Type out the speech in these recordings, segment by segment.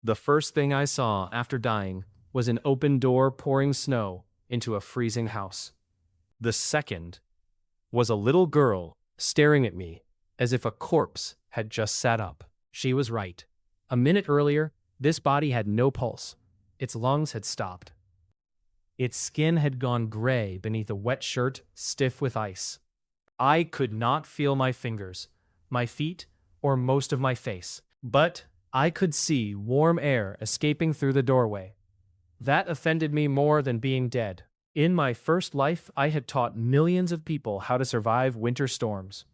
The first thing I saw after dying was an open door pouring snow into a freezing house. The second was a little girl staring at me as if a corpse had just sat up. She was right. A minute earlier, this body had no pulse. Its lungs had stopped. Its skin had gone gray beneath a wet shirt stiff with ice. I could not feel my fingers, my feet, or most of my face. But I could see warm air escaping through the doorway. That offended me more than being dead. In my first life, I had taught millions of people how to survive winter storms.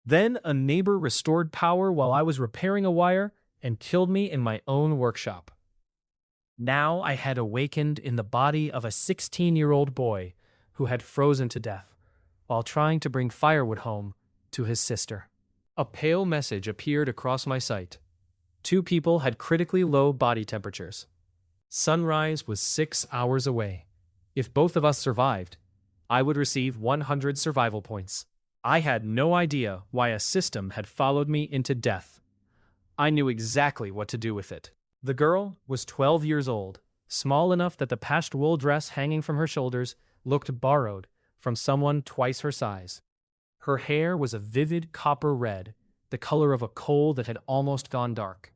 Then a neighbor restored power while I was repairing a wire and killed me in my own workshop. Now I had awakened in the body of a 16-year-old boy who had frozen to death while trying to bring firewood home to his sister. A pale message appeared across my sight. 2 people had critically low body temperatures. Sunrise was 6 hours away. If both of us survived, I would receive 100 survival points. I had no idea why a system had followed me into death. I knew exactly what to do with it. The girl was 12 years old, small enough that the patched wool dress hanging from her shoulders looked borrowed from someone twice her size. Her hair was a vivid copper red, the color of a coal that had almost gone dark.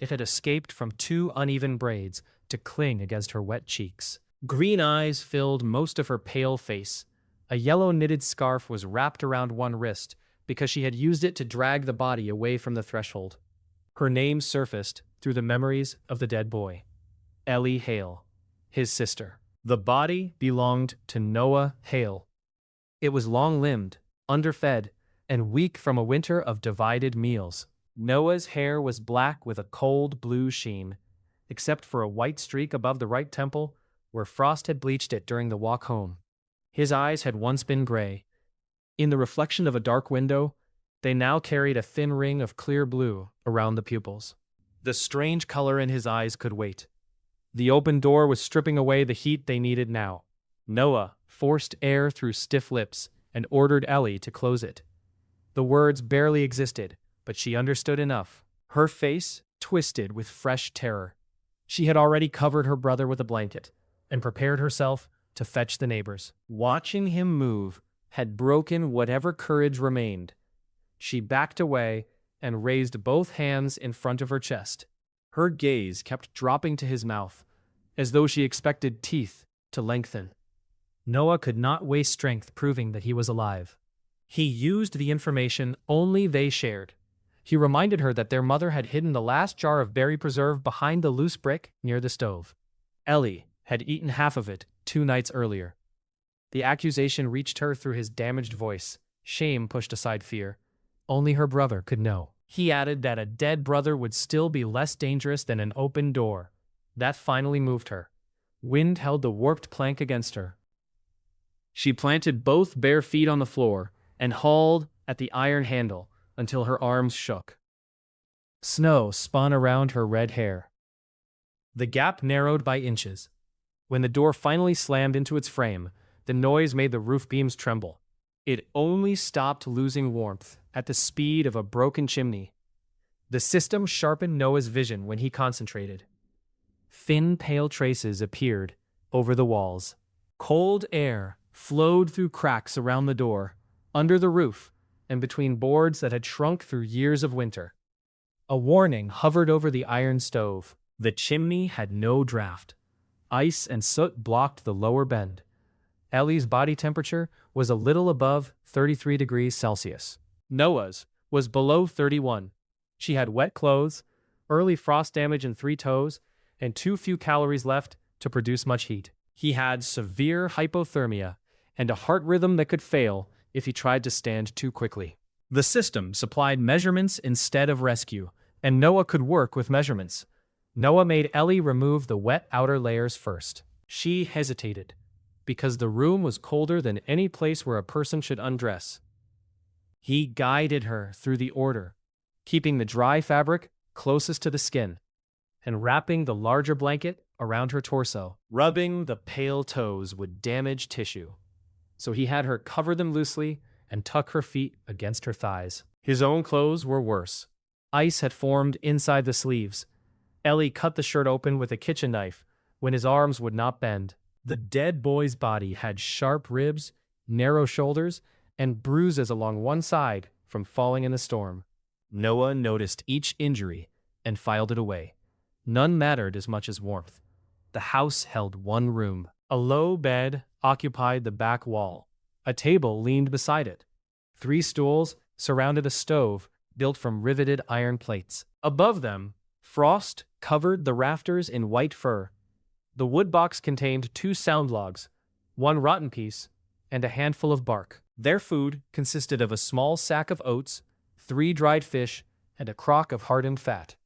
It had escaped from 2 uneven braids to cling against her wet cheeks. Green eyes filled most of her pale face. A yellow knitted scarf was wrapped around one wrist because she had used it to drag the body away from the threshold. Her name surfaced through the memories of the dead boy. Ellie Hale, his sister. The body belonged to Noah Hale. It was long-limbed, underfed, and weak from a winter of divided meals. Noah's hair was black with a cold blue sheen, except for a white streak above the right temple where frost had bleached it during the walk home. His eyes had once been gray. In the reflection of a dark window, they now carried a thin ring of clear blue around the pupils. The strange color in his eyes could wait. The open door was stripping away the heat they needed now. Noah forced air through stiff lips and ordered Ellie to close it. The words barely existed, but she understood enough. Her face twisted with fresh terror. She had already covered her brother with a blanket and prepared herself to fetch the neighbors. Watching him move had broken whatever courage remained. She backed away and raised both hands in front of her chest. Her gaze kept dropping to his mouth, as though she expected teeth to lengthen. Noah could not waste strength proving that he was alive. He used the information only they shared. He reminded her that their mother had hidden the last jar of berry preserve behind the loose brick near the stove. Ellie had eaten half of it 2 nights earlier. The accusation reached her through his damaged voice. Shame pushed aside fear. Only her brother could know. He added that a dead brother would still be less dangerous than an open door. That finally moved her. Wind held the warped plank against her. She planted both bare feet on the floor and hauled at the iron handle until her arms shook. Snow spun around her red hair. The gap narrowed by inches. When the door finally slammed into its frame, the noise made the roof beams tremble. It only stopped losing warmth at the speed of a broken chimney. The system sharpened Noah's vision when he concentrated. Thin, pale traces appeared over the walls. Cold air flowed through cracks around the door, under the roof, and between boards that had shrunk through years of winter. A warning hovered over the iron stove. The chimney had no draft. Ice and soot blocked the lower bend. Ellie's body temperature was a little above 33 degrees Celsius. Noah's was below 31. She had wet clothes, early frost damage in 3 toes, and too few calories left to produce much heat. He had severe hypothermia and a heart rhythm that could fail if he tried to stand too quickly. The system supplied measurements instead of rescue, and Noah could work with measurements. Noah made Ellie remove the wet outer layers first. She hesitated, because the room was colder than any place where a person should undress. He guided her through the order, keeping the dry fabric closest to the skin, and wrapping the larger blanket around her torso. Rubbing the pale toes would damage tissue, so he had her cover them loosely and tuck her feet against her thighs. His own clothes were worse. Ice had formed inside the sleeves, Ellie cut the shirt open with a kitchen knife when his arms would not bend. The dead boy's body had sharp ribs, narrow shoulders, and bruises along one side from falling in the storm. Noah noticed each injury and filed it away. None mattered as much as warmth. The house held one room. A low bed occupied the back wall. A table leaned beside it. 3 stools surrounded a stove built from riveted iron plates. Above them, frost covered the rafters in white fur. The wood box contained 2 sound logs, 1 rotten piece, and a handful of bark. Their food consisted of a small sack of oats, 3 dried fish, and a crock of hardened fat.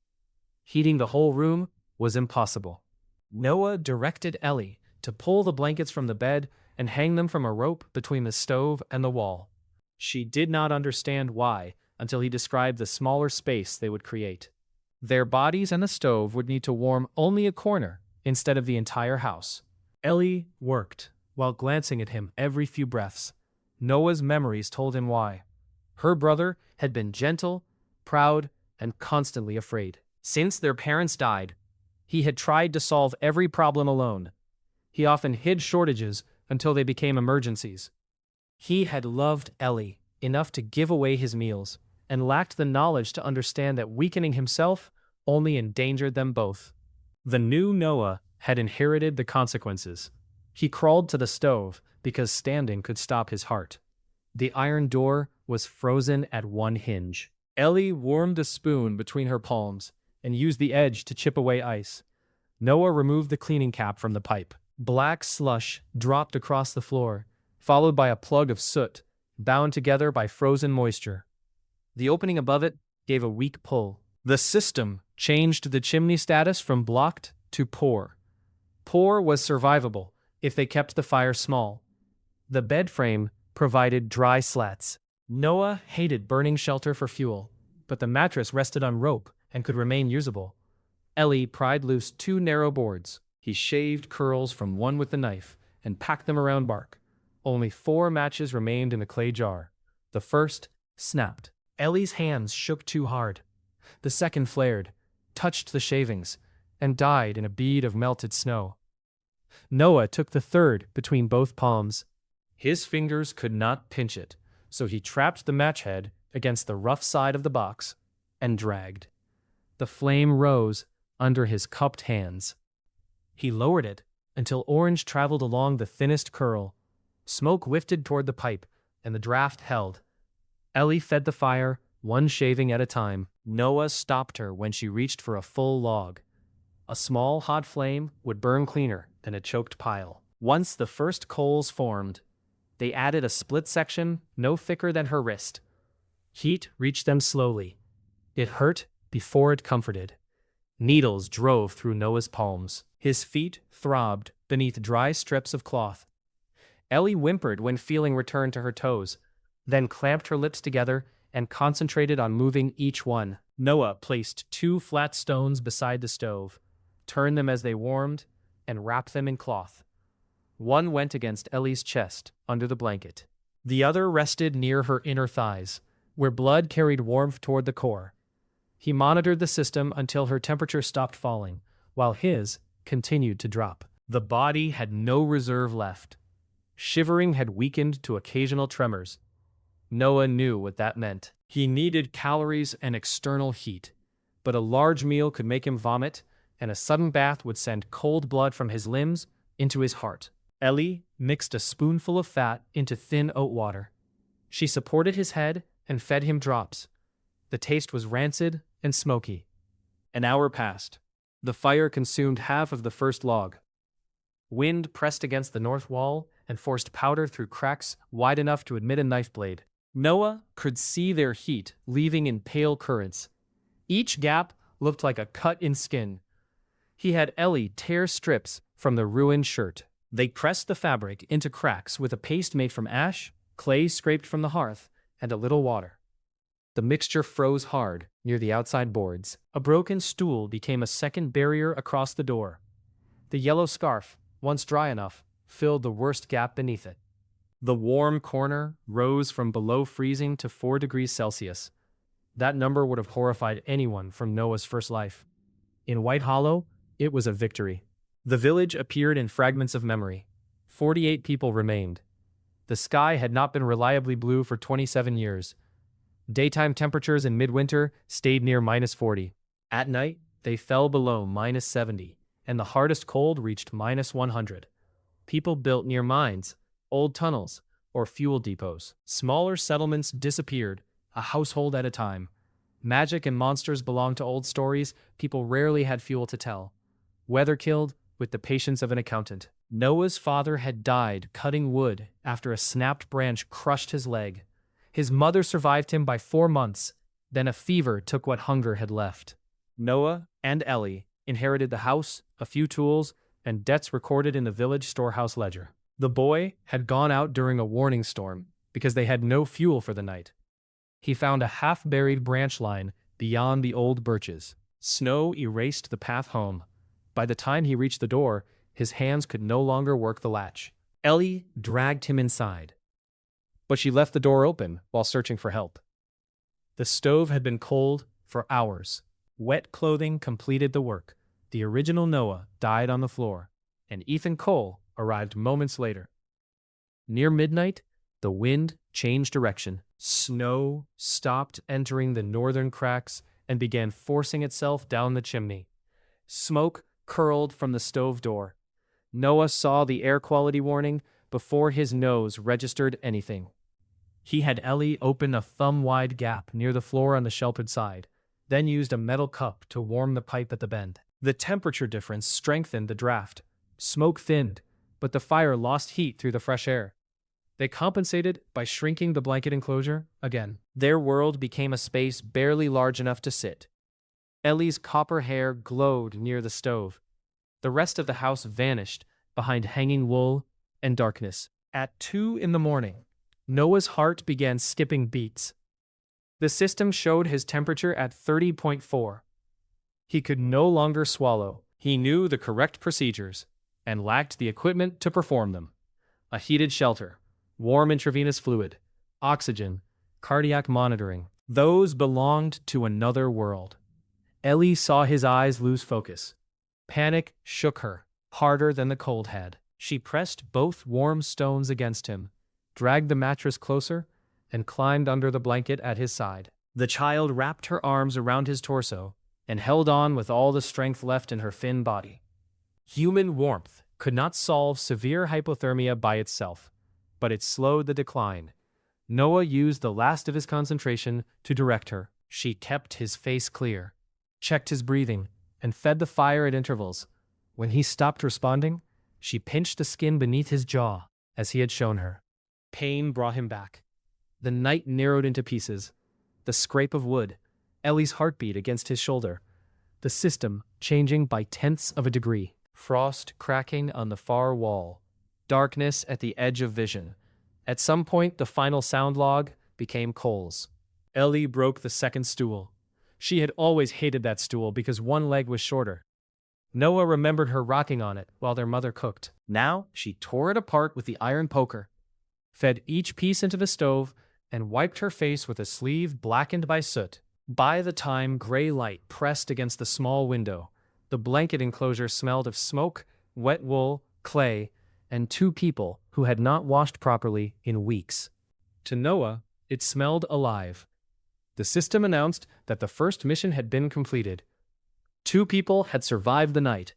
Heating the whole room was impossible. Noah directed Ellie to pull the blankets from the bed and hang them from a rope between the stove and the wall. She did not understand why until he described the smaller space they would create. Their bodies and the stove would need to warm only a corner instead of the entire house. Ellie worked while glancing at him every few breaths. Noah's memories told him why. Her brother had been gentle, proud, and constantly afraid. Since their parents died, he had tried to solve every problem alone. He often hid shortages until they became emergencies. He had loved Ellie enough to give away his meals and lacked the knowledge to understand that weakening himself only endangered them both. The new Noah had inherited the consequences. He crawled to the stove because standing could stop his heart. The iron door was frozen at one hinge. Ellie warmed a spoon between her palms and used the edge to chip away ice. Noah removed the cleaning cap from the pipe. Black slush dropped across the floor, followed by a plug of soot, bound together by frozen moisture. The opening above it gave a weak pull. The system changed the chimney status from blocked to poor. Poor was survivable if they kept the fire small. The bed frame provided dry slats. Noah hated burning shelter for fuel, but the mattress rested on rope and could remain usable. Ellie pried loose 2 narrow boards. He shaved curls from one with the knife and packed them around bark. Only 4 matches remained in the clay jar. The first snapped. Ellie's hands shook too hard. The second flared, touched the shavings, and died in a bead of melted snow. Noah took the third between both palms. His fingers could not pinch it, so he trapped the match head against the rough side of the box and dragged. The flame rose under his cupped hands. He lowered it until orange traveled along the thinnest curl. Smoke wafted toward the pipe, and the draft held. Ellie fed the fire, 1 shaving at a time. Noah stopped her when she reached for a full log. A small hot flame would burn cleaner than a choked pile. Once the first coals formed, they added a split section no thicker than her wrist. Heat reached them slowly. It hurt before it comforted. Needles drove through Noah's palms. His feet throbbed beneath dry strips of cloth. Ellie whimpered when feeling returned to her toes, then clamped her lips together and concentrated on moving each one. Noah placed 2 flat stones beside the stove, turned them as they warmed, and wrapped them in cloth. One went against Ellie's chest, under the blanket. The other rested near her inner thighs, where blood carried warmth toward the core. He monitored the system until her temperature stopped falling, while his continued to drop. The body had no reserve left. Shivering had weakened to occasional tremors. Noah knew what that meant. He needed calories and external heat, but a large meal could make him vomit, and a sudden bath would send cold blood from his limbs into his heart. Ellie mixed a spoonful of fat into thin oat water. She supported his head and fed him drops. The taste was rancid and smoky. An hour passed. The fire consumed half of the first log. Wind pressed against the north wall and forced powder through cracks wide enough to admit a knife blade. Noah could see their heat leaving in pale currents. Each gap looked like a cut in skin. He had Ellie tear strips from the ruined shirt. They pressed the fabric into cracks with a paste made from ash, clay scraped from the hearth, and a little water. The mixture froze hard near the outside boards. A broken stool became a second barrier across the door. The yellow scarf, once dry enough, filled the worst gap beneath it. The warm corner rose from below freezing to 4 degrees Celsius. That number would have horrified anyone from Noah's first life. In White Hollow, it was a victory. The village appeared in fragments of memory. 48 people remained. The sky had not been reliably blue for 27 years. Daytime temperatures in midwinter stayed near -40. At night, they fell below -70, and the hardest cold reached -100. People built near mines, old tunnels, or fuel depots. Smaller settlements disappeared, a household at a time. Magic and monsters belonged to old stories people rarely had fuel to tell. Weather killed with the patience of an accountant. Noah's father had died cutting wood after a snapped branch crushed his leg. His mother survived him by 4 months, then a fever took what hunger had left. Noah and Ellie inherited the house, a few tools, and debts recorded in the village storehouse ledger. The boy had gone out during a warning storm because they had no fuel for the night. He found a half-buried branch line beyond the old birches. Snow erased the path home. By the time he reached the door, his hands could no longer work the latch. Ellie dragged him inside, but she left the door open while searching for help. The stove had been cold for hours. Wet clothing completed the work. The original Noah died on the floor, and Ethan Cole arrived moments later. Near midnight, the wind changed direction. Snow stopped entering the northern cracks and began forcing itself down the chimney. Smoke curled from the stove door. Noah saw the air quality warning before his nose registered anything. He had Ellie open a thumb-wide gap near the floor on the sheltered side, then used a metal cup to warm the pipe at the bend. The temperature difference strengthened the draft. Smoke thinned, but the fire lost heat through the fresh air. They compensated by shrinking the blanket enclosure again. Their world became a space barely large enough to sit. Ellie's copper hair glowed near the stove. The rest of the house vanished behind hanging wool and darkness. At 2 in the morning, Noah's heart began skipping beats. The system showed his temperature at 30.4. He could no longer swallow. He knew the correct procedures and lacked the equipment to perform them. A heated shelter, warm intravenous fluid, oxygen, cardiac monitoring. Those belonged to another world. Ellie saw his eyes lose focus. Panic shook her, harder than the cold had. She pressed both warm stones against him, dragged the mattress closer, and climbed under the blanket at his side. The child wrapped her arms around his torso and held on with all the strength left in her thin body. Human warmth could not solve severe hypothermia by itself, but it slowed the decline. Noah used the last of his concentration to direct her. She kept his face clear, checked his breathing, and fed the fire at intervals. When he stopped responding, she pinched the skin beneath his jaw, as he had shown her. Pain brought him back. The night narrowed into pieces. The scrape of wood, Ellie's heartbeat against his shoulder, the system changing by tenths of a degree. Frost cracking on the far wall, darkness at the edge of vision. At some point, the final sound log became Cole's. Ellie broke the second stool. She had always hated that stool because one leg was shorter. Noah remembered her rocking on it while their mother cooked. Now, she tore it apart with the iron poker, fed each piece into the stove, and wiped her face with a sleeve blackened by soot. By the time gray light pressed against the small window, the blanket enclosure smelled of smoke, wet wool, clay, and 2 people who had not washed properly in weeks. To Noah, it smelled alive. The system announced that the first mission had been completed. 2 people had survived the night.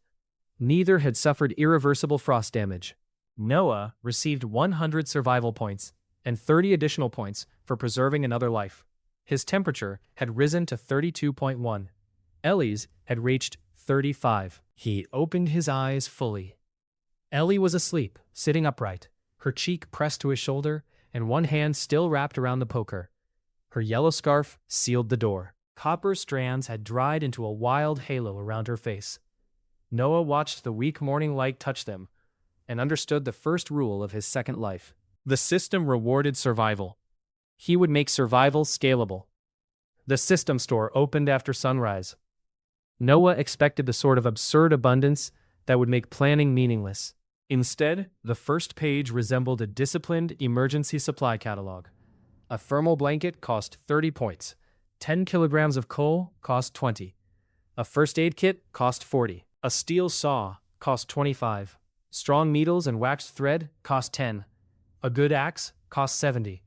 Neither had suffered irreversible frost damage. Noah received 100 survival points and 30 additional points for preserving another life. His temperature had risen to 32.1. Ellie's had reached 35. He opened his eyes fully. Ellie was asleep, sitting upright, her cheek pressed to his shoulder and one hand still wrapped around the poker. Her yellow scarf sealed the door. Copper strands had dried into a wild halo around her face. Noah watched the weak morning light touch them and understood the first rule of his second life. The system rewarded survival. He would make survival scalable. The system store opened after sunrise. Noah expected the sort of absurd abundance that would make planning meaningless. Instead, the first page resembled a disciplined emergency supply catalog. A thermal blanket cost 30 points. 10 kilograms of coal cost 20. A first aid kit cost 40. A steel saw cost 25. Strong needles and waxed thread cost 10. A good axe cost 70.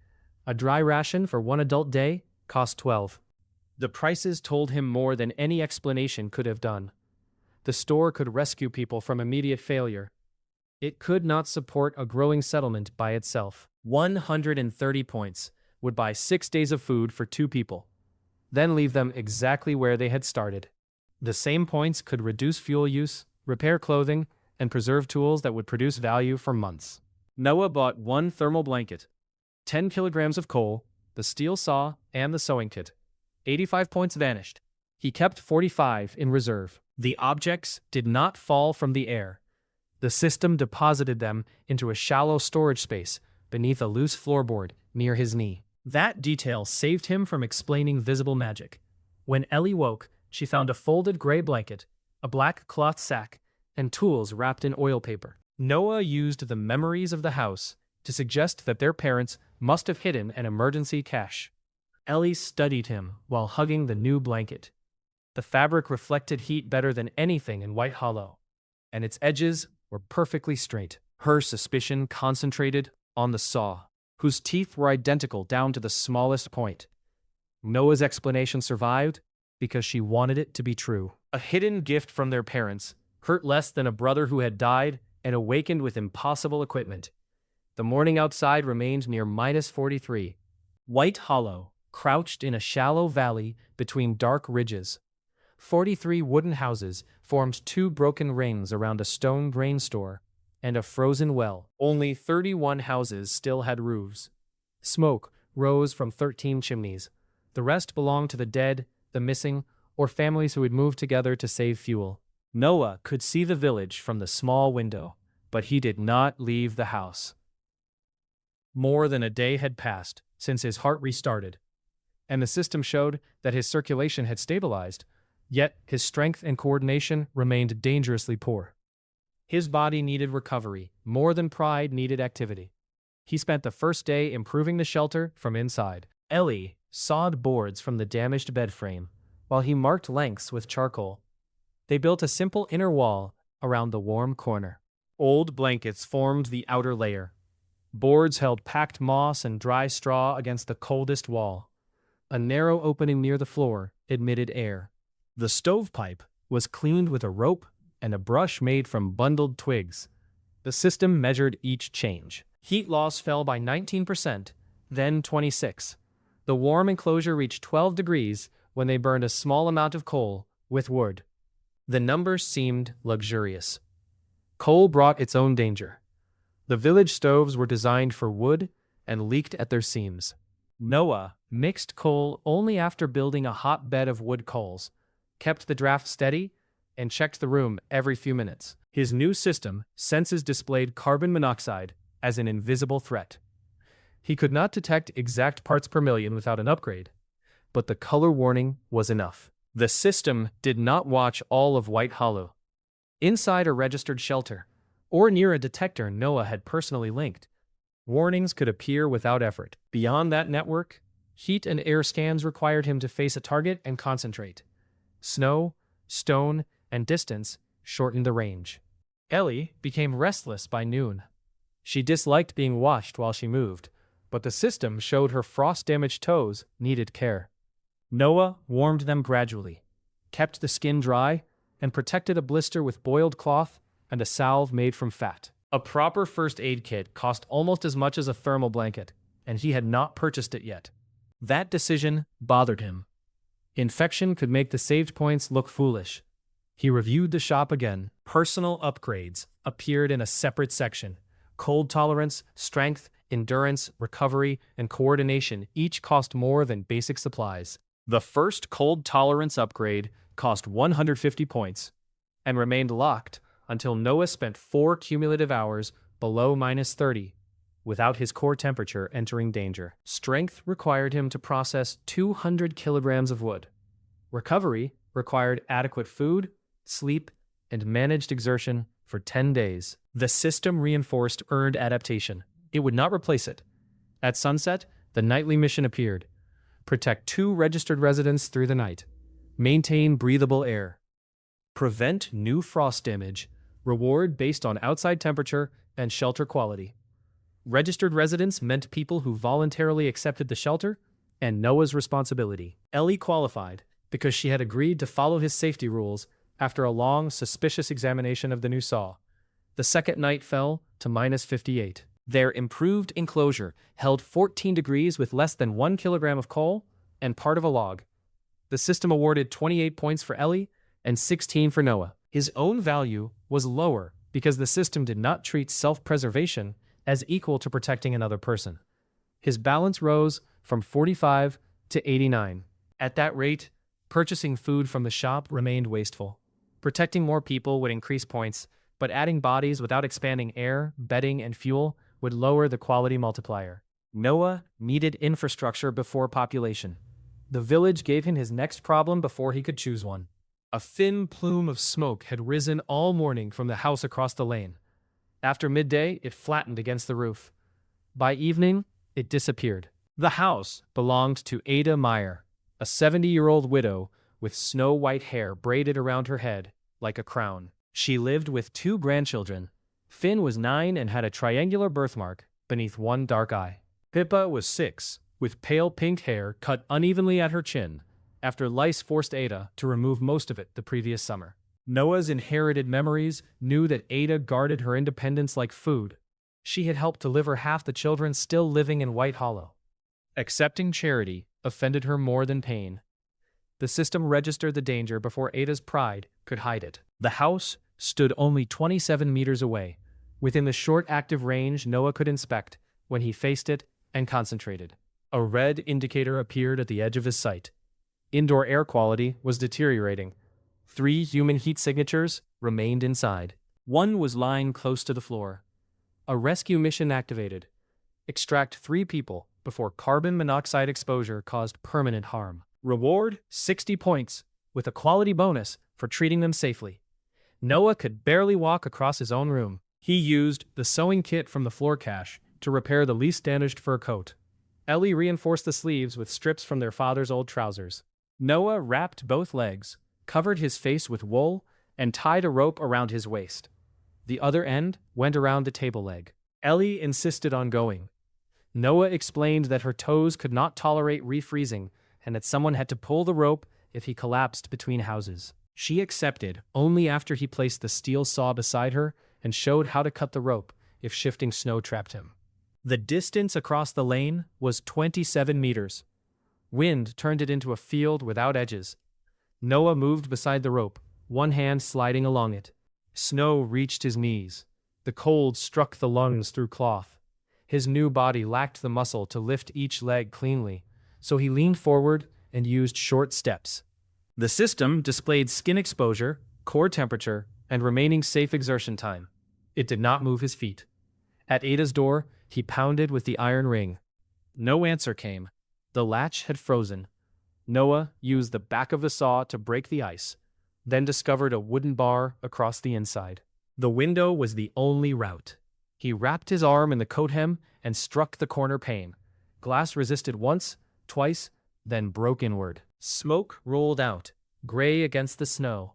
A dry ration for one adult day cost 12. The prices told him more than any explanation could have done. The store could rescue people from immediate failure. It could not support a growing settlement by itself. 130 points would buy 6 days of food for 2 people, then leave them exactly where they had started. The same points could reduce fuel use, repair clothing, and preserve tools that would produce value for months. Noah bought 1 thermal blanket, 10 kilograms of coal, the steel saw, and the sewing kit. 85 points vanished. He kept 45 in reserve. The objects did not fall from the air. The system deposited them into a shallow storage space beneath a loose floorboard near his knee. That detail saved him from explaining visible magic. When Ellie woke, she found a folded gray blanket, a black cloth sack, and tools wrapped in oil paper. Noah used the memories of the house to suggest that their parents must have hidden an emergency cache. Ellie studied him while hugging the new blanket. The fabric reflected heat better than anything in White Hollow, and its edges were perfectly straight. Her suspicion concentrated on the saw, whose teeth were identical down to the smallest point. Noah's explanation survived because she wanted it to be true. A hidden gift from their parents, hurt less than a brother who had died and awakened with impossible equipment. The morning outside remained near -43. White Hollow crouched in a shallow valley between dark ridges. 43 wooden houses formed 2 broken rings around a stone grain store and a frozen well. Only 31 houses still had roofs. Smoke rose from 13 chimneys. The rest belonged to the dead, the missing, or families who had moved together to save fuel. Noah could see the village from the small window, but he did not leave the house. More than a day had passed since his heart restarted, and the system showed that his circulation had stabilized, yet his strength and coordination remained dangerously poor. His body needed recovery more than pride needed activity. He spent the first day improving the shelter from inside. Ellie sawed boards from the damaged bed frame, while he marked lengths with charcoal. They built a simple inner wall around the warm corner. Old blankets formed the outer layer. Boards held packed moss and dry straw against the coldest wall. A narrow opening near the floor admitted air. The stovepipe was cleaned with a rope and a brush made from bundled twigs. The system measured each change. Heat loss fell by 19%, then 26%. The warm enclosure reached 12 degrees when they burned a small amount of coal with wood. The numbers seemed luxurious. Coal brought its own danger. The village stoves were designed for wood and leaked at their seams. Noah mixed coal only after building a hot bed of wood coals, kept the draft steady, and checked the room every few minutes. His new system senses displayed carbon monoxide as an invisible threat. He could not detect exact parts per million without an upgrade, but the color warning was enough. The system did not watch all of White Hollow. Inside a registered shelter, or near a detector Noah had personally linked, warnings could appear without effort. Beyond that network, heat and air scans required him to face a target and concentrate. Snow, stone, and distance shortened the range. Ellie became restless by noon. She disliked being watched while she moved, but the system showed her frost-damaged toes needed care. Noah warmed them gradually, kept the skin dry, and protected a blister with boiled cloth and a salve made from fat. A proper first aid kit cost almost as much as a thermal blanket, and he had not purchased it yet. That decision bothered him. Infection could make the saved points look foolish. He reviewed the shop again. Personal upgrades appeared in a separate section. Cold tolerance, strength, endurance, recovery, and coordination each cost more than basic supplies. The first cold tolerance upgrade cost 150 points and remained locked until Noah spent 4 cumulative hours below -30 without his core temperature entering danger. Strength required him to process 200 kilograms of wood. Recovery required adequate food, sleep, and managed exertion for 10 days. The system reinforced earned adaptation. It would not replace it. At sunset, the nightly mission appeared. Protect 2 registered residents through the night. Maintain breathable air. Prevent new frost damage. Reward based on outside temperature and shelter quality. Registered residents meant people who voluntarily accepted the shelter and Noah's responsibility. Ellie qualified because she had agreed to follow his safety rules after a long, suspicious examination of the new saw. The second night fell to -58. Their improved enclosure held 14 degrees with less than 1 kilogram of coal and part of a log. The system awarded 28 points for Ellie and 16 for Noah. His own value was lower because the system did not treat self-preservation as equal to protecting another person. His balance rose from 45 to 89. At that rate, purchasing food from the shop remained wasteful. Protecting more people would increase points, but adding bodies without expanding air, bedding, and fuel would lower the quality multiplier. Noah needed infrastructure before population. The village gave him his next problem before he could choose one. A thin plume of smoke had risen all morning from the house across the lane. After midday, it flattened against the roof. By evening, it disappeared. The house belonged to Ada Meyer, a 70-year-old widow with snow-white hair braided around her head like a crown. She lived with 2 grandchildren. Finn was 9 and had a triangular birthmark beneath one dark eye. Pippa was 6, with pale pink hair cut unevenly at her chin, after lice forced Ada to remove most of it the previous summer. Noah's inherited memories knew that Ada guarded her independence like food. She had helped deliver half the children still living in White Hollow. Accepting charity offended her more than pain. The system registered the danger before Ada's pride could hide it. The house stood only 27 meters away, within the short active range Noah could inspect when he faced it and concentrated. A red indicator appeared at the edge of his sight. Indoor air quality was deteriorating. 3 human heat signatures remained inside. One was lying close to the floor. A rescue mission activated. Extract 3 people before carbon monoxide exposure caused permanent harm. Reward 60 points, with a quality bonus for treating them safely. Noah could barely walk across his own room. He used the sewing kit from the floor cache to repair the least damaged fur coat. Ellie reinforced the sleeves with strips from their father's old trousers. Noah wrapped both legs, covered his face with wool, and tied a rope around his waist. The other end went around the table leg. Ellie insisted on going. Noah explained that her toes could not tolerate refreezing and that someone had to pull the rope if he collapsed between houses. She accepted only after he placed the steel saw beside her and showed how to cut the rope if shifting snow trapped him. The distance across the lane was 27 meters. Wind turned it into a field without edges. Noah moved beside the rope, one hand sliding along it. Snow reached his knees. The cold struck the lungs through cloth. His new body lacked the muscle to lift each leg cleanly, so he leaned forward and used short steps. The system displayed skin exposure, core temperature, and remaining safe exertion time. It did not move his feet. At Ada's door, he pounded with the iron ring. No answer came. The latch had frozen. Noah used the back of the saw to break the ice, then discovered a wooden bar across the inside. The window was the only route. He wrapped his arm in the coat hem and struck the corner pane. Glass resisted once, twice, then broke inward. Smoke rolled out, gray against the snow.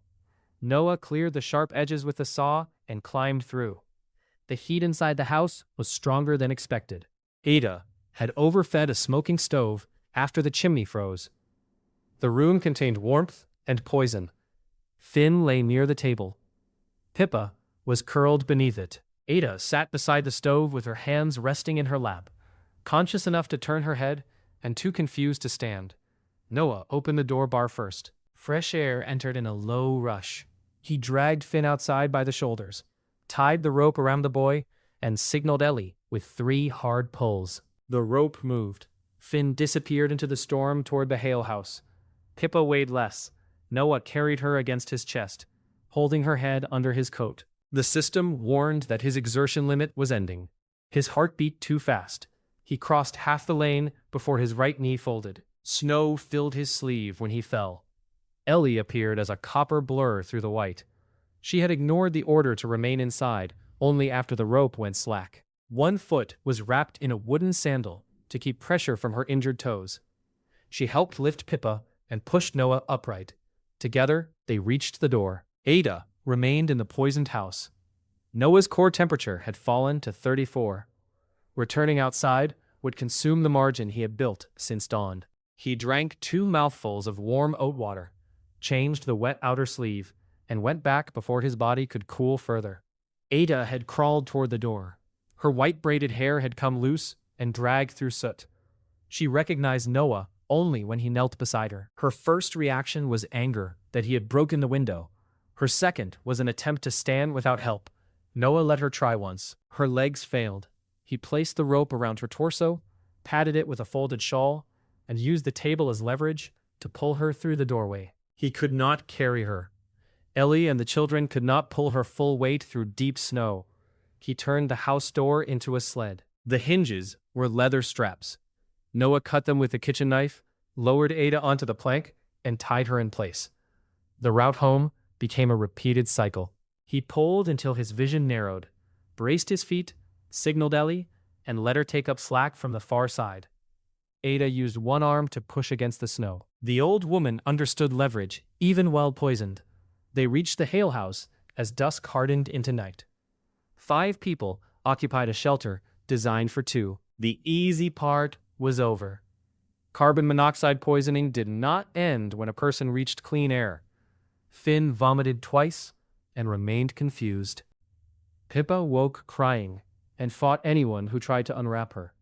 Noah cleared the sharp edges with the saw and climbed through. The heat inside the house was stronger than expected. Ada had overfed a smoking stove after the chimney froze. The room contained warmth and poison. Finn lay near the table. Pippa was curled beneath it. Ada sat beside the stove with her hands resting in her lap, conscious enough to turn her head and too confused to stand. Noah opened the door bar first. Fresh air entered in a low rush. He dragged Finn outside by the shoulders, tied the rope around the boy, and signaled Ellie with 3 hard pulls. The rope moved. Finn disappeared into the storm toward the Hale house. Pippa weighed less. Noah carried her against his chest, holding her head under his coat. The system warned that his exertion limit was ending. His heart beat too fast. He crossed half the lane before his right knee folded. Snow filled his sleeve when he fell. Ellie appeared as a copper blur through the white. She had ignored the order to remain inside only after the rope went slack. One foot was wrapped in a wooden sandal to keep pressure from her injured toes. She helped lift Pippa and pushed Noah upright. Together, they reached the door. Ada remained in the poisoned house. Noah's core temperature had fallen to 34. Returning outside would consume the margin he had built since dawn. He drank 2 mouthfuls of warm oat water, changed the wet outer sleeve, and went back before his body could cool further. Ada had crawled toward the door. Her white braided hair had come loose and dragged through soot. She recognized Noah only when he knelt beside her. Her first reaction was anger that he had broken the window. Her second was an attempt to stand without help. Noah let her try once. Her legs failed. He placed the rope around her torso, patted it with a folded shawl, and used the table as leverage to pull her through the doorway. He could not carry her. Ellie and the children could not pull her full weight through deep snow. He turned the house door into a sled. The hinges were leather straps. Noah cut them with a kitchen knife, lowered Ada onto the plank, and tied her in place. The route home became a repeated cycle. He pulled until his vision narrowed, braced his feet, signaled Ellie, and let her take up slack from the far side. Ada used one arm to push against the snow. The old woman understood leverage, even while poisoned. They reached the Hale house as dusk hardened into night. 5 people occupied a shelter designed for 2. The easy part was over. Carbon monoxide poisoning did not end when a person reached clean air. Finn vomited twice and remained confused. Pippa woke crying and fought anyone who tried to unwrap her.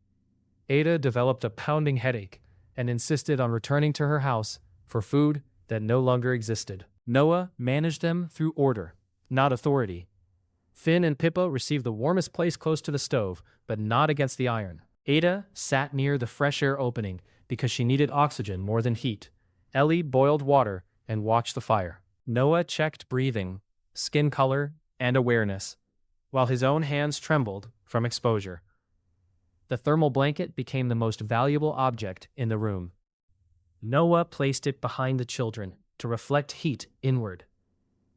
Ada developed a pounding headache and insisted on returning to her house for food that no longer existed. Noah managed them through order, not authority. Finn and Pippa received the warmest place close to the stove, but not against the iron. Ada sat near the fresh air opening because she needed oxygen more than heat. Ellie boiled water and watched the fire. Noah checked breathing, skin color, and awareness, while his own hands trembled from exposure. The thermal blanket became the most valuable object in the room. Noah placed it behind the children to reflect heat inward.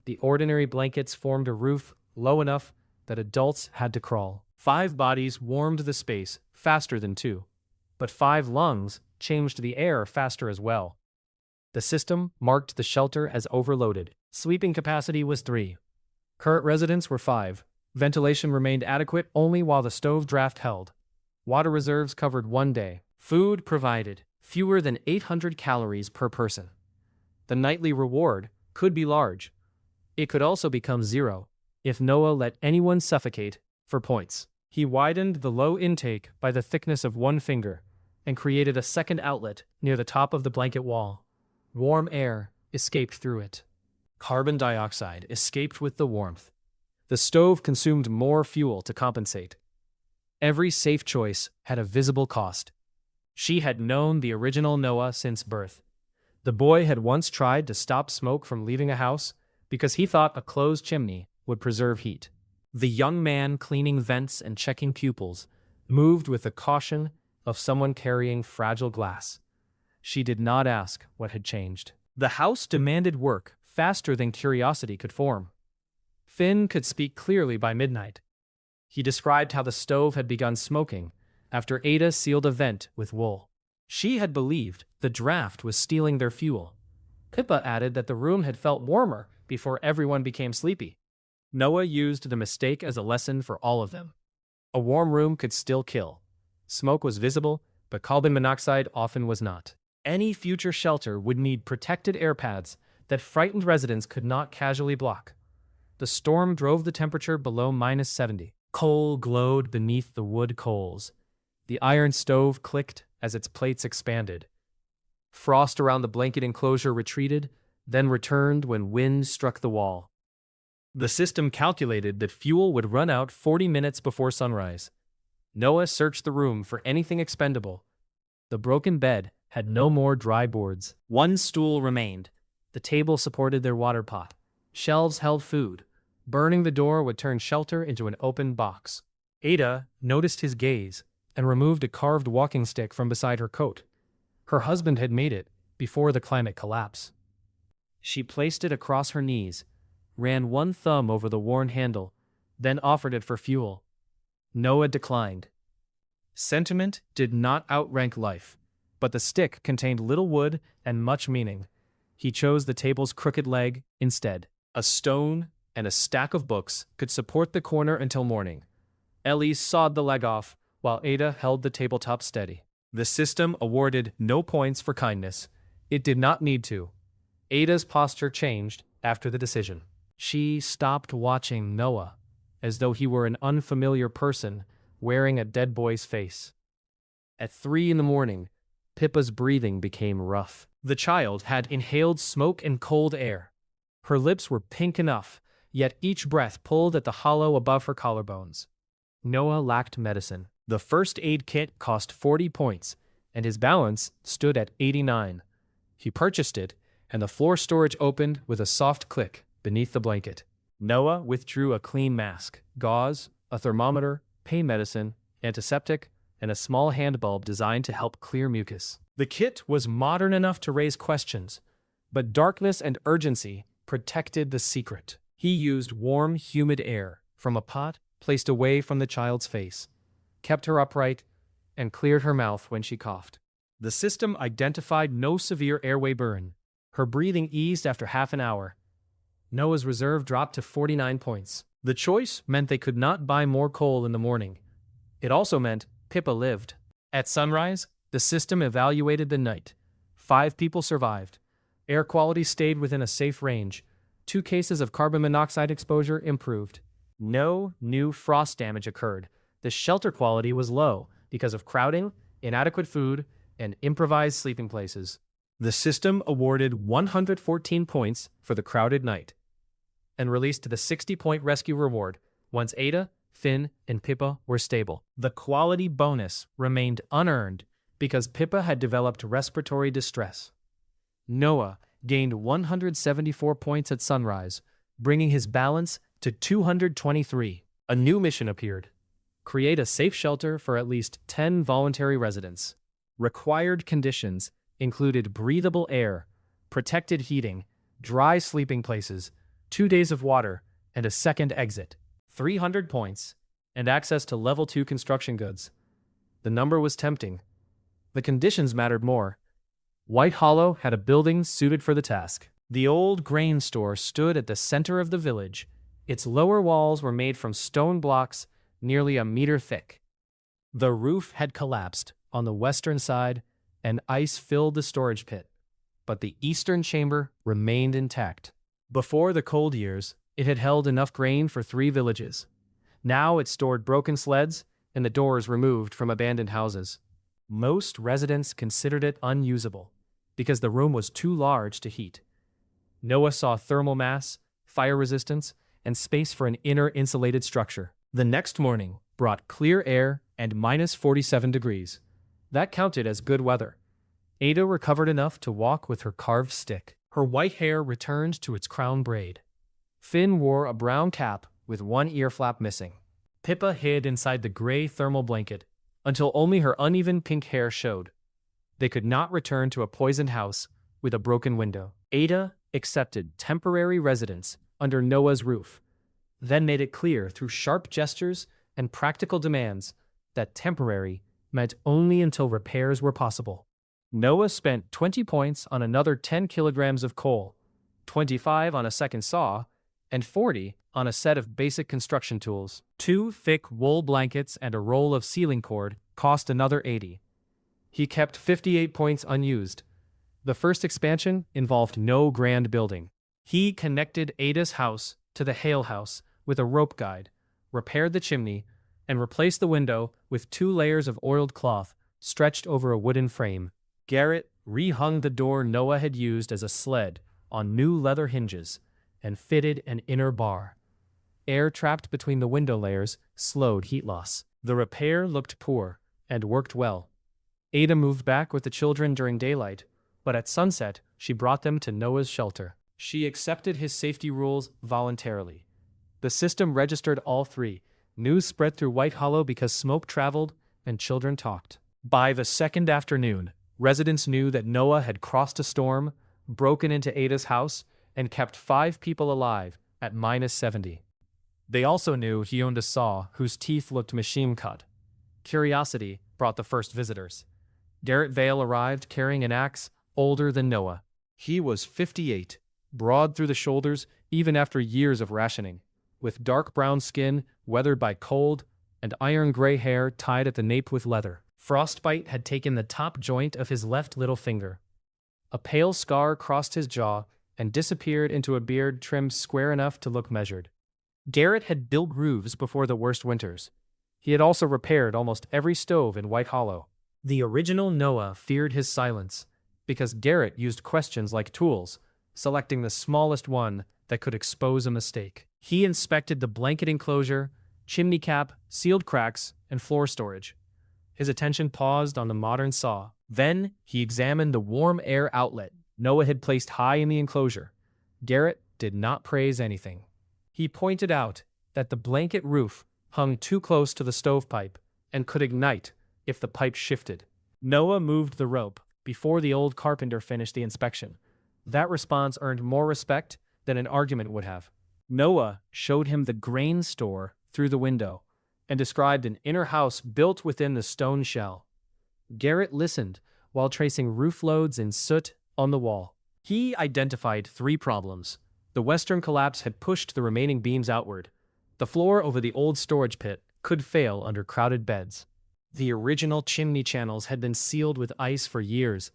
The ordinary blankets formed a roof low enough that adults had to crawl. 5 bodies warmed the space faster than 2, but 5 lungs changed the air faster as well. The system marked the shelter as overloaded. Sleeping capacity was 3. Current residents were 5. Ventilation remained adequate only while the stove draft held. Water reserves covered 1 day. Food provided fewer than 800 calories per person. The nightly reward could be large. It could also become 0 if Noah let anyone suffocate for points. He widened the low intake by the thickness of 1 finger and created a second outlet near the top of the blanket wall. Warm air escaped through it. Carbon dioxide escaped with the warmth. The stove consumed more fuel to compensate. Every safe choice had a visible cost. She had known the original Noah since birth. The boy had once tried to stop smoke from leaving a house because he thought a closed chimney would preserve heat. The young man cleaning vents and checking pupils moved with the caution of someone carrying fragile glass. She did not ask what had changed. The house demanded work faster than curiosity could form. Finn could speak clearly by midnight. He described how the stove had begun smoking after Ada sealed a vent with wool. She had believed the draft was stealing their fuel. Pippa added that the room had felt warmer before everyone became sleepy. Noah used the mistake as a lesson for all of them. A warm room could still kill. Smoke was visible, but carbon monoxide often was not. Any future shelter would need protected air pads that frightened residents could not casually block. The storm drove the temperature below -70. Coal glowed beneath the wood coals. The iron stove clicked as its plates expanded. Frost around the blanket enclosure retreated, then returned when wind struck the wall. The system calculated that fuel would run out 40 minutes before sunrise. Noah searched the room for anything expendable. The broken bed had no more dry boards. 1 stool remained. The table supported their water pot. Shelves held food. Burning the door would turn shelter into an open box. Ada noticed his gaze and removed a carved walking stick from beside her coat. Her husband had made it before the climate collapse. She placed it across her knees, ran 1 thumb over the worn handle, then offered it for fuel. Noah declined. Sentiment did not outrank life, but the stick contained little wood and much meaning. He chose the table's crooked leg instead. A stone and a stack of books could support the corner until morning. Ellie sawed the leg off, while Ada held the tabletop steady. The system awarded no points for kindness. It did not need to. Ada's posture changed after the decision. She stopped watching Noah, as though he were an unfamiliar person wearing a dead boy's face. At 3 a.m, Pippa's breathing became rough. The child had inhaled smoke and cold air. Her lips were pink enough, yet each breath pulled at the hollow above her collarbones. Noah lacked medicine. The first aid kit cost 40 points, and his balance stood at 89. He purchased it, and the floor storage opened with a soft click beneath the blanket. Noah withdrew a clean mask, gauze, a thermometer, pain medicine, antiseptic, and a small hand bulb designed to help clear mucus. The kit was modern enough to raise questions, but darkness and urgency protected the secret. He used warm, humid air from a pot placed away from the child's face, kept her upright, and cleared her mouth when she coughed. The system identified no severe airway burn. Her breathing eased after half an hour. Noah's reserve dropped to 49 points. The choice meant they could not buy more coal in the morning. It also meant Pippa lived. At sunrise, the system evaluated the night. 5 people survived. Air quality stayed within a safe range. 2 cases of carbon monoxide exposure improved. No new frost damage occurred. The shelter quality was low because of crowding, inadequate food, and improvised sleeping places. The system awarded 114 points for the crowded night and released the 60-point rescue reward once Ada, Finn, and Pippa were stable. The quality bonus remained unearned because Pippa had developed respiratory distress. Noah gained 174 points at sunrise, bringing his balance to 223. A new mission appeared. Create a safe shelter for at least 10 voluntary residents. Required conditions included breathable air, protected heating, dry sleeping places, 2 days of water, and a second exit. 300 points, and access to level 2 construction goods. The number was tempting. The conditions mattered more. White Hollow had a building suited for the task. The old grain store stood at the center of the village. Its lower walls were made from stone blocks nearly a meter thick. The roof had collapsed on the western side, and ice filled the storage pit, but the eastern chamber remained intact. Before the cold years, it had held enough grain for 3 villages. Now it stored broken sleds and the doors removed from abandoned houses. Most residents considered it unusable because the room was too large to heat. Noah saw thermal mass, fire resistance, and space for an inner insulated structure. The next morning brought clear air and minus 47 degrees. That counted as good weather. Ada recovered enough to walk with her carved stick. Her white hair returned to its crown braid. Finn wore a brown cap with one ear flap missing. Pippa hid inside the gray thermal blanket until only her uneven pink hair showed. They could not return to a poisoned house with a broken window. Ada accepted temporary residence under Noah's roof, then made it clear through sharp gestures and practical demands that temporary meant only until repairs were possible. Noah spent 20 points on another 10 kilograms of coal, 25 on a second saw, and 40 on a set of basic construction tools. 2 thick wool blankets and a roll of ceiling cord cost another 80. He kept 58 points unused. The first expansion involved no grand building. He connected Ada's house to the Hale house with a rope guide, repaired the chimney, and replaced the window with 2 layers of oiled cloth stretched over a wooden frame. Garrett rehung the door Noah had used as a sled on new leather hinges and fitted an inner bar. Air trapped between the window layers slowed heat loss. The repair looked poor and worked well. Ada moved back with the children during daylight, but at sunset she brought them to Noah's shelter. She accepted his safety rules voluntarily. The system registered all 3. News spread through White Hollow because smoke traveled and children talked. By the second afternoon, residents knew that Noah had crossed a storm, broken into Ada's house, and kept 5 people alive at minus 70. They also knew he owned a saw whose teeth looked machine-cut. Curiosity brought the first visitors. Garrett Vale arrived carrying an axe older than Noah. He was 58, broad through the shoulders even after years of rationing. With dark brown skin, weathered by cold, and iron gray hair tied at the nape with leather. Frostbite had taken the top joint of his left little finger. A pale scar crossed his jaw and disappeared into a beard trimmed square enough to look measured. Garrett had built roofs before the worst winters. He had also repaired almost every stove in White Hollow. The original Noah feared his silence, because Garrett used questions like tools, selecting the smallest one that could expose a mistake. He inspected the blanket enclosure, chimney cap, sealed cracks, and floor storage. His attention paused on the modern saw. Then he examined the warm air outlet Noah had placed high in the enclosure. Garrett did not praise anything. He pointed out that the blanket roof hung too close to the stovepipe and could ignite if the pipe shifted. Noah moved the rope before the old carpenter finished the inspection. That response earned more respect than an argument would have. Noah showed him the grain store through the window and described an inner house built within the stone shell. Garrett listened while tracing roof loads in soot on the wall. He identified 3 problems. The western collapse had pushed the remaining beams outward. The floor over the old storage pit could fail under crowded beds. The original chimney channels had been sealed with ice for years.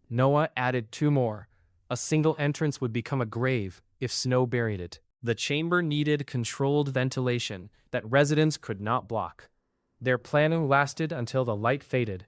Noah added 2 more. A single entrance would become a grave if snow buried it. The chamber needed controlled ventilation that residents could not block. Their planning lasted until the light faded.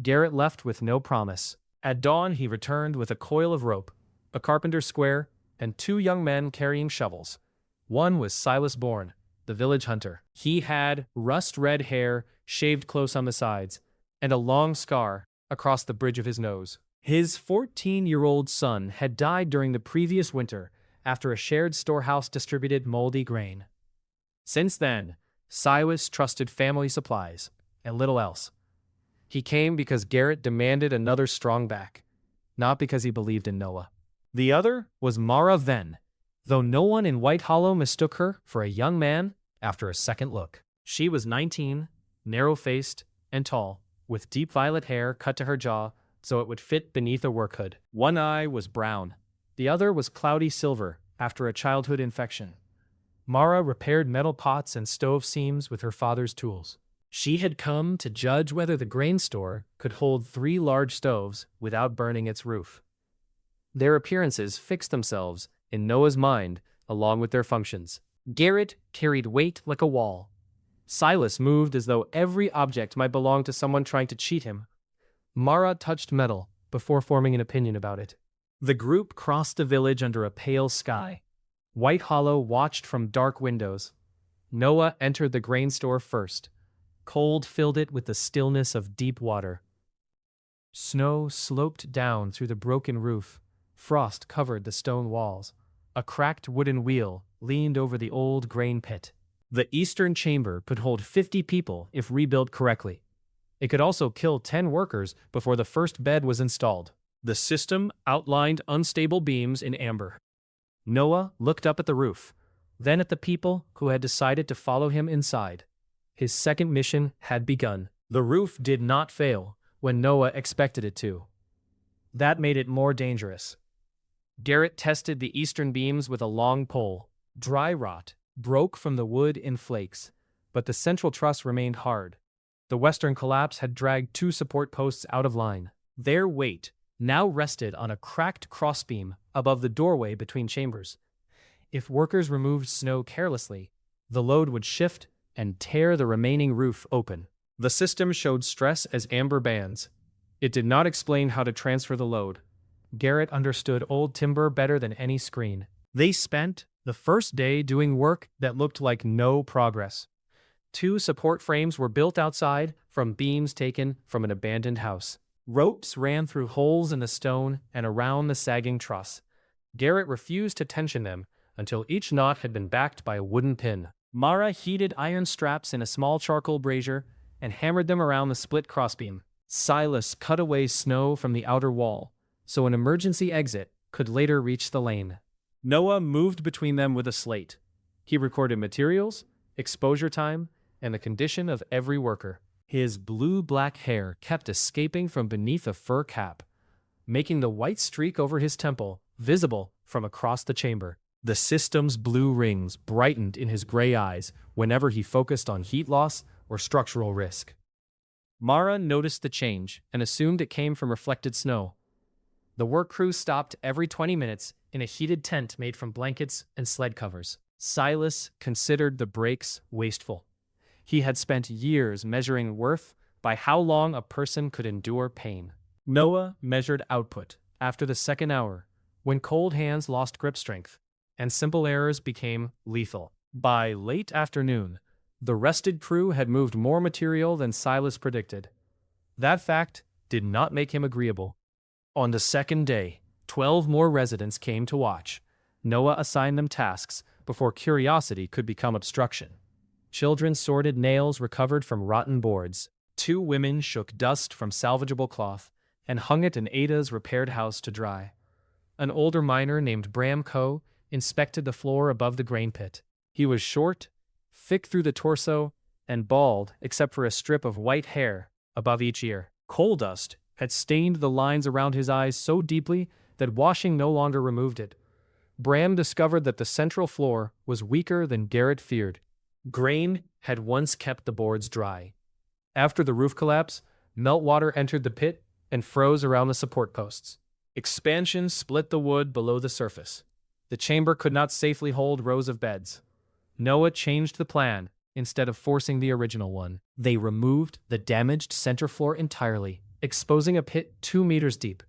Garrett left with no promise. At dawn, he returned with a coil of rope, a carpenter's square, and 2 young men carrying shovels. One was Silas Bourne, the village hunter. He had rust-red hair shaved close on the sides, and a long scar across the bridge of his nose. His 14-year-old son had died during the previous winter after a shared storehouse distributed moldy grain. Since then, Silas trusted family supplies and little else. He came because Garrett demanded another strong back, not because he believed in Noah. The other was Mara Venn, though no one in White Hollow mistook her for a young man after a second look. She was 19, narrow-faced, and tall, with deep violet hair cut to her jaw so it would fit beneath a work hood. One eye was brown. The other was cloudy silver after a childhood infection. Mara repaired metal pots and stove seams with her father's tools. She had come to judge whether the grain store could hold 3 large stoves without burning its roof. Their appearances fixed themselves in Noah's mind along with their functions. Garrett carried weight like a wall. Silas moved as though every object might belong to someone trying to cheat him. Mara touched metal before forming an opinion about it. The group crossed the village under a pale sky. White Hollow watched from dark windows. Noah entered the grain store first. Cold filled it with the stillness of deep water. Snow sloped down through the broken roof. Frost covered the stone walls. A cracked wooden wheel leaned over the old grain pit. The eastern chamber could hold 50 people if rebuilt correctly. It could also kill 10 workers before the first bed was installed. The system outlined unstable beams in amber. Noah looked up at the roof, then at the people who had decided to follow him inside. His second mission had begun. The roof did not fail when Noah expected it to. That made it more dangerous. Garrett tested the eastern beams with a long pole. Dry rot broke from the wood in flakes, but the central truss remained hard. The western collapse had dragged 2 support posts out of line. Their weight now rested on a cracked crossbeam above the doorway between chambers. If workers removed snow carelessly, the load would shift and tear the remaining roof open. The system showed stress as amber bands. It did not explain how to transfer the load. Garrett understood old timber better than any screen. They spent the first day doing work that looked like no progress. 2 support frames were built outside from beams taken from an abandoned house. Ropes ran through holes in the stone and around the sagging truss. Garrett refused to tension them until each knot had been backed by a wooden pin. Mara heated iron straps in a small charcoal brazier and hammered them around the split crossbeam. Silas cut away snow from the outer wall, so an emergency exit could later reach the lane. Noah moved between them with a slate. He recorded materials, exposure time, and the condition of every worker. His blue-black hair kept escaping from beneath a fur cap, making the white streak over his temple visible from across the chamber. The system's blue rings brightened in his gray eyes whenever he focused on heat loss or structural risk. Mara noticed the change and assumed it came from reflected snow. The work crew stopped every 20 minutes in a heated tent made from blankets and sled covers. Silas considered the breaks wasteful. He had spent years measuring worth by how long a person could endure pain. Noah measured output after the second hour, when cold hands lost grip strength, and simple errors became lethal. By late afternoon, the rested crew had moved more material than Silas predicted. That fact did not make him agreeable. On the second day, 12 more residents came to watch. Noah assigned them tasks before curiosity could become obstruction. Children sorted nails recovered from rotten boards. 2 women shook dust from salvageable cloth and hung it in Ada's repaired house to dry. An older miner named Bram Coe inspected the floor above the grain pit. He was short, thick through the torso, and bald except for a strip of white hair above each ear. Coal dust had stained the lines around his eyes so deeply that washing no longer removed it. Bram discovered that the central floor was weaker than Garrett feared. Grain had once kept the boards dry. After the roof collapse, meltwater entered the pit and froze around the support posts. Expansion split the wood below the surface. The chamber could not safely hold rows of beds. Noah changed the plan instead of forcing the original one. They removed the damaged center floor entirely, exposing a pit 2 meters deep.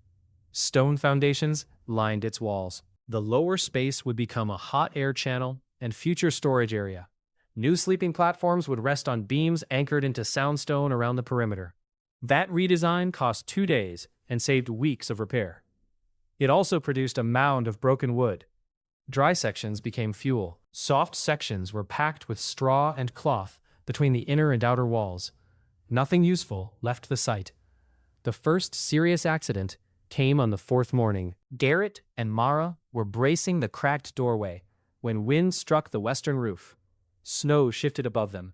Stone foundations lined its walls. The lower space would become a hot air channel and future storage area. New sleeping platforms would rest on beams anchored into soundstone around the perimeter. That redesign cost 2 days and saved weeks of repair. It also produced a mound of broken wood. Dry sections became fuel. Soft sections were packed with straw and cloth between the inner and outer walls. Nothing useful left the site. The first serious accident came on the 4th morning. Garrett and Mara were bracing the cracked doorway when wind struck the western roof. Snow shifted above them.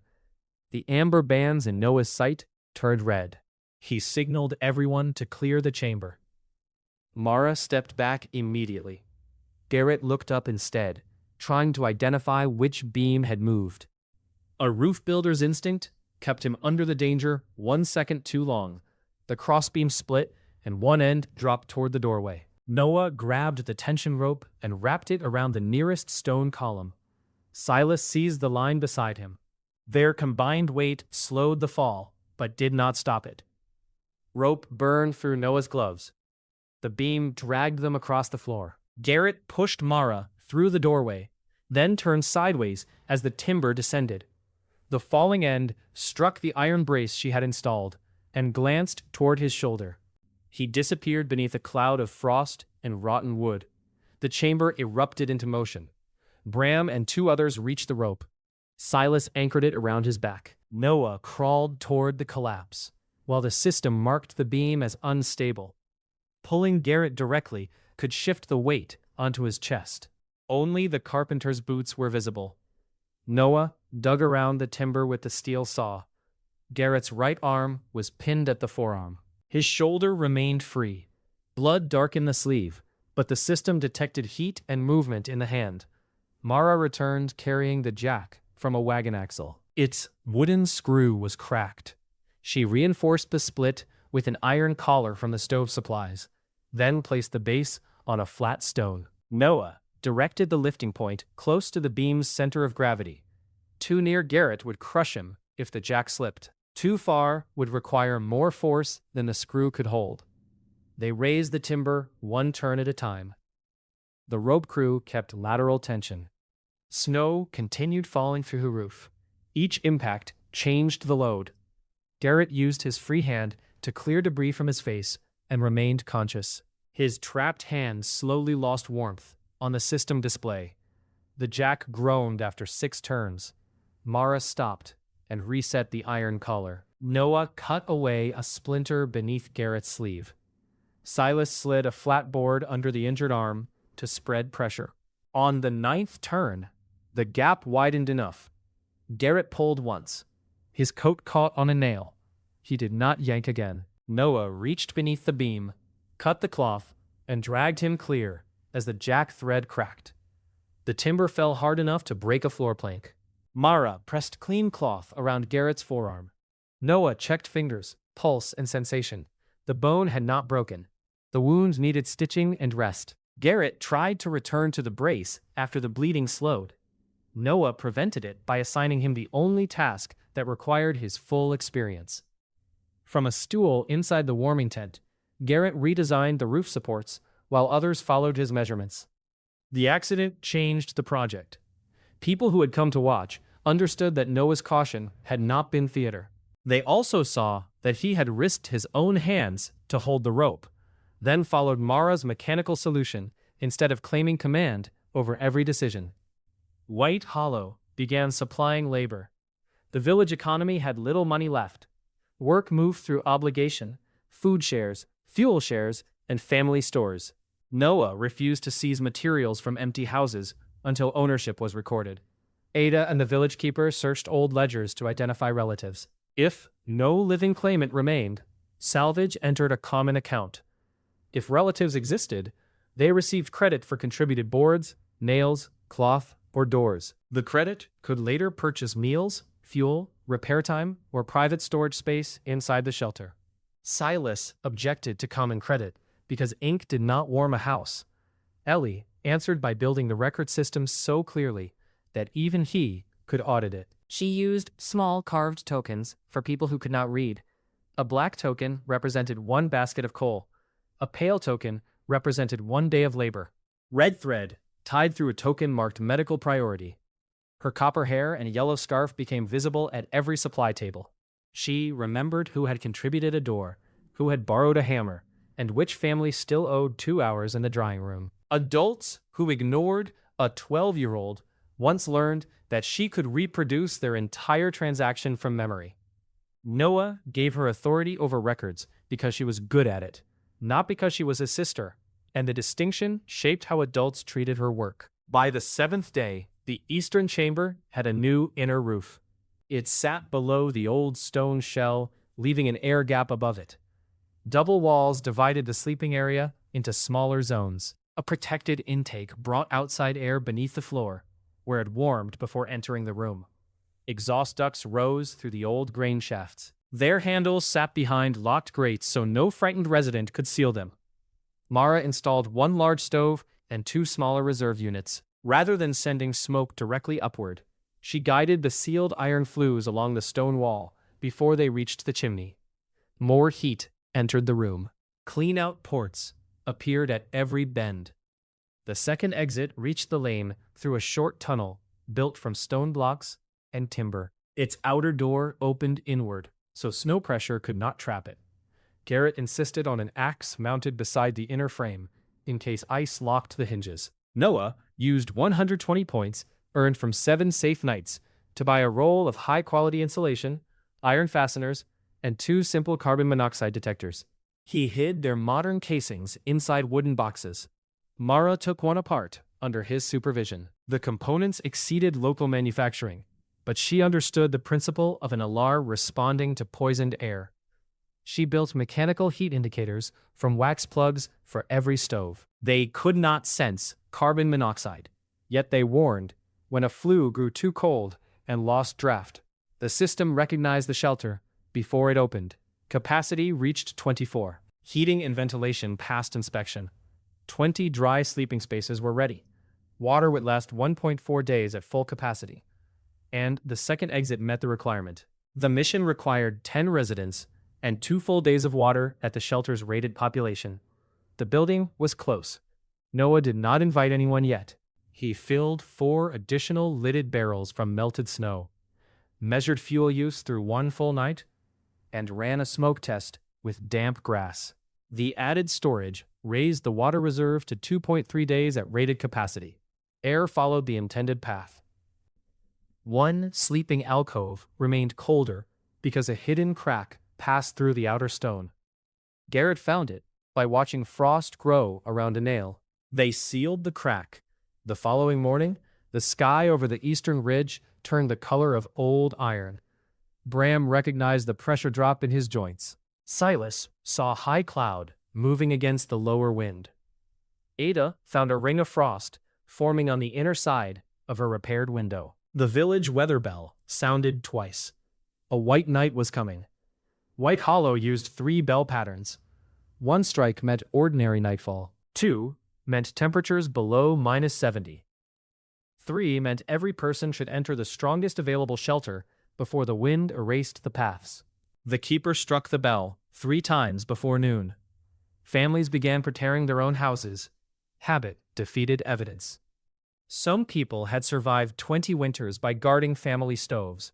The amber bands in Noah's sight turned red. He signaled everyone to clear the chamber. Mara stepped back immediately. Garrett looked up instead, trying to identify which beam had moved. A roof builder's instinct kept him under the danger 1 second too long. The crossbeam split, and one end dropped toward the doorway. Noah grabbed the tension rope and wrapped it around the nearest stone column. Silas seized the line beside him. Their combined weight slowed the fall, but did not stop it. Rope burned through Noah's gloves. The beam dragged them across the floor. Garrett pushed Mara through the doorway, then turned sideways as the timber descended. The falling end struck the iron brace she had installed and glanced toward his shoulder. He disappeared beneath a cloud of frost and rotten wood. The chamber erupted into motion. Bram and 2 others reached the rope. Silas anchored it around his back. Noah crawled toward the collapse, while the system marked the beam as unstable. Pulling Garrett directly could shift the weight onto his chest. Only the carpenter's boots were visible. Noah dug around the timber with the steel saw. Garrett's right arm was pinned at the forearm. His shoulder remained free. Blood darkened the sleeve, but the system detected heat and movement in the hand. Mara returned carrying the jack from a wagon axle. Its wooden screw was cracked. She reinforced the split with an iron collar from the stove supplies, then placed the base on a flat stone. Noah directed the lifting point close to the beam's center of gravity. Too near Garrett would crush him if the jack slipped. Too far would require more force than the screw could hold. They raised the timber 1 turn at a time. The rope crew kept lateral tension. Snow continued falling through the roof. Each impact changed the load. Garrett used his free hand to clear debris from his face and remained conscious. His trapped hand slowly lost warmth on the system display. The jack groaned after 6 turns. Mara stopped and reset the iron collar. Noah cut away a splinter beneath Garrett's sleeve. Silas slid a flat board under the injured arm to spread pressure. On the 9th turn, the gap widened enough. Garrett pulled once. His coat caught on a nail. He did not yank again. Noah reached beneath the beam, cut the cloth, and dragged him clear as the jack thread cracked. The timber fell hard enough to break a floor plank. Mara pressed clean cloth around Garrett's forearm. Noah checked fingers, pulse, and sensation. The bone had not broken. The wound needed stitching and rest. Garrett tried to return to the brace after the bleeding slowed. Noah prevented it by assigning him the only task that required his full experience. From a stool inside the warming tent, Garrett redesigned the roof supports while others followed his measurements. The accident changed the project. People who had come to watch understood that Noah's caution had not been theater. They also saw that he had risked his own hands to hold the rope, then followed Mara's mechanical solution instead of claiming command over every decision. White Hollow began supplying labor. The village economy had little money left. Work moved through obligation, food shares, fuel shares, and family stores. Noah refused to seize materials from empty houses until ownership was recorded. Ada and the village keeper searched old ledgers to identify relatives. If no living claimant remained, salvage entered a common account. If relatives existed, they received credit for contributed boards, nails, cloth, or doors. The credit could later purchase meals, fuel, repair time, or private storage space inside the shelter. Silas objected to common credit because ink did not warm a house. Ellie answered by building the record system so clearly that even he could audit it. She used small carved tokens for people who could not read. A black token represented 1 basket of coal. A pale token represented 1 day of labor. Red thread, tied through a token, marked medical priority. Her copper hair and yellow scarf became visible at every supply table. She remembered who had contributed a door, who had borrowed a hammer, and which family still owed 2 hours in the drying room. Adults who ignored a 12-year-old once learned that she could reproduce their entire transaction from memory. Noah gave her authority over records because she was good at it, not because she was his sister, and the distinction shaped how adults treated her work. By the 7th day, the eastern chamber had a new inner roof. It sat below the old stone shell, leaving an air gap above it. Double walls divided the sleeping area into smaller zones. A protected intake brought outside air beneath the floor, where it warmed before entering the room. Exhaust ducts rose through the old grain shafts. Their handles sat behind locked grates so no frightened resident could seal them. Mara installed 1 large stove and 2 smaller reserve units. Rather than sending smoke directly upward, she guided the sealed iron flues along the stone wall before they reached the chimney. More heat entered the room. Clean-out ports appeared at every bend. The second exit reached the lane through a short tunnel built from stone blocks and timber. Its outer door opened inward, so snow pressure could not trap it. Garrett insisted on an axe mounted beside the inner frame, in case ice locked the hinges. Noah used 120 points earned from 7 safe nights to buy a roll of high-quality insulation, iron fasteners, and 2 simple carbon monoxide detectors. He hid their modern casings inside wooden boxes. Mara took one apart under his supervision. The components exceeded local manufacturing, but she understood the principle of an alarm responding to poisoned air. She built mechanical heat indicators from wax plugs for every stove. They could not sense carbon monoxide, yet they warned when a flue grew too cold and lost draft. The system recognized the shelter before it opened. Capacity reached 24. Heating and ventilation passed inspection. 20 dry sleeping spaces were ready. Water would last 1.4 days at full capacity. And the second exit met the requirement. The mission required 10 residents and 2 full days of water at the shelter's rated population. The building was close. Noah did not invite anyone yet. He filled 4 additional lidded barrels from melted snow, measured fuel use through 1 full night, and ran a smoke test with damp grass. The added storage raised the water reserve to 2.3 days at rated capacity. Air followed the intended path. 1 sleeping alcove remained colder because a hidden crack passed through the outer stone. Garrett found it by watching frost grow around a nail. They sealed the crack. The following morning, the sky over the eastern ridge turned the color of old iron. Bram recognized the pressure drop in his joints. Silas saw high cloud moving against the lower wind. Ada found a ring of frost forming on the inner side of her repaired window. The village weather bell sounded twice. A white night was coming. White Hollow used 3 bell patterns. 1 strike meant ordinary nightfall. 2 meant temperatures below -70. 3 meant every person should enter the strongest available shelter before the wind erased the paths. The keeper struck the bell 3 times before noon. Families began preparing their own houses. Habit defeated evidence. Some people had survived 20 winters by guarding family stoves.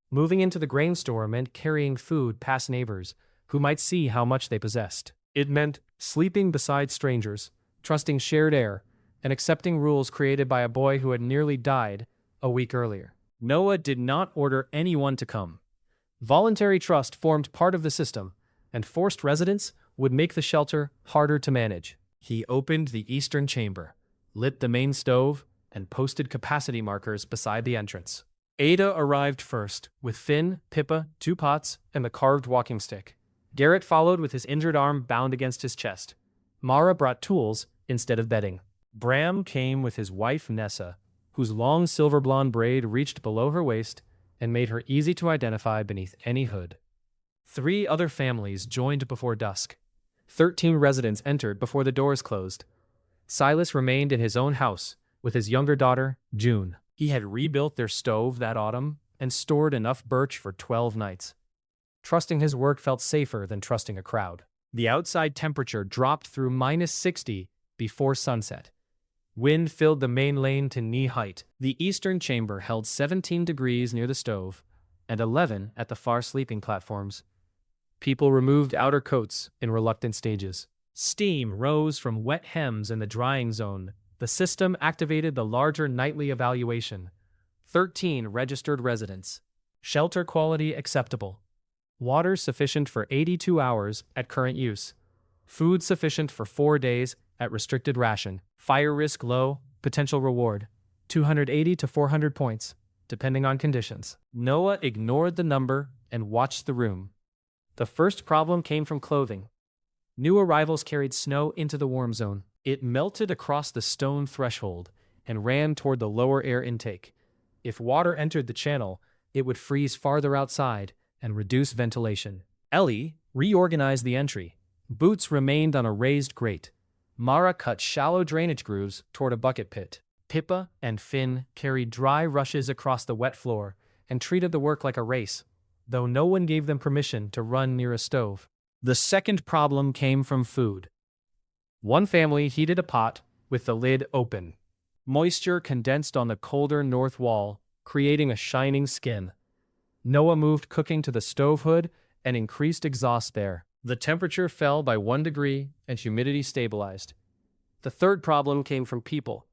Moving into the grain store meant carrying food past neighbors who might see how much they possessed. It meant sleeping beside strangers, trusting shared air, and accepting rules created by a boy who had nearly died a week earlier. Noah did not order anyone to come. Voluntary trust formed part of the system, and forced residence would make the shelter harder to manage. He opened the eastern chamber, lit the main stove, and posted capacity markers beside the entrance. Ada arrived first, with Finn, Pippa, 2 pots, and the carved walking stick. Garrett followed with his injured arm bound against his chest. Mara brought tools instead of bedding. Bram came with his wife Nessa, whose long silver blonde braid reached below her waist and made her easy to identify beneath any hood. 3 other families joined before dusk. 13 residents entered before the doors closed. Silas remained in his own house with his younger daughter, June. He had rebuilt their stove that autumn and stored enough birch for 12 nights. Trusting his work felt safer than trusting a crowd. The outside temperature dropped through -60 before sunset. Wind filled the main lane to knee height. The eastern chamber held 17 degrees near the stove and 11 at the far sleeping platforms. People removed outer coats in reluctant stages. Steam rose from wet hems in the drying zone. The system activated the larger nightly evaluation. 13 registered residents. Shelter quality acceptable. Water sufficient for 82 hours at current use. Food sufficient for 4 days at restricted ration. Fire risk low, potential reward 280 to 400 points, depending on conditions. Noah ignored the number and watched the room. The first problem came from clothing. New arrivals carried snow into the warm zone. It melted across the stone threshold and ran toward the lower air intake. If water entered the channel, it would freeze farther outside and reduce ventilation. Ellie reorganized the entry. Boots remained on a raised grate. Mara cut shallow drainage grooves toward a bucket pit. Pippa and Finn carried dry rushes across the wet floor and treated the work like a race, though no one gave them permission to run near a stove. The second problem came from food. One family heated a pot with the lid open. Moisture condensed on the colder north wall, creating a shining skin. Noah moved cooking to the stove hood and increased exhaust there. The temperature fell by 1 degree and humidity stabilized. The third problem came from people.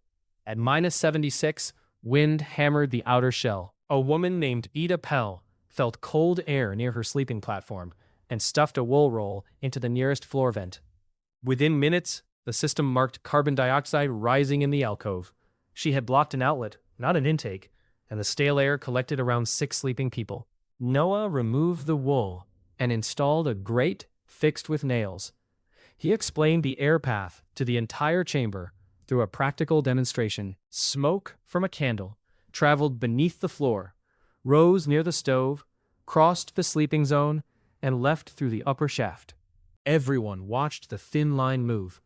At -76, wind hammered the outer shell. A woman named Ida Pell felt cold air near her sleeping platform and stuffed a wool roll into the nearest floor vent. Within minutes, the system marked carbon dioxide rising in the alcove. She had blocked an outlet, not an intake, and the stale air collected around 6 sleeping people. Noah removed the wool and installed a grate fixed with nails. He explained the air path to the entire chamber through a practical demonstration. Smoke from a candle traveled beneath the floor, rose near the stove, crossed the sleeping zone, and left through the upper shaft. Everyone watched the thin line move.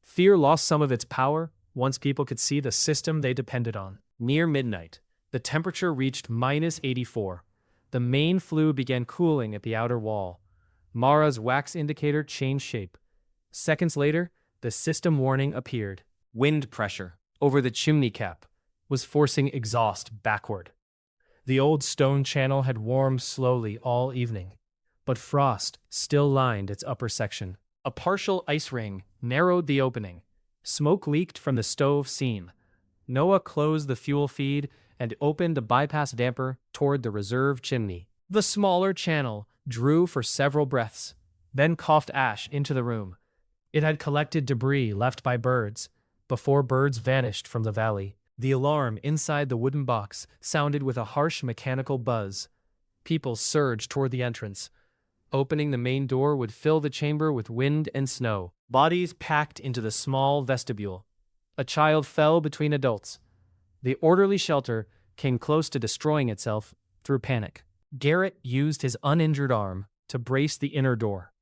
Fear lost some of its power once people could see the system they depended on. Near midnight, the temperature reached -84. The main flue began cooling at the outer wall. Mara's wax indicator changed shape. Seconds later, the system warning appeared. Wind pressure over the chimney cap was forcing exhaust backward. The old stone channel had warmed slowly all evening, but frost still lined its upper section. A partial ice ring narrowed the opening. Smoke leaked from the stove seam. Noah closed the fuel feed and opened a bypass damper toward the reserve chimney. The smaller channel drew for several breaths, then coughed ash into the room. It had collected debris left by birds, before birds vanished from the valley. The alarm inside the wooden box sounded with a harsh mechanical buzz. People surged toward the entrance. Opening the main door would fill the chamber with wind and snow. Bodies packed into the small vestibule. A child fell between adults. The orderly shelter came close to destroying itself through panic. Garrett used his uninjured arm to brace the inner door.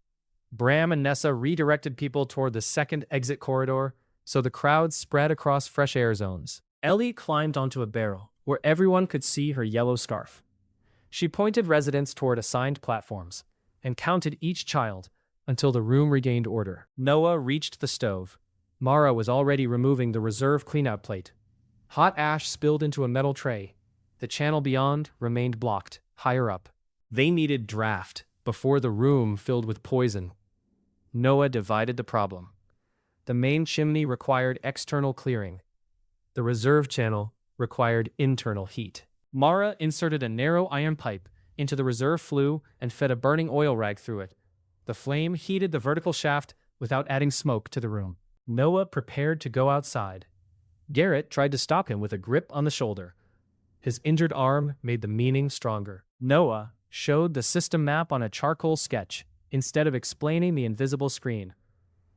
Bram and Nessa redirected people toward the second exit corridor, so the crowd spread across fresh air zones. Ellie climbed onto a barrel where everyone could see her yellow scarf. She pointed residents toward assigned platforms and counted each child until the room regained order. Noah reached the stove. Mara was already removing the reserve cleanout plate. Hot ash spilled into a metal tray. The channel beyond remained blocked, higher up. They needed draft before the room filled with poison. Noah divided the problem. The main chimney required external clearing. The reserve channel required internal heat. Mara inserted a narrow iron pipe into the reserve flue and fed a burning oil rag through it. The flame heated the vertical shaft without adding smoke to the room. Noah prepared to go outside. Garrett tried to stop him with a grip on the shoulder. His injured arm made the meaning stronger. Noah showed the system map on a charcoal sketch instead of explaining the invisible screen.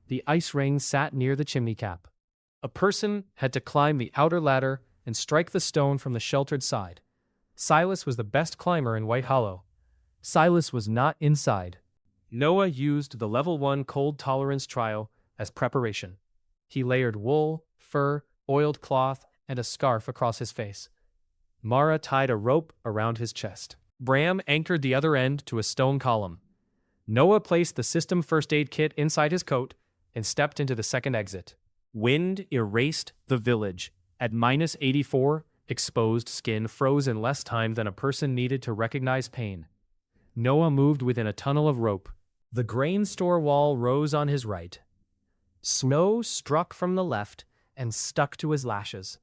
The ice ring sat near the chimney cap. A person had to climb the outer ladder and strike the stone from the sheltered side. Silas was the best climber in White Hollow. Silas was not inside. Noah used the level 1 cold tolerance trial as preparation. He layered wool, fur, oiled cloth, and a scarf across his face. Mara tied a rope around his chest. Bram anchored the other end to a stone column. Noah placed the system first aid kit inside his coat and stepped into the second exit. Wind erased the village. At -84, exposed skin froze in less time than a person needed to recognize pain. Noah moved within a tunnel of rope. The grain store wall rose on his right. Snow struck from the left and stuck to his lashes.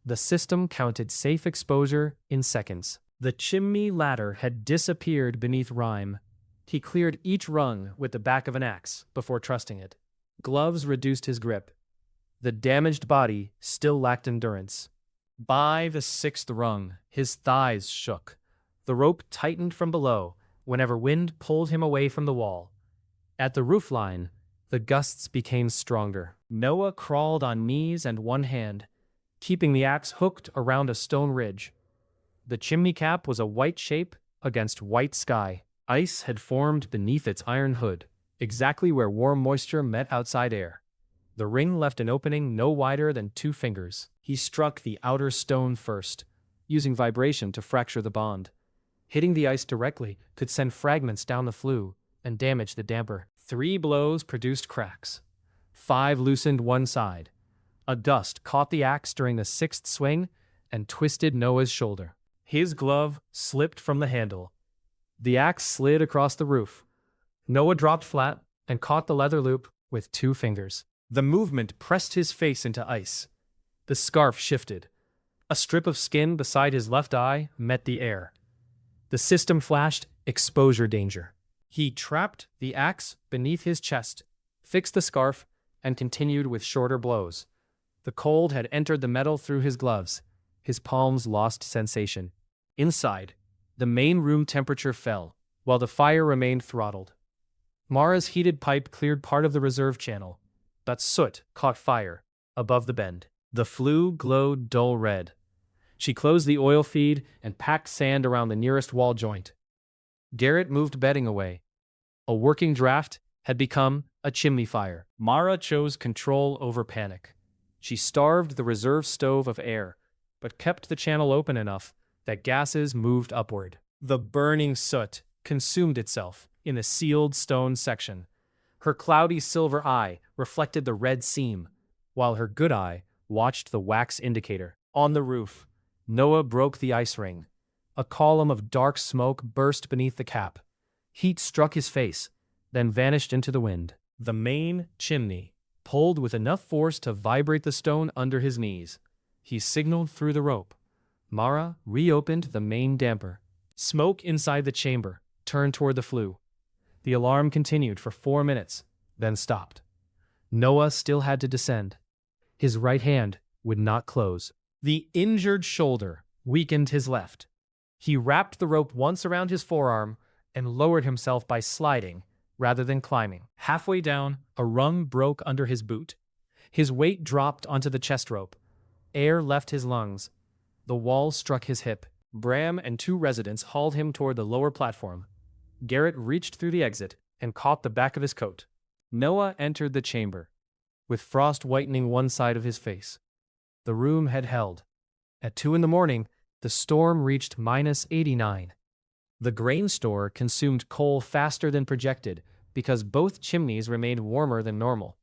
The system counted safe exposure in seconds. The chimney ladder had disappeared beneath Rime. He cleared each rung with the back of an axe before trusting it. Gloves reduced his grip. The damaged body still lacked endurance. By the 6th rung, his thighs shook. The rope tightened from below whenever wind pulled him away from the wall. At the roofline, the gusts became stronger. Noah crawled on knees and one hand, keeping the axe hooked around a stone ridge. The chimney cap was a white shape against white sky. Ice had formed beneath its iron hood, exactly where warm moisture met outside air. The ring left an opening no wider than 2 fingers. He struck the outer stone first, using vibration to fracture the bond. Hitting the ice directly could send fragments down the flue and damage the damper. 3 blows produced cracks. 5 loosened one side. A dust caught the axe during the 6th swing and twisted Noah's shoulder. His glove slipped from the handle. The axe slid across the roof. Noah dropped flat and caught the leather loop with 2 fingers. The movement pressed his face into ice. The scarf shifted. A strip of skin beside his left eye met the air. The system flashed exposure danger. He trapped the axe beneath his chest, fixed the scarf, and continued with shorter blows. The cold had entered the metal through his gloves. His palms lost sensation. Inside, the main room temperature fell, while the fire remained throttled. Mara's heated pipe cleared part of the reserve channel, but soot caught fire above the bend. The flue glowed dull red. She closed the oil feed and packed sand around the nearest wall joint. Garrett moved bedding away. A working draft had become a chimney fire. Mara chose control over panic. She starved the reserve stove of air, but kept the channel open enough that gases moved upward. The burning soot consumed itself in the sealed stone section. Her cloudy silver eye reflected the red seam, while her good eye watched the wax indicator. On the roof, Noah broke the ice ring. A column of dark smoke burst beneath the cap. Heat struck his face, then vanished into the wind. The main chimney pulled with enough force to vibrate the stone under his knees. He signaled through the rope. Mara reopened the main damper. Smoke inside the chamber turned toward the flue. The alarm continued for 4 minutes, then stopped. Noah still had to descend. His right hand would not close. The injured shoulder weakened his left. He wrapped the rope once around his forearm and lowered himself by sliding rather than climbing. Halfway down, a rung broke under his boot. His weight dropped onto the chest rope. Air left his lungs. The wall struck his hip. Bram and two residents hauled him toward the lower platform. Garrett reached through the exit and caught the back of his coat. Noah entered the chamber, with frost whitening one side of his face. The room had held. At 2 a.m, the storm reached -89. The grain store consumed coal faster than projected because both chimneys remained warmer than normal.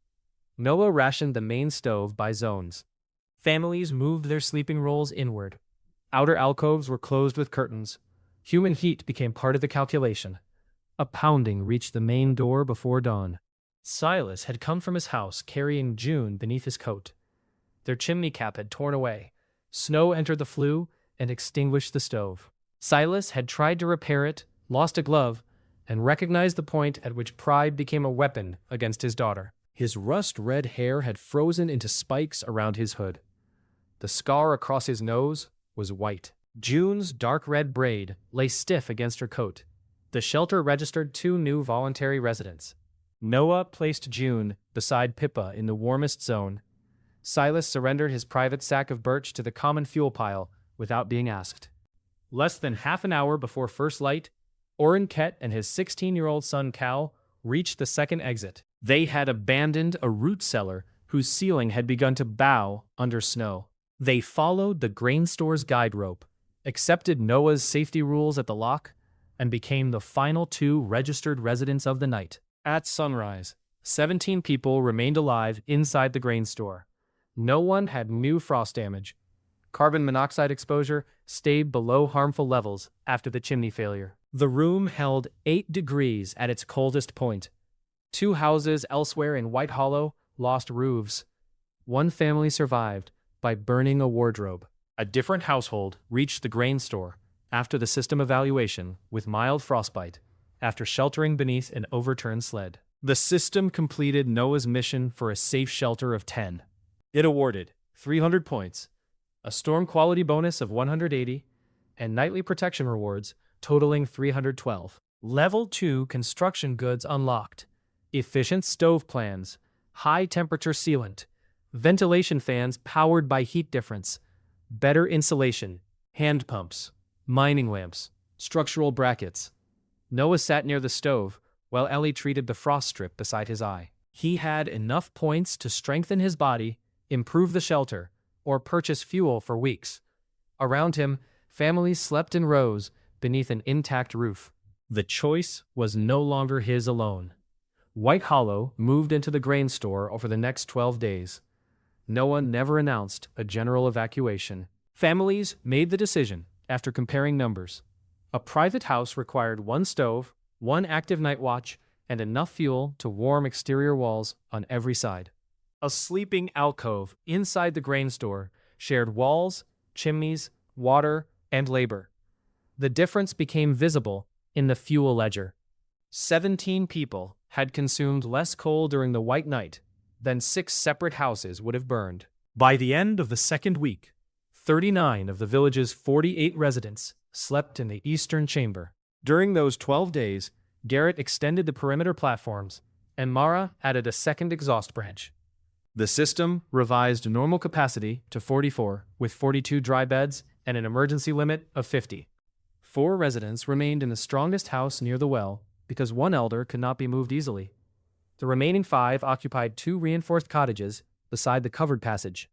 Noah rationed the main stove by zones. Families moved their sleeping rolls inward. Outer alcoves were closed with curtains. Human heat became part of the calculation. A pounding reached the main door before dawn. Silas had come from his house carrying June beneath his coat. Their chimney cap had torn away. Snow entered the flue and extinguished the stove. Silas had tried to repair it, lost a glove, and recognized the point at which pride became a weapon against his daughter. His rust-red hair had frozen into spikes around his hood. The scar across his nose was white. June's dark red braid lay stiff against her coat. The shelter registered 2 new voluntary residents. Noah placed June beside Pippa in the warmest zone. Silas surrendered his private sack of birch to the common fuel pile without being asked. Less than half an hour before first light, Oren Ket and his 16-year-old son Cal reached the second exit. They had abandoned a root cellar whose ceiling had begun to bow under snow. They followed the grain store's guide rope, accepted Noah's safety rules at the lock, and became the final 2 registered residents of the night. At sunrise, 17 people remained alive inside the grain store. No one had new frost damage. Carbon monoxide exposure stayed below harmful levels after the chimney failure. The room held 8 degrees at its coldest point. 2 houses elsewhere in White Hollow lost roofs. 1 family survived by burning a wardrobe. A different household reached the grain store after the system evaluation with mild frostbite, after sheltering beneath an overturned sled. The system completed Noah's mission for a safe shelter of 10. It awarded 300 points, a storm quality bonus of 180, and nightly protection rewards totaling 312. Level 2 construction goods unlocked. Efficient stove plans, high-temperature sealant, ventilation fans powered by heat difference, better insulation, hand pumps, mining lamps, structural brackets. Noah sat near the stove while Ellie treated the frost strip beside his eye. He had enough points to strengthen his body, improve the shelter, or purchase fuel for weeks. Around him, families slept in rows beneath an intact roof. The choice was no longer his alone. White Hollow moved into the grain store over the next 12 days. Noah never announced a general evacuation. Families made the decision after comparing numbers. A private house required 1 stove, 1 active night watch, and enough fuel to warm exterior walls on every side. A sleeping alcove inside the grain store shared walls, chimneys, water, and labor. The difference became visible in the fuel ledger. 17 people had consumed less coal during the white night than 6 separate houses would have burned. By the end of the second week, 39 of the village's 48 residents slept in the eastern chamber. During those 12 days, Garrett extended the perimeter platforms, and Mara added a second exhaust branch. The system revised normal capacity to 44, with 42 dry beds and an emergency limit of 50. 4 residents remained in the strongest house near the well because 1 elder could not be moved easily. The remaining 5 occupied 2 reinforced cottages beside the covered passage.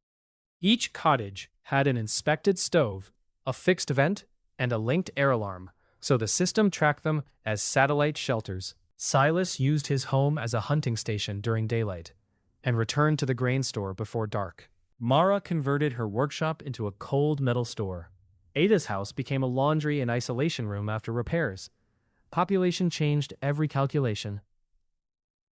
Each cottage had an inspected stove, a fixed vent, and a linked air alarm, so the system tracked them as satellite shelters. Silas used his home as a hunting station during daylight and returned to the grain store before dark. Mara converted her workshop into a cold metal store. Ada's house became a laundry and isolation room after repairs. Population changed every calculation.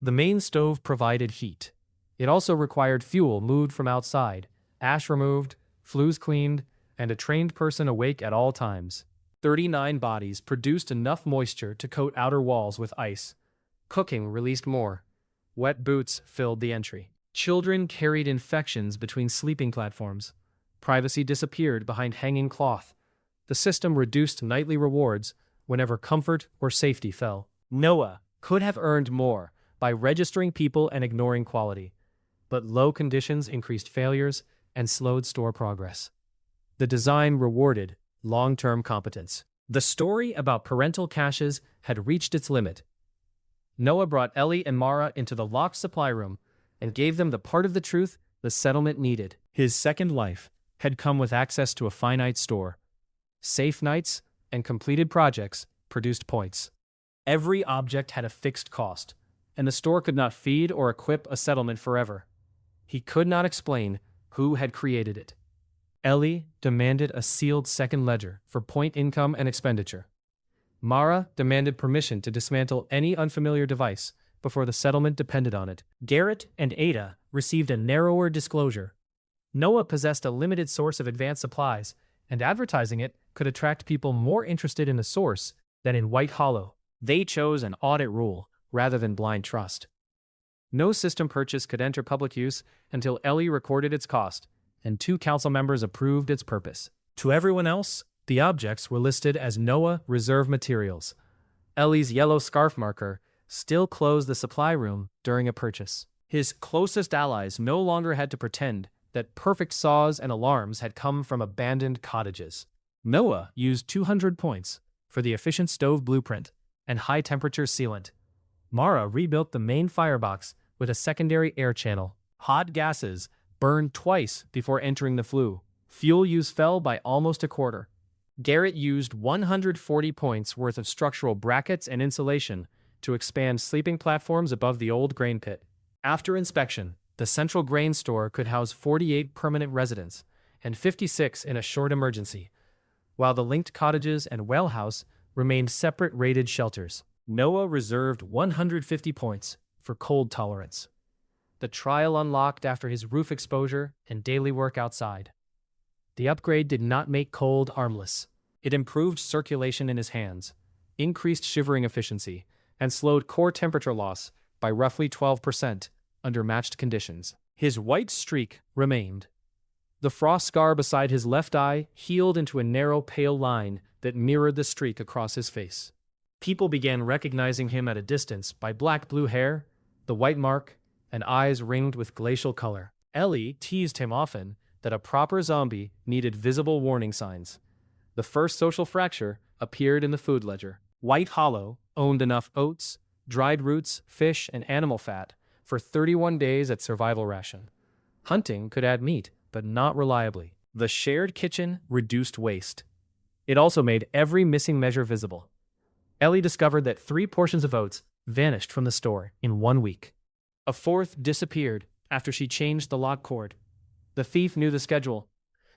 The main stove provided heat. It also required fuel moved from outside, ash removed, flues cleaned, and a trained person awake at all times. 39 bodies produced enough moisture to coat outer walls with ice. Cooking released more. Wet boots filled the entry. Children carried infections between sleeping platforms. Privacy disappeared behind hanging cloth. The system reduced nightly rewards whenever comfort or safety fell. Noah could have earned more by registering people and ignoring quality, but low conditions increased failures and slowed store progress. The design rewarded long-term competence. The story about parental caches had reached its limit. Noah brought Ellie and Mara into the locked supply room and gave them the part of the truth the settlement needed. His second life had come with access to a finite store. Safe nights and completed projects produced points. Every object had a fixed cost, and the store could not feed or equip a settlement forever. He could not explain who had created it. Ellie demanded a sealed second ledger for point income and expenditure. Mara demanded permission to dismantle any unfamiliar device before the settlement depended on it. Garrett and Ada received a narrower disclosure. Noah possessed a limited source of advanced supplies, and advertising it could attract people more interested in the source than in White Hollow. They chose an audit rule rather than blind trust. No system purchase could enter public use until Ellie recorded its cost, and 2 council members approved its purpose. To everyone else, the objects were listed as Noah Reserve Materials. Ellie's yellow scarf marker still closed the supply room during a purchase. His closest allies no longer had to pretend that perfect saws and alarms had come from abandoned cottages. Noah used 200 points for the efficient stove blueprint and high-temperature sealant. Mara rebuilt the main firebox with a secondary air channel. Hot gases burned twice before entering the flue. Fuel use fell by almost a quarter. Garrett used 140 points worth of structural brackets and insulation to expand sleeping platforms above the old grain pit. After inspection, the central grain store could house 48 permanent residents and 56 in a short emergency, while the linked cottages and well house remained separate rated shelters. Noah reserved 150 points for cold tolerance. The trial unlocked after his roof exposure and daily work outside. The upgrade did not make cold harmless. It improved circulation in his hands, increased shivering efficiency, and slowed core temperature loss by roughly 12% under matched conditions. His white streak remained. The frost scar beside his left eye healed into a narrow pale line that mirrored the streak across his face. People began recognizing him at a distance by black-blue hair, the white mark, and eyes ringed with glacial color. Ellie teased him often that a proper zombie needed visible warning signs. The first social fracture appeared in the food ledger. White Hollow owned enough oats, dried roots, fish, and animal fat for 31 days at survival ration. Hunting could add meat, but not reliably. The shared kitchen reduced waste. It also made every missing measure visible. Ellie discovered that 3 portions of oats vanished from the store in 1 week. A 4th disappeared after she changed the lock cord. The thief knew the schedule.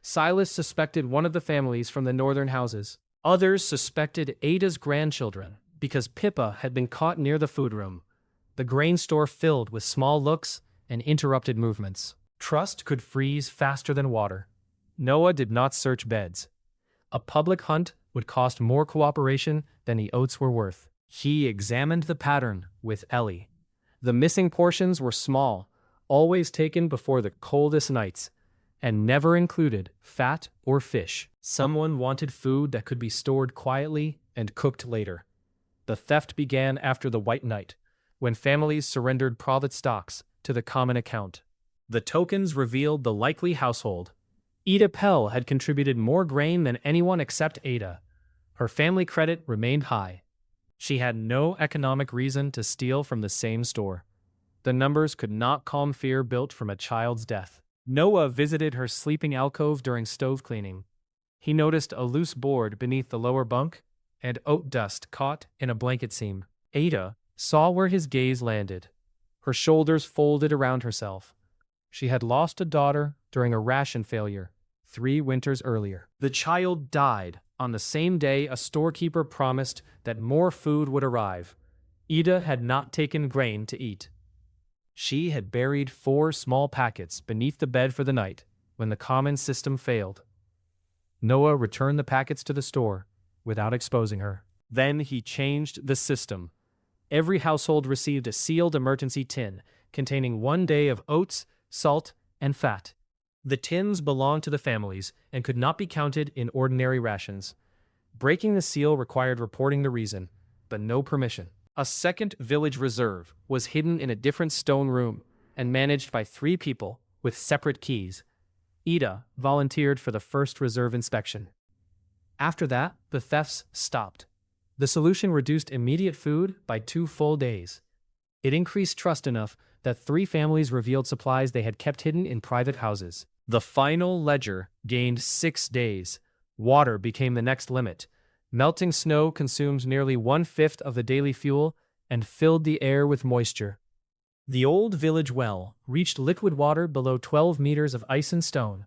Silas suspected one of the families from the northern houses. Others suspected Ada's grandchildren because Pippa had been caught near the food room. The grain store filled with small looks and interrupted movements. Trust could freeze faster than water. Noah did not search beds. A public hunt would cost more cooperation than the oats were worth. He examined the pattern with Ellie. The missing portions were small, always taken before the coldest nights, and never included fat or fish. Someone wanted food that could be stored quietly and cooked later. The theft began after the White Night, when families surrendered profit stocks to the common account. The tokens revealed the likely household. Ida Pell had contributed more grain than anyone except Ada. Her family credit remained high. She had no economic reason to steal from the same store. The numbers could not calm fear built from a child's death. Noah visited her sleeping alcove during stove cleaning. He noticed a loose board beneath the lower bunk and oat dust caught in a blanket seam. Ada saw where his gaze landed. Her shoulders folded around herself. She had lost a daughter during a ration failure 3 winters earlier. The child died on the same day a storekeeper promised that more food would arrive. Ida had not taken grain to eat. She had buried 4 small packets beneath the bed for the night when the common system failed. Noah returned the packets to the store without exposing her. Then he changed the system. Every household received a sealed emergency tin containing 1 day of oats, salt, and fat. The tins belonged to the families and could not be counted in ordinary rations. Breaking the seal required reporting the reason, but no permission. A second village reserve was hidden in a different stone room, and managed by 3 people with separate keys. Ida volunteered for the first reserve inspection. After that, the thefts stopped. The solution reduced immediate food by 2 full days. It increased trust enough that 3 families revealed supplies they had kept hidden in private houses. The final ledger gained 6 days. Water became the next limit. Melting snow consumed nearly 1/5 of the daily fuel and filled the air with moisture. The old village well reached liquid water below 12 meters of ice and stone,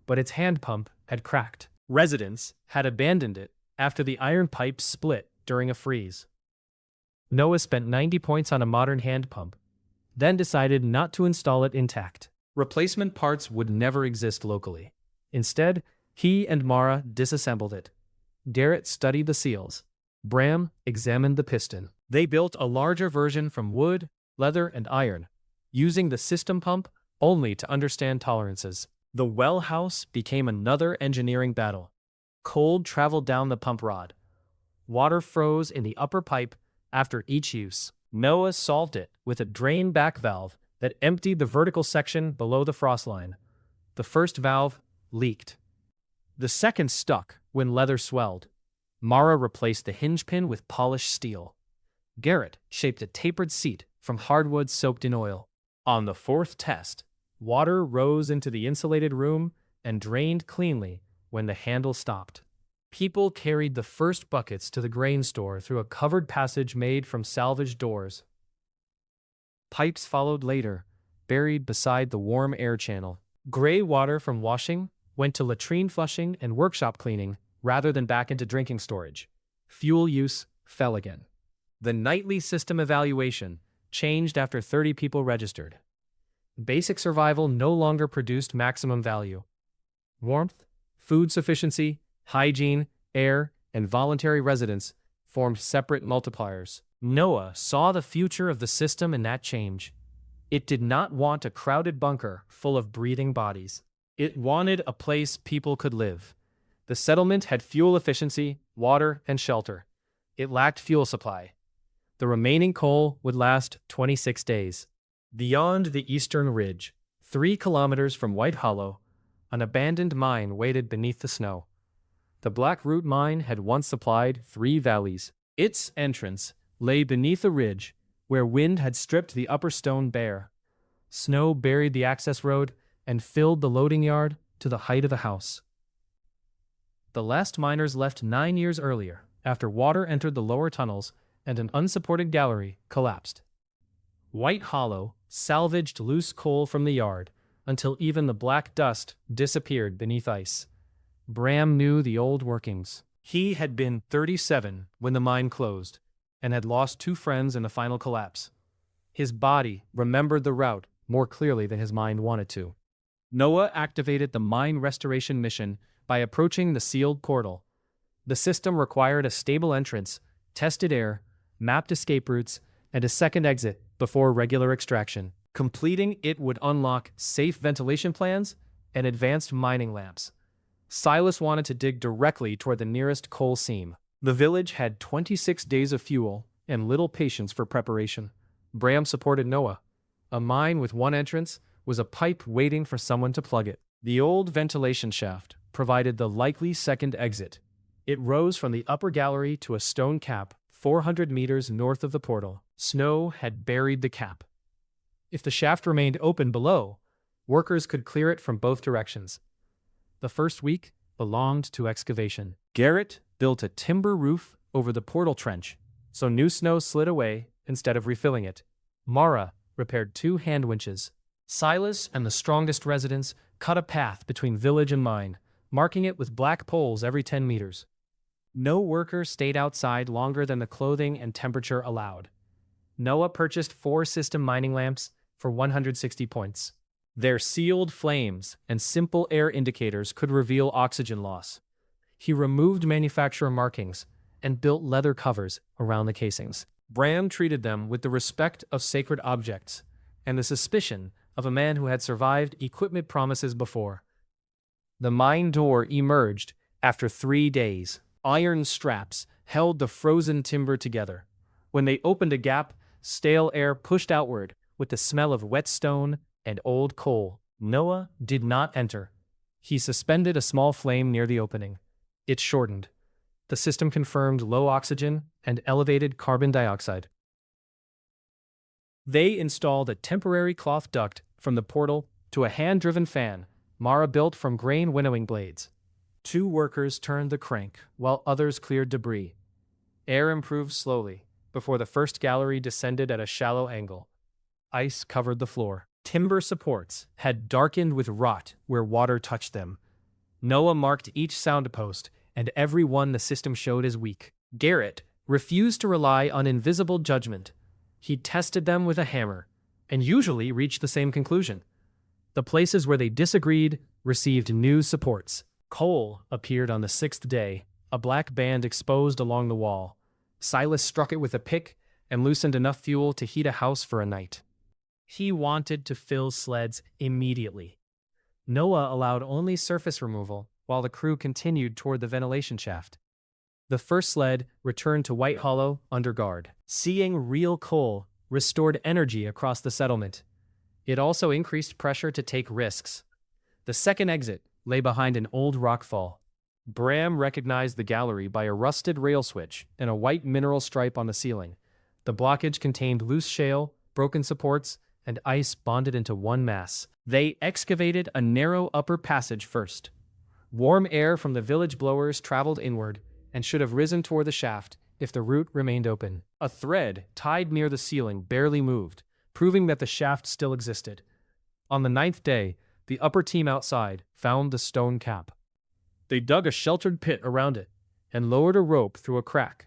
but its hand pump had cracked. Residents had abandoned it after the iron pipe split during a freeze. Noah spent 90 points on a modern hand pump, then decided not to install it intact. Replacement parts would never exist locally. Instead, he and Mara disassembled it. Garrett studied the seals. Bram examined the piston. They built a larger version from wood, leather, and iron, using the system pump only to understand tolerances. The well house became another engineering battle. Cold traveled down the pump rod. Water froze in the upper pipe after each use. Noah solved it with a drain back valve that emptied the vertical section below the frost line. The first valve leaked. The second stuck when leather swelled. Mara replaced the hinge pin with polished steel. Garrett shaped a tapered seat from hardwood soaked in oil. On the 4th test, water rose into the insulated room and drained cleanly when the handle stopped. People carried the first buckets to the grain store through a covered passage made from salvaged doors. Pipes followed later, buried beside the warm air channel. Gray water from washing went to latrine flushing and workshop cleaning rather than back into drinking storage. Fuel use fell again. The nightly system evaluation changed after 30 people registered. Basic survival no longer produced maximum value. Warmth, food sufficiency, hygiene, air, and voluntary residence formed separate multipliers. Noah saw the future of the system in that change. It did not want a crowded bunker full of breathing bodies. It wanted a place people could live. The settlement had fuel efficiency, water, and shelter. It lacked fuel supply. The remaining coal would last 26 days. Beyond the eastern ridge, 3 kilometers from White Hollow, an abandoned mine waited beneath the snow. The Black Root mine had once supplied 3 valleys. Its entrance lay beneath a ridge where wind had stripped the upper stone bare. Snow buried the access road and filled the loading yard to the height of the house. The last miners left 9 years earlier, after water entered the lower tunnels and an unsupported gallery collapsed. White Hollow salvaged loose coal from the yard until even the black dust disappeared beneath ice. Bram knew the old workings. He had been 37 when the mine closed and had lost 2 friends in the final collapse. His body remembered the route more clearly than his mind wanted to. Noah activated the mine restoration mission by approaching the sealed portal. The system required a stable entrance, tested air, mapped escape routes, and a second exit before regular extraction. Completing it would unlock safe ventilation plans and advanced mining lamps. Silas wanted to dig directly toward the nearest coal seam. The village had 26 days of fuel and little patience for preparation. Bram supported Noah. A mine with 1 entrance was a pipe waiting for someone to plug it. The old ventilation shaft provided the likely second exit. It rose from the upper gallery to a stone cap 400 meters north of the portal. Snow had buried the cap. If the shaft remained open below, workers could clear it from both directions. The first week belonged to excavation. Garrett built a timber roof over the portal trench, so new snow slid away instead of refilling it. Mara repaired 2 hand winches. Silas and the strongest residents cut a path between village and mine, marking it with black poles every 10 meters. No worker stayed outside longer than the clothing and temperature allowed. Noah purchased 4 system mining lamps for 160 points. Their sealed flames and simple air indicators could reveal oxygen loss. He removed manufacturer markings and built leather covers around the casings. Bram treated them with the respect of sacred objects and the suspicion of a man who had survived equipment promises before. The mine door emerged after 3 days. Iron straps held the frozen timber together. When they opened a gap, stale air pushed outward, with the smell of wet stone and old coal. Noah did not enter. He suspended a small flame near the opening. It shortened. The system confirmed low oxygen and elevated carbon dioxide. They installed a temporary cloth duct from the portal to a hand-driven fan Mara built from grain winnowing blades. 2 workers turned the crank while others cleared debris. Air improved slowly before the first gallery descended at a shallow angle. Ice covered the floor. Timber supports had darkened with rot where water touched them. Noah marked each soundpost, and every one the system showed as weak. Garrett refused to rely on invisible judgment. He tested them with a hammer, and usually reached the same conclusion. The places where they disagreed received new supports. Coal appeared on the 6th day, a black band exposed along the wall. Silas struck it with a pick and loosened enough fuel to heat a house for a night. He wanted to fill sleds immediately. Noah allowed only surface removal while the crew continued toward the ventilation shaft. The first sled returned to White Hollow under guard. Seeing real coal restored energy across the settlement. It also increased pressure to take risks. The second exit lay behind an old rockfall. Bram recognized the gallery by a rusted rail switch and a white mineral stripe on the ceiling. The blockage contained loose shale, broken supports, and ice bonded into one mass. They excavated a narrow upper passage first. Warm air from the village blowers traveled inward and should have risen toward the shaft if the route remained open. A thread tied near the ceiling barely moved, proving that the shaft still existed. On the 9th day, the upper team outside found the stone cap. They dug a sheltered pit around it and lowered a rope through a crack.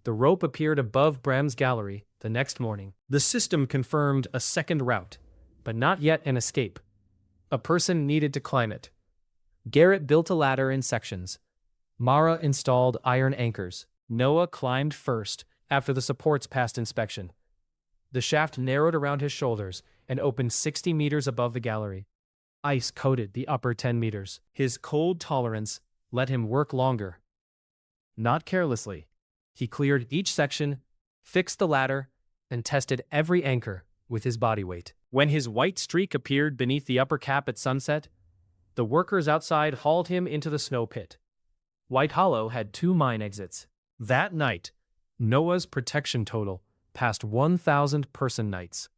The rope appeared above Bram's gallery the next morning. The system confirmed a second route, but not yet an escape. A person needed to climb it. Garrett built a ladder in sections. Mara installed iron anchors. Noah climbed first after the supports passed inspection. The shaft narrowed around his shoulders and opened 60 meters above the gallery. Ice coated the upper 10 meters. His cold tolerance let him work longer. Not carelessly. He cleared each section, fixed the ladder, and tested every anchor with his body weight. When his white streak appeared beneath the upper cap at sunset, the workers outside hauled him into the snow pit. White Hollow had 2 mine exits. That night, Noah's protection total passed 1,000 person nights.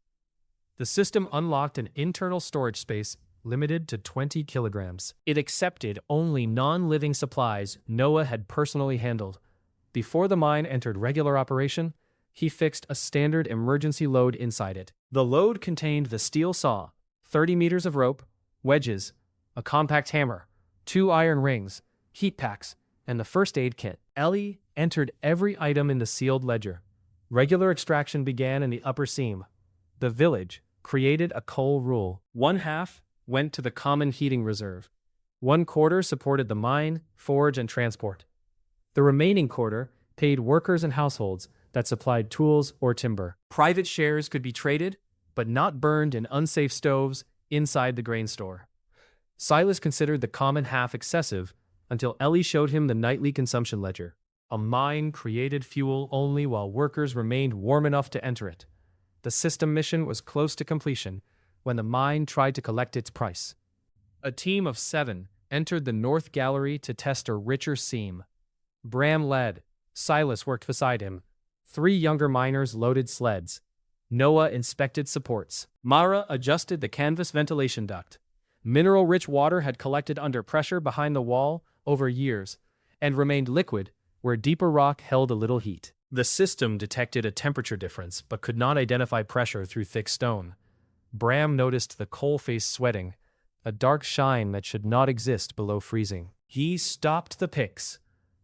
The system unlocked an internal storage space limited to 20 kilograms. It accepted only non-living supplies Noah had personally handled. Before the mine entered regular operation, he fixed a standard emergency load inside it. The load contained the steel saw, 30 meters of rope, wedges, a compact hammer, 2 iron rings, heat packs, and the first aid kit. Ellie entered every item in the sealed ledger. Regular extraction began in the upper seam. The village created a coal rule. 1/2 went to the common heating reserve. 1/4 supported the mine, forge, and transport. The remaining quarter paid workers and households that supplied tools or timber. Private shares could be traded, but not burned in unsafe stoves inside the grain store. Silas considered the common half excessive until Ellie showed him the nightly consumption ledger. A mine created fuel only while workers remained warm enough to enter it. The system mission was close to completion when the mine tried to collect its price. A team of 7 entered the north gallery to test a richer seam. Bram led. Silas worked beside him. 3 younger miners loaded sleds. Noah inspected supports. Mara adjusted the canvas ventilation duct. Mineral-rich water had collected under pressure behind the wall over years and remained liquid where deeper rock held a little heat. The system detected a temperature difference but could not identify pressure through thick stone. Bram noticed the coal face sweating, a dark shine that should not exist below freezing. He stopped the picks.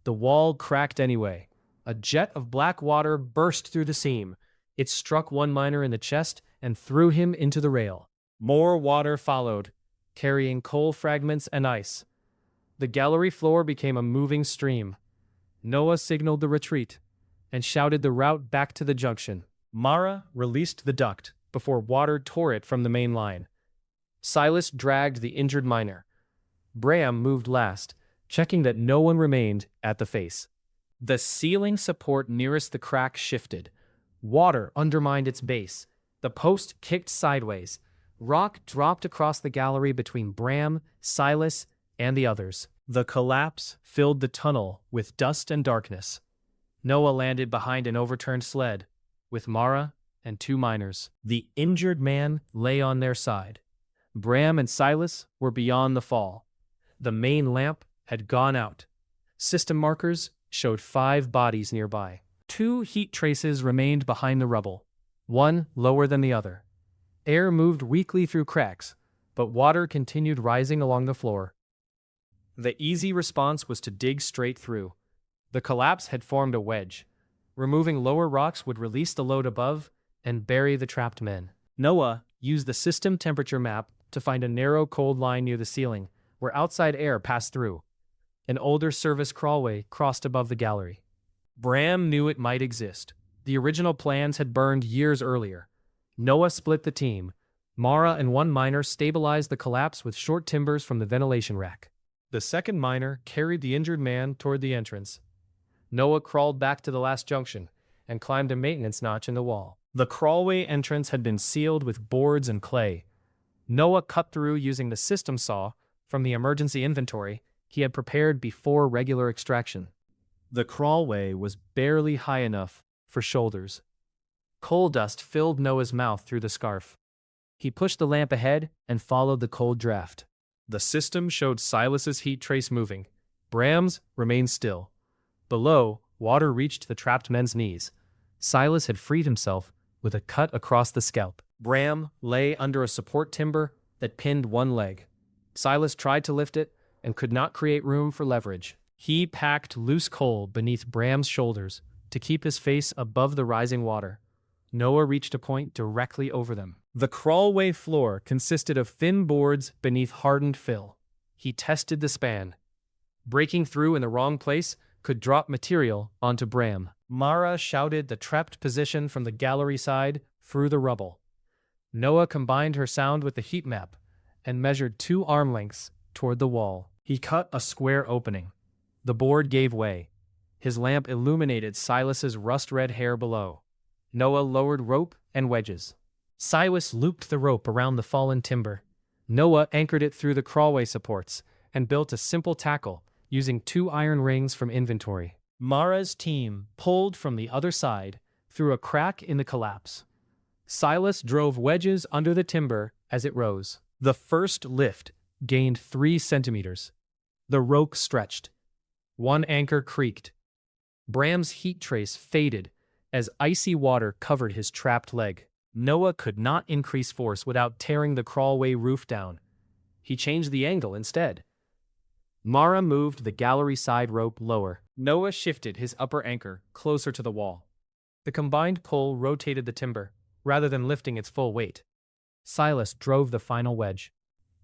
The wall cracked anyway. A jet of black water burst through the seam. It struck one miner in the chest and threw him into the rail. More water followed, carrying coal fragments and ice. The gallery floor became a moving stream. Noah signaled the retreat and shouted the route back to the junction. Mara released the duct before water tore it from the main line. Silas dragged the injured miner. Bram moved last, checking that no one remained at the face. The ceiling support nearest the crack shifted. Water undermined its base. The post kicked sideways. Rock dropped across the gallery between Bram, Silas, and the others. The collapse filled the tunnel with dust and darkness. Noah landed behind an overturned sled, with Mara and 2 miners. The injured man lay on their side. Bram and Silas were beyond the fall. The main lamp had gone out. System markers showed 5 bodies nearby. 2 heat traces remained behind the rubble, one lower than the other. Air moved weakly through cracks, but water continued rising along the floor. The easy response was to dig straight through. The collapse had formed a wedge. Removing lower rocks would release the load above and bury the trapped men. Noah used the system temperature map to find a narrow cold line near the ceiling, where outside air passed through. An older service crawlway crossed above the gallery. Bram knew it might exist. The original plans had burned years earlier. Noah split the team. Mara and 1 miner stabilized the collapse with short timbers from the ventilation rack. The second miner carried the injured man toward the entrance. Noah crawled back to the last junction and climbed a maintenance notch in the wall. The crawlway entrance had been sealed with boards and clay. Noah cut through using the system saw from the emergency inventory he had prepared before regular extraction. The crawlway was barely high enough for shoulders. Coal dust filled Noah's mouth through the scarf. He pushed the lamp ahead and followed the cold draft. The system showed Silas's heat trace moving. Bram's remained still. Below, water reached the trapped men's knees. Silas had freed himself with a cut across the scalp. Bram lay under a support timber that pinned one leg. Silas tried to lift it and could not create room for leverage. He packed loose coal beneath Bram's shoulders to keep his face above the rising water. Noah reached a point directly over them. The crawlway floor consisted of thin boards beneath hardened fill. He tested the span. Breaking through in the wrong place could drop material onto Bram. Mara shouted the trapped position from the gallery side through the rubble. Noah combined her sound with the heat map and measured 2 arm lengths toward the wall. He cut a square opening. The board gave way. His lamp illuminated Silas's rust-red hair below. Noah lowered rope and wedges. Silas looped the rope around the fallen timber. Noah anchored it through the crawlway supports and built a simple tackle using 2 iron rings from inventory. Mara's team pulled from the other side through a crack in the collapse. Silas drove wedges under the timber as it rose. The first lift gained 3 centimeters. The rope stretched. 1 anchor creaked. Bram's heat trace faded as icy water covered his trapped leg. Noah could not increase force without tearing the crawlway roof down. He changed the angle instead. Mara moved the gallery side rope lower. Noah shifted his upper anchor closer to the wall. The combined pull rotated the timber, rather than lifting its full weight. Silas drove the final wedge.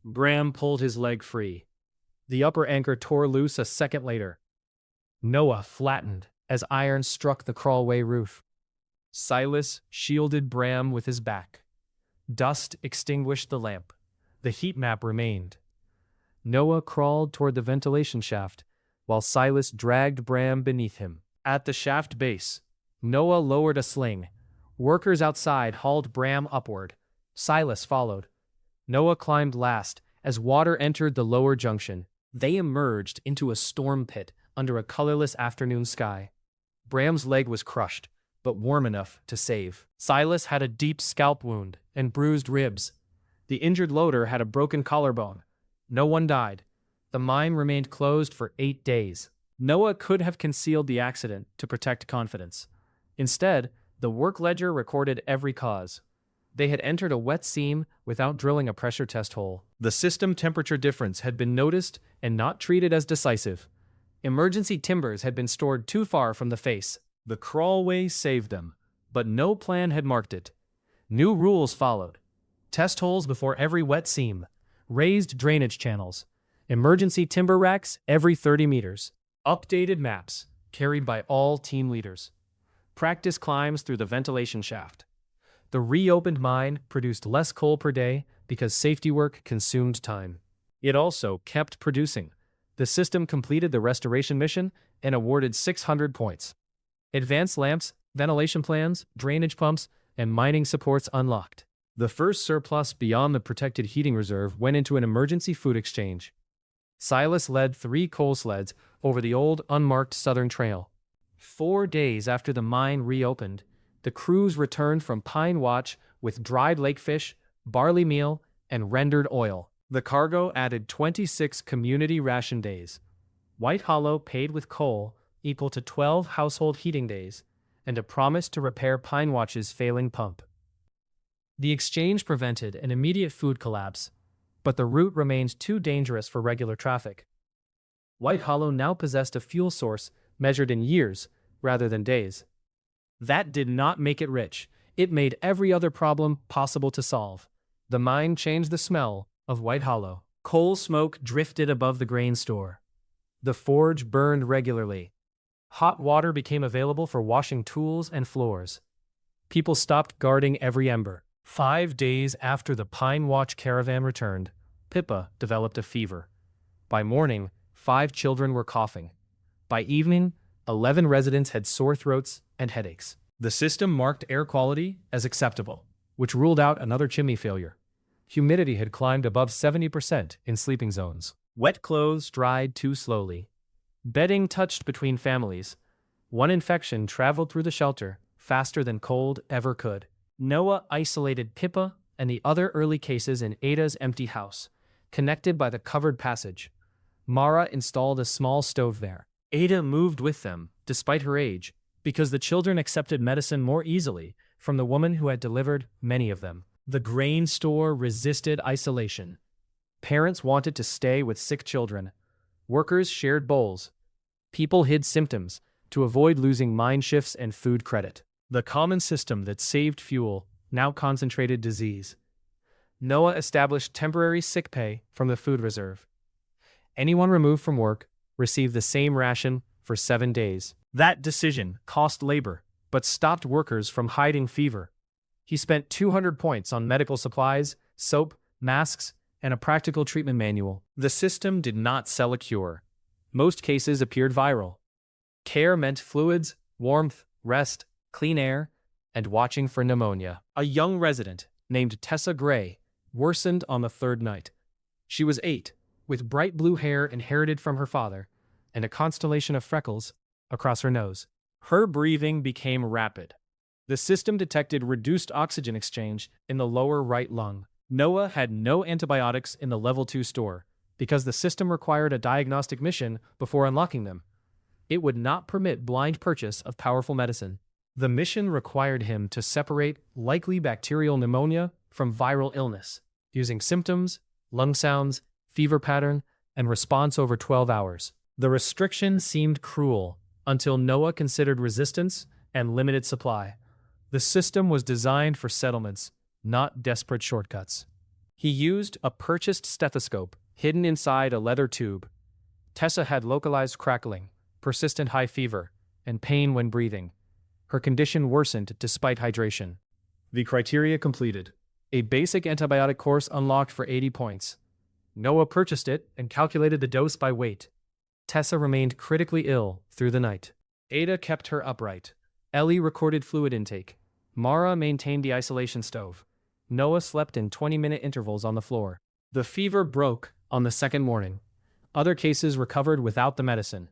Bram pulled his leg free. The upper anchor tore loose a second later. Noah flattened as iron struck the crawlway roof. Silas shielded Bram with his back. Dust extinguished the lamp. The heat map remained. Noah crawled toward the ventilation shaft, while Silas dragged Bram beneath him. At the shaft base, Noah lowered a sling. Workers outside hauled Bram upward. Silas followed. Noah climbed last as water entered the lower junction. They emerged into a storm pit under a colorless afternoon sky. Bram's leg was crushed, but warm enough to save. Silas had a deep scalp wound and bruised ribs. The injured loader had a broken collarbone. No one died. The mine remained closed for 8 days. Noah could have concealed the accident to protect confidence. Instead, the work ledger recorded every cause. They had entered a wet seam without drilling a pressure test hole. The system temperature difference had been noticed and not treated as decisive. Emergency timbers had been stored too far from the face. The crawlway saved them, but no plan had marked it. New rules followed. Test holes before every wet seam. Raised drainage channels. Emergency timber racks every 30 meters. Updated maps, carried by all team leaders. Practice climbs through the ventilation shaft. The reopened mine produced less coal per day because safety work consumed time. It also kept producing. The system completed the restoration mission and awarded 600 points. Advanced lamps, ventilation plans, drainage pumps, and mining supports unlocked. The first surplus beyond the protected heating reserve went into an emergency food exchange. Silas led 3 coal sleds over the old, unmarked southern trail. 4 days after the mine reopened, the crews returned from Pine Watch with dried lakefish, barley meal, and rendered oil. The cargo added 26 community ration days. White Hollow paid with coal equal to 12 household heating days, and a promise to repair Pine Watch's failing pump. The exchange prevented an immediate food collapse, but the route remained too dangerous for regular traffic. White Hollow now possessed a fuel source measured in years rather than days. That did not make it rich. It made every other problem possible to solve. The mine changed the smell of White Hollow. Coal smoke drifted above the grain store. The forge burned regularly. Hot water became available for washing tools and floors. People stopped guarding every ember. 5 days after the Pine Watch caravan returned, Pippa developed a fever. By morning, 5 children were coughing. By evening, 11 residents had sore throats and headaches. The system marked air quality as acceptable, which ruled out another chimney failure. Humidity had climbed above 70% in sleeping zones. Wet clothes dried too slowly. Bedding touched between families. One infection traveled through the shelter faster than cold ever could. Noah isolated Pippa and the other early cases in Ada's empty house, connected by the covered passage. Mara installed a small stove there. Ada moved with them, despite her age, because the children accepted medicine more easily from the woman who had delivered many of them. The grain store resisted isolation. Parents wanted to stay with sick children. Workers shared bowls. People hid symptoms to avoid losing mine shifts and food credit. The common system that saved fuel now concentrated disease. Noah established temporary sick pay from the food reserve. Anyone removed from work received the same ration for 7 days. That decision cost labor, but stopped workers from hiding fever. He spent 200 points on medical supplies, soap, masks, and a practical treatment manual. The system did not sell a cure. Most cases appeared viral. Care meant fluids, warmth, rest, clean air, and watching for pneumonia. A young resident named Tessa Gray worsened on the 3rd night. She was 8, with bright blue hair inherited from her father, and a constellation of freckles across her nose. Her breathing became rapid. The system detected reduced oxygen exchange in the lower right lung. Noah had no antibiotics in the Level 2 store, because the system required a diagnostic mission before unlocking them. It would not permit blind purchase of powerful medicine. The mission required him to separate likely bacterial pneumonia from viral illness, using symptoms, lung sounds, fever pattern, and response over 12 hours. The restriction seemed cruel until Noah considered resistance and limited supply. The system was designed for settlements, not desperate shortcuts. He used a purchased stethoscope hidden inside a leather tube. Tessa had localized crackling, persistent high fever, and pain when breathing. Her condition worsened despite hydration. The criteria completed. A basic antibiotic course unlocked for 80 points. Noah purchased it and calculated the dose by weight. Tessa remained critically ill through the night. Ada kept her upright. Ellie recorded fluid intake. Mara maintained the isolation stove. Noah slept in 20-minute intervals on the floor. The fever broke on the 2nd morning. Other cases recovered without the medicine.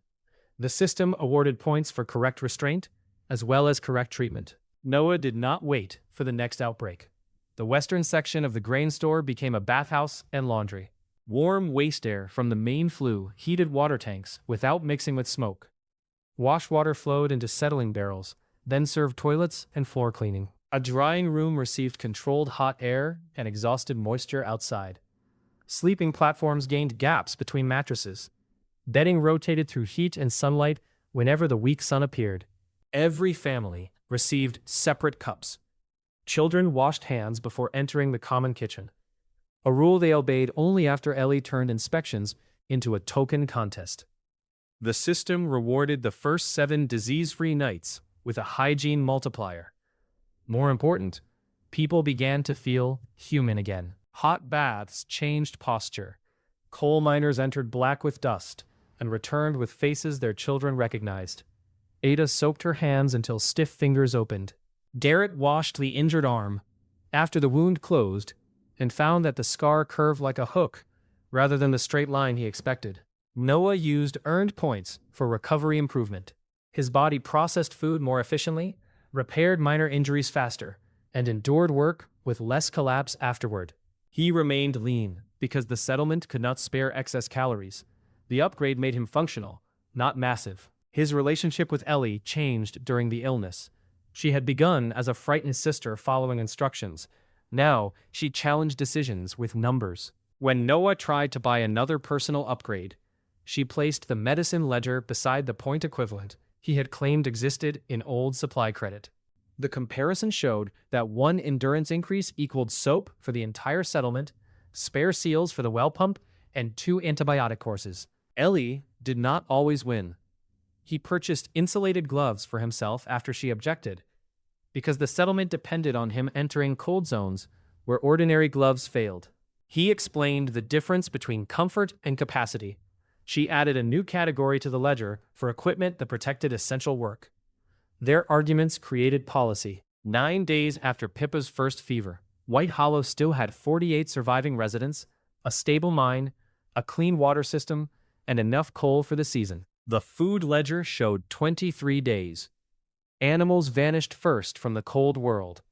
The system awarded points for correct restraint, as well as correct treatment. Noah did not wait for the next outbreak. The western section of the grain store became a bathhouse and laundry. Warm waste air from the main flue heated water tanks without mixing with smoke. Wash water flowed into settling barrels, then served toilets and floor cleaning. A drying room received controlled hot air and exhausted moisture outside. Sleeping platforms gained gaps between mattresses. Bedding rotated through heat and sunlight whenever the weak sun appeared. Every family received separate cups. Children washed hands before entering the common kitchen, a rule they obeyed only after Ellie turned inspections into a token contest. The system rewarded the first 7 disease-free nights with a hygiene multiplier. More important, people began to feel human again. Hot baths changed posture. Coal miners entered black with dust and returned with faces their children recognized. Ada soaked her hands until stiff fingers opened. Garrett washed the injured arm after the wound closed and found that the scar curved like a hook rather than the straight line he expected. Noah used earned points for recovery improvement. His body processed food more efficiently, repaired minor injuries faster, and endured work with less collapse afterward. He remained lean because the settlement could not spare excess calories. The upgrade made him functional, not massive. His relationship with Ellie changed during the illness. She had begun as a frightened sister following instructions. Now, she challenged decisions with numbers. When Noah tried to buy another personal upgrade, she placed the medicine ledger beside the point equivalent he had claimed existed in old supply credit. The comparison showed that one endurance increase equaled soap for the entire settlement, spare seals for the well pump, and 2 antibiotic courses. Ellie did not always win. He purchased insulated gloves for himself after she objected, because the settlement depended on him entering cold zones where ordinary gloves failed. He explained the difference between comfort and capacity. She added a new category to the ledger for equipment that protected essential work. Their arguments created policy. 9 days after Pippa's first fever, White Hollow still had 48 surviving residents, a stable mine, a clean water system, and enough coal for the season. The food ledger showed 23 days. Animals vanished first from the cold world.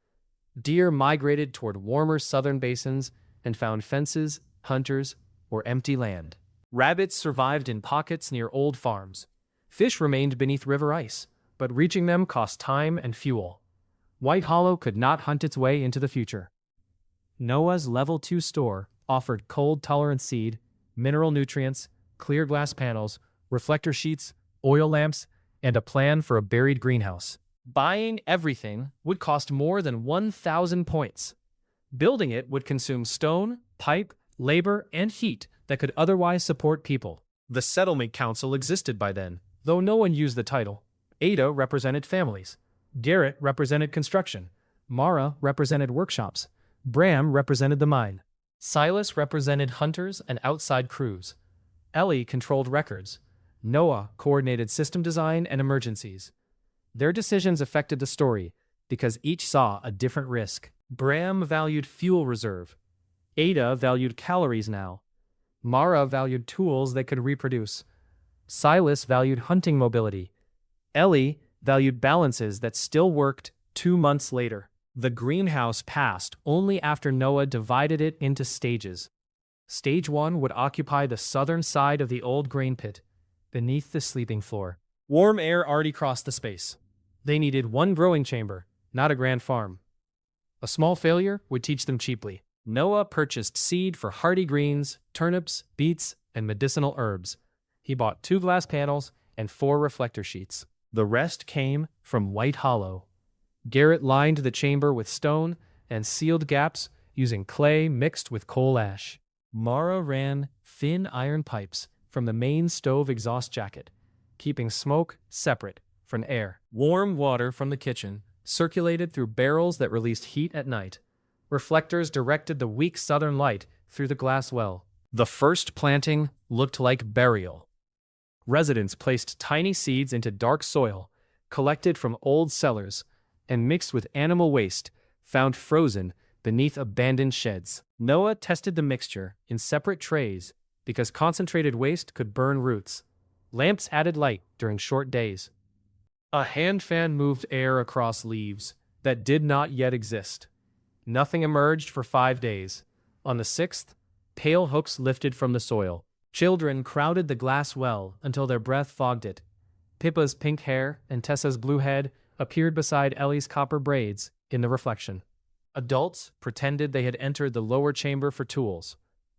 Deer migrated toward warmer southern basins and found fences, hunters, or empty land. Rabbits survived in pockets near old farms. Fish remained beneath river ice, but reaching them cost time and fuel. White Hollow could not hunt its way into the future. Noah's Level 2 store offered cold-tolerant seed, mineral nutrients, clear glass panels, reflector sheets, oil lamps, and a plan for a buried greenhouse. Buying everything would cost more than 1,000 points. Building it would consume stone, pipe, labor, and heat that could otherwise support people. The settlement council existed by then, though no one used the title. Ada represented families. Garrett represented construction. Mara represented workshops. Bram represented the mine. Silas represented hunters and outside crews. Ellie controlled records. Noah coordinated system design and emergencies. Their decisions affected the story because each saw a different risk. Bram valued fuel reserve. Ada valued calories now. Mara valued tools that could reproduce. Silas valued hunting mobility. Ellie valued balances that still worked 2 months later. The greenhouse passed only after Noah divided it into stages. Stage 1 would occupy the southern side of the old grain pit, beneath the sleeping floor. Warm air already crossed the space. They needed one growing chamber, not a grand farm. A small failure would teach them cheaply. Noah purchased seed for hardy greens, turnips, beets, and medicinal herbs. He bought 2 glass panels and 4 reflector sheets. The rest came from White Hollow. Garrett lined the chamber with stone and sealed gaps using clay mixed with coal ash. Mara ran thin iron pipes from the main stove exhaust jacket, keeping smoke separate from air. Warm water from the kitchen circulated through barrels that released heat at night. Reflectors directed the weak southern light through the glass well. The first planting looked like burial. Residents placed tiny seeds into dark soil, collected from old cellars, and mixed with animal waste found frozen beneath abandoned sheds. Noah tested the mixture in separate trays because concentrated waste could burn roots. Lamps added light during short days. A hand fan moved air across leaves that did not yet exist. Nothing emerged for 5 days. On the 6th, pale hooks lifted from the soil. Children crowded the glass well until their breath fogged it. Pippa's pink hair and Tessa's blue head appeared beside Ellie's copper braids in the reflection. Adults pretended they had entered the lower chamber for tools.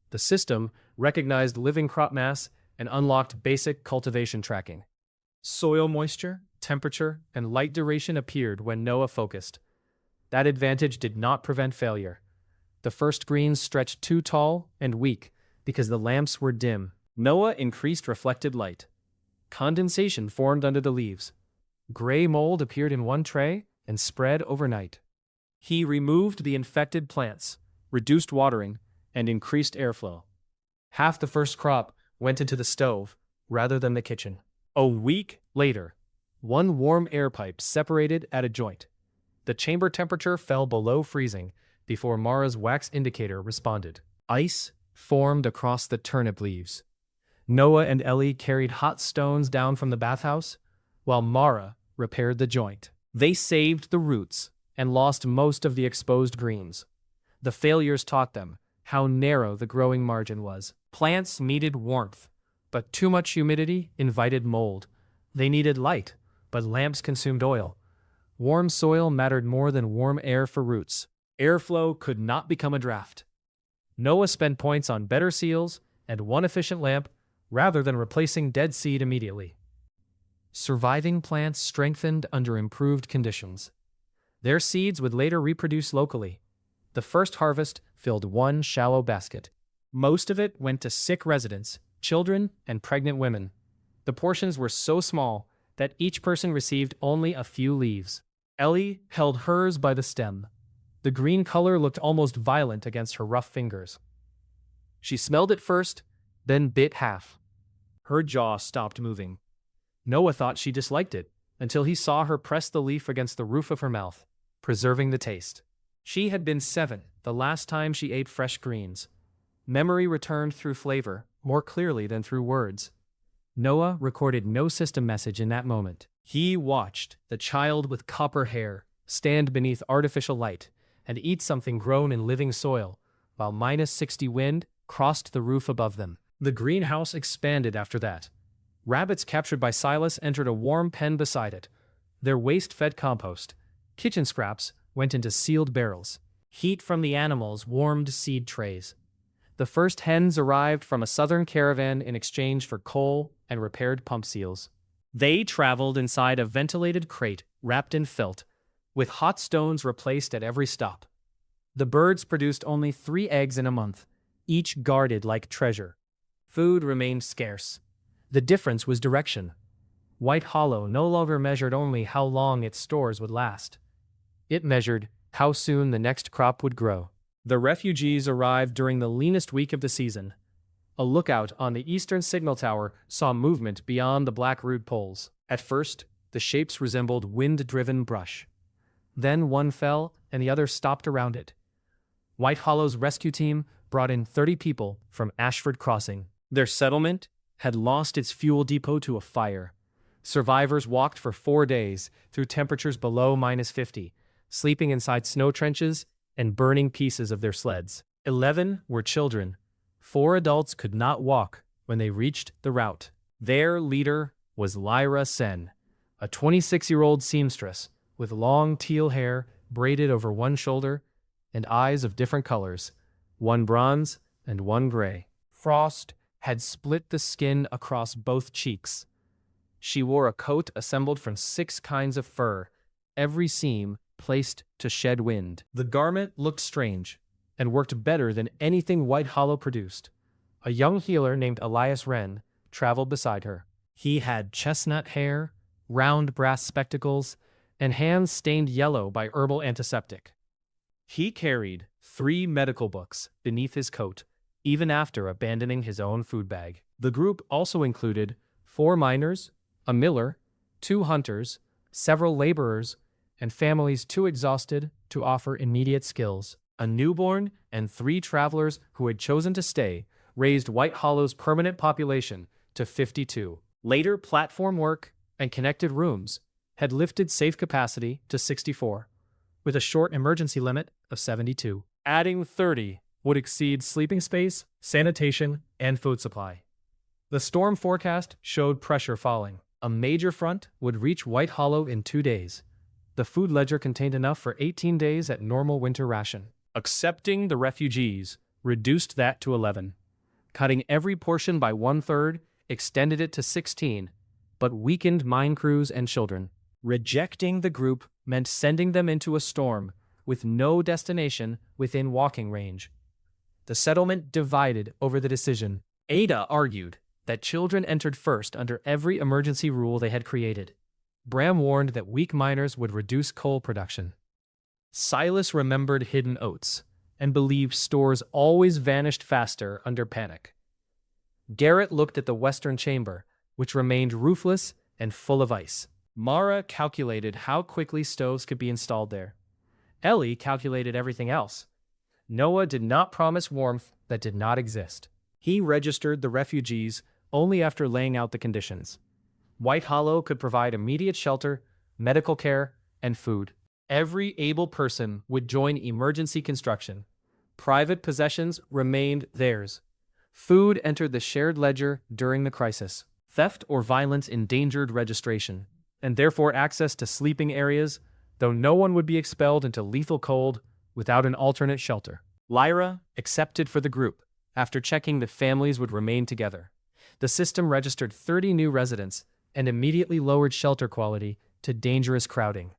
The system recognized living crop mass and unlocked basic cultivation tracking. Soil moisture, temperature, and light duration appeared when Noah focused. That advantage did not prevent failure. The first greens stretched too tall and weak because the lamps were dim. Noah increased reflected light. Condensation formed under the leaves. Gray mold appeared in one tray and spread overnight. He removed the infected plants, reduced watering, and increased airflow. Half the first crop went into the stove rather than the kitchen. A week later, one warm air pipe separated at a joint. The chamber temperature fell below freezing before Mara's wax indicator responded. Ice formed across the turnip leaves. Noah and Ellie carried hot stones down from the bathhouse, while Mara repaired the joint. They saved the roots and lost most of the exposed greens. The failures taught them how narrow the growing margin was. Plants needed warmth, but too much humidity invited mold. They needed light, but lamps consumed oil. Warm soil mattered more than warm air for roots. Airflow could not become a draft. Noah spent points on better seals and one efficient lamp rather than replacing dead seed immediately. Surviving plants strengthened under improved conditions. Their seeds would later reproduce locally. The first harvest filled one shallow basket. Most of it went to sick residents, children, and pregnant women. The portions were so small that each person received only a few leaves. Ellie held hers by the stem. The green color looked almost violent against her rough fingers. She smelled it first, then bit half. Her jaw stopped moving. Noah thought she disliked it, until he saw her press the leaf against the roof of her mouth, preserving the taste. She had been 7 the last time she ate fresh greens. Memory returned through flavor, more clearly than through words. Noah recorded no system message in that moment. He watched the child with copper hair stand beneath artificial light and eat something grown in living soil, while -60 wind crossed the roof above them. The greenhouse expanded after that. Rabbits captured by Silas entered a warm pen beside it. Their waste fed compost. Kitchen scraps went into sealed barrels. Heat from the animals warmed seed trays. The first hens arrived from a southern caravan in exchange for coal and repaired pump seals. They traveled inside a ventilated crate wrapped in felt, with hot stones replaced at every stop. The birds produced only 3 eggs in a month, each guarded like treasure. Food remained scarce. The difference was direction. White Hollow no longer measured only how long its stores would last. It measured how soon the next crop would grow. The refugees arrived during the leanest week of the season. A lookout on the eastern signal tower saw movement beyond the black root poles. At first, the shapes resembled wind-driven brush. Then one fell and the other stopped around it. White Hollow's rescue team brought in 30 people from Ashford Crossing. Their settlement had lost its fuel depot to a fire. Survivors walked for 4 days through temperatures below -50, sleeping inside snow trenches and burning pieces of their sleds. 11 were children. 4 adults could not walk when they reached the route. Their leader was Lyra Sen, a 26-year-old seamstress with long teal hair braided over one shoulder and eyes of different colors, one bronze and one gray. Frost had split the skin across both cheeks. She wore a coat assembled from 6 kinds of fur, every seam placed to shed wind. The garment looked strange and worked better than anything White Hollow produced. A young healer named Elias Wren traveled beside her. He had chestnut hair, round brass spectacles, and hands stained yellow by herbal antiseptic. He carried 3 medical books beneath his coat, even after abandoning his own food bag. The group also included 4 miners, a miller, 2 hunters, several laborers, and families too exhausted to offer immediate skills. A newborn and 3 travelers who had chosen to stay raised White Hollow's permanent population to 52. Later, platform work and connected rooms had lifted safe capacity to 64, with a short emergency limit of 72. Adding 30 would exceed sleeping space, sanitation, and food supply. The storm forecast showed pressure falling. A major front would reach White Hollow in 2 days. The food ledger contained enough for 18 days at normal winter ration. Accepting the refugees reduced that to 11. Cutting every portion by 1/3 extended it to 16, but weakened mine crews and children. Rejecting the group meant sending them into a storm with no destination within walking range. The settlement divided over the decision. Ada argued that children entered first under every emergency rule they had created. Bram warned that weak miners would reduce coal production. Silas remembered hidden oats and believed stores always vanished faster under panic. Garrett looked at the western chamber, which remained roofless and full of ice. Mara calculated how quickly stoves could be installed there. Ellie calculated everything else. Noah did not promise warmth that did not exist. He registered the refugees only after laying out the conditions. White Hollow could provide immediate shelter, medical care, and food. Every able person would join emergency construction. Private possessions remained theirs. Food entered the shared ledger during the crisis. Theft or violence endangered registration, and therefore access to sleeping areas, though no one would be expelled into lethal cold without an alternate shelter. Lyra accepted for the group, after checking that families would remain together. The system registered 30 new residents and immediately lowered shelter quality to dangerous crowding.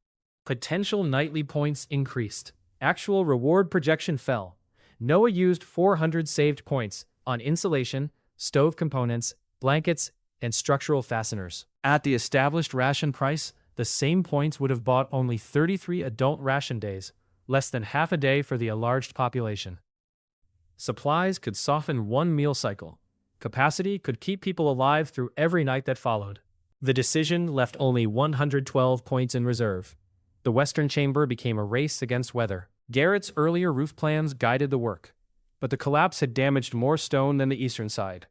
Potential nightly points increased. Actual reward projection fell. Noah used 400 saved points on insulation, stove components, blankets, and structural fasteners. At the established ration price, the same points would have bought only 33 adult ration days, less than half a day for the enlarged population. Supplies could soften one meal cycle. Capacity could keep people alive through every night that followed. The decision left only 112 points in reserve. The western chamber became a race against weather. Garrett's earlier roof plans guided the work, but the collapse had damaged more stone than the eastern side.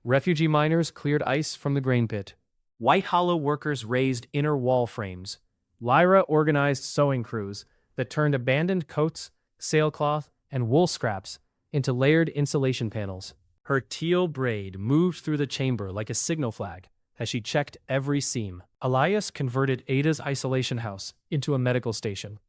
Refugee miners cleared ice from the grain pit. White Hollow workers raised inner wall frames. Lyra organized sewing crews that turned abandoned coats, sailcloth, and wool scraps into layered insulation panels. Her teal braid moved through the chamber like a signal flag as she checked every seam. Elias converted Ada's isolation house into a medical station.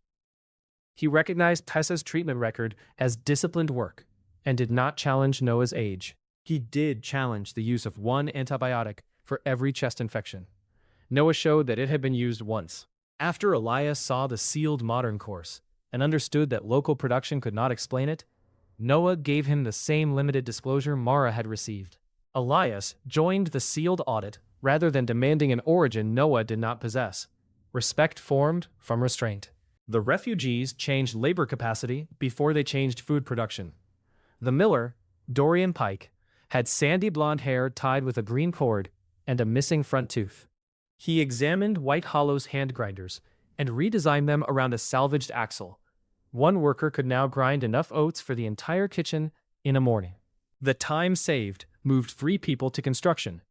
He recognized Tessa's treatment record as disciplined work and did not challenge Noah's age. He did challenge the use of one antibiotic for every chest infection. Noah showed that it had been used once. After Elias saw the sealed modern course and understood that local production could not explain it, Noah gave him the same limited disclosure Mara had received. Elias joined the sealed audit rather than demanding an origin Noah did not possess. Respect formed from restraint. The refugees changed labor capacity before they changed food production. The miller, Dorian Pike, had sandy blonde hair tied with a green cord and a missing front tooth. He examined White Hollow's hand grinders and redesigned them around a salvaged axle. One worker could now grind enough oats for the entire kitchen in a morning. The time saved moved 3 people to construction.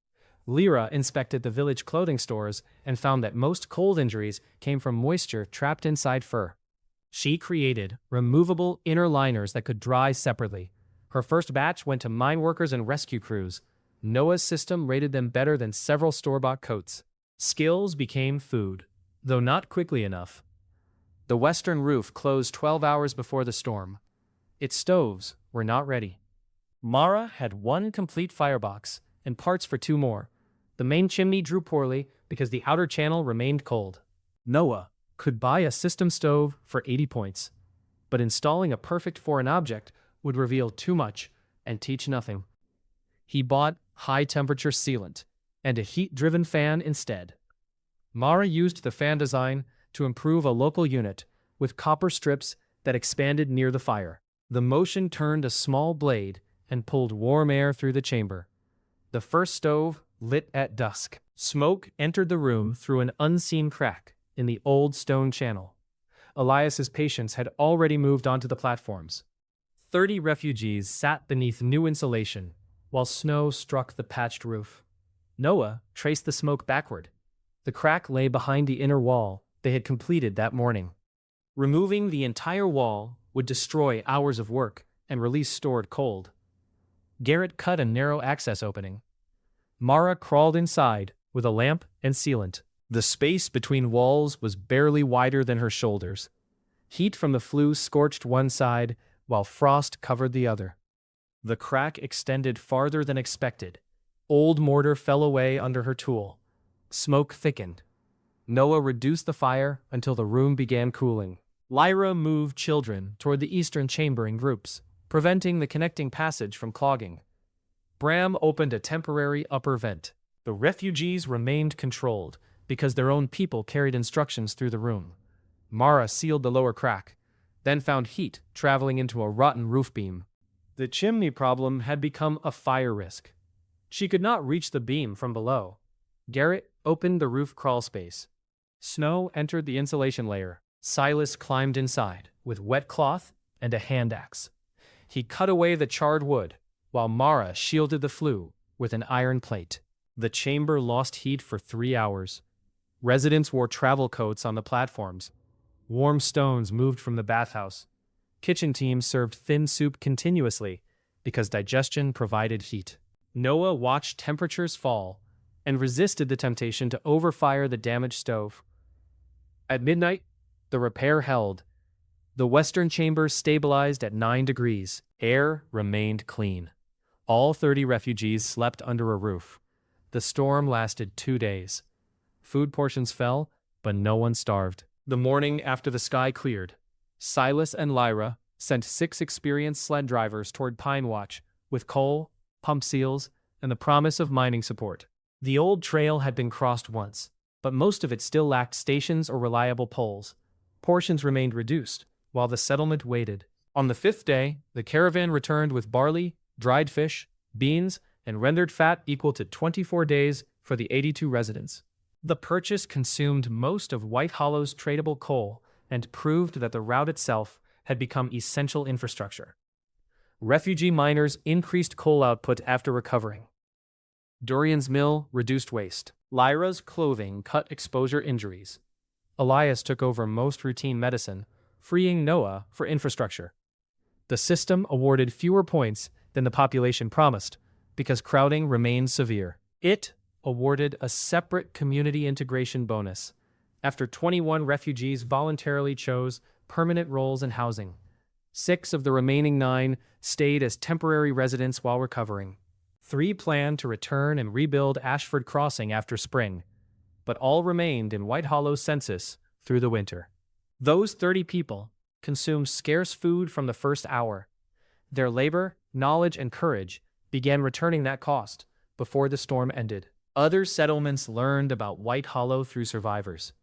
Lyra inspected the village clothing stores and found that most cold injuries came from moisture trapped inside fur. She created removable inner liners that could dry separately. Her first batch went to mine workers and rescue crews. Noah's system rated them better than several store-bought coats. Skills became food, though not quickly enough. The western roof closed 12 hours before the storm. Its stoves were not ready. Mara had 1 complete firebox and parts for 2 more. The main chimney drew poorly because the outer channel remained cold. Noah could buy a system stove for 80 points, but installing a perfect foreign object would reveal too much and teach nothing. He bought high-temperature sealant and a heat-driven fan instead. Mara used the fan design to improve a local unit with copper strips that expanded near the fire. The motion turned a small blade and pulled warm air through the chamber. The first stove lit at dusk. Smoke entered the room through an unseen crack in the old stone channel. Elias's patients had already moved onto the platforms. 30 refugees sat beneath new insulation while snow struck the patched roof. Noah traced the smoke backward. The crack lay behind the inner wall they had completed that morning. Removing the entire wall would destroy hours of work and release stored cold. Garrett cut a narrow access opening. Mara crawled inside with a lamp and sealant. The space between walls was barely wider than her shoulders. Heat from the flue scorched one side while frost covered the other. The crack extended farther than expected. Old mortar fell away under her tool. Smoke thickened. Noah reduced the fire until the room began cooling. Lyra moved children toward the eastern chamber in groups, preventing the connecting passage from clogging. Bram opened a temporary upper vent. The refugees remained controlled because their own people carried instructions through the room. Mara sealed the lower crack, then found heat traveling into a rotten roof beam. The chimney problem had become a fire risk. She could not reach the beam from below. Garrett opened the roof crawl space. Snow entered the insulation layer. Silas climbed inside with wet cloth and a hand axe. He cut away the charred wood, while Mara shielded the flue with an iron plate. The chamber lost heat for 3 hours. Residents wore travel coats on the platforms. Warm stones moved from the bathhouse. Kitchen teams served thin soup continuously because digestion provided heat. Noah watched temperatures fall and resisted the temptation to overfire the damaged stove. At midnight, the repair held. The western chamber stabilized at 9 degrees. Air remained clean. All 30 refugees slept under a roof. The storm lasted 2 days. Food portions fell, but no one starved. The morning after the sky cleared, Silas and Lyra sent 6 experienced sled drivers toward Pine Watch with coal, pump seals, and the promise of mining support. The old trail had been crossed once, but most of it still lacked stations or reliable poles. Portions remained reduced, while the settlement waited. On the 5th day, the caravan returned with barley, dried fish, beans, and rendered fat equal to 24 days for the 82 residents. The purchase consumed most of White Hollow's tradable coal and proved that the route itself had become essential infrastructure. Refugee miners increased coal output after recovering. Dorian's mill reduced waste. Lyra's clothing cut exposure injuries. Elias took over most routine medicine, freeing Noah for infrastructure. The system awarded fewer points than the population promised because crowding remained severe. It awarded a separate community integration bonus after 21 refugees voluntarily chose permanent roles in housing. 6 of the remaining 9 stayed as temporary residents while recovering. 3 planned to return and rebuild Ashford Crossing after spring, but all remained in White Hollow's census through the winter. Those 30 people consumed scarce food from the first hour. Their labor, knowledge, and courage began returning that cost before the storm ended. Other settlements learned about White Hollow through survivors.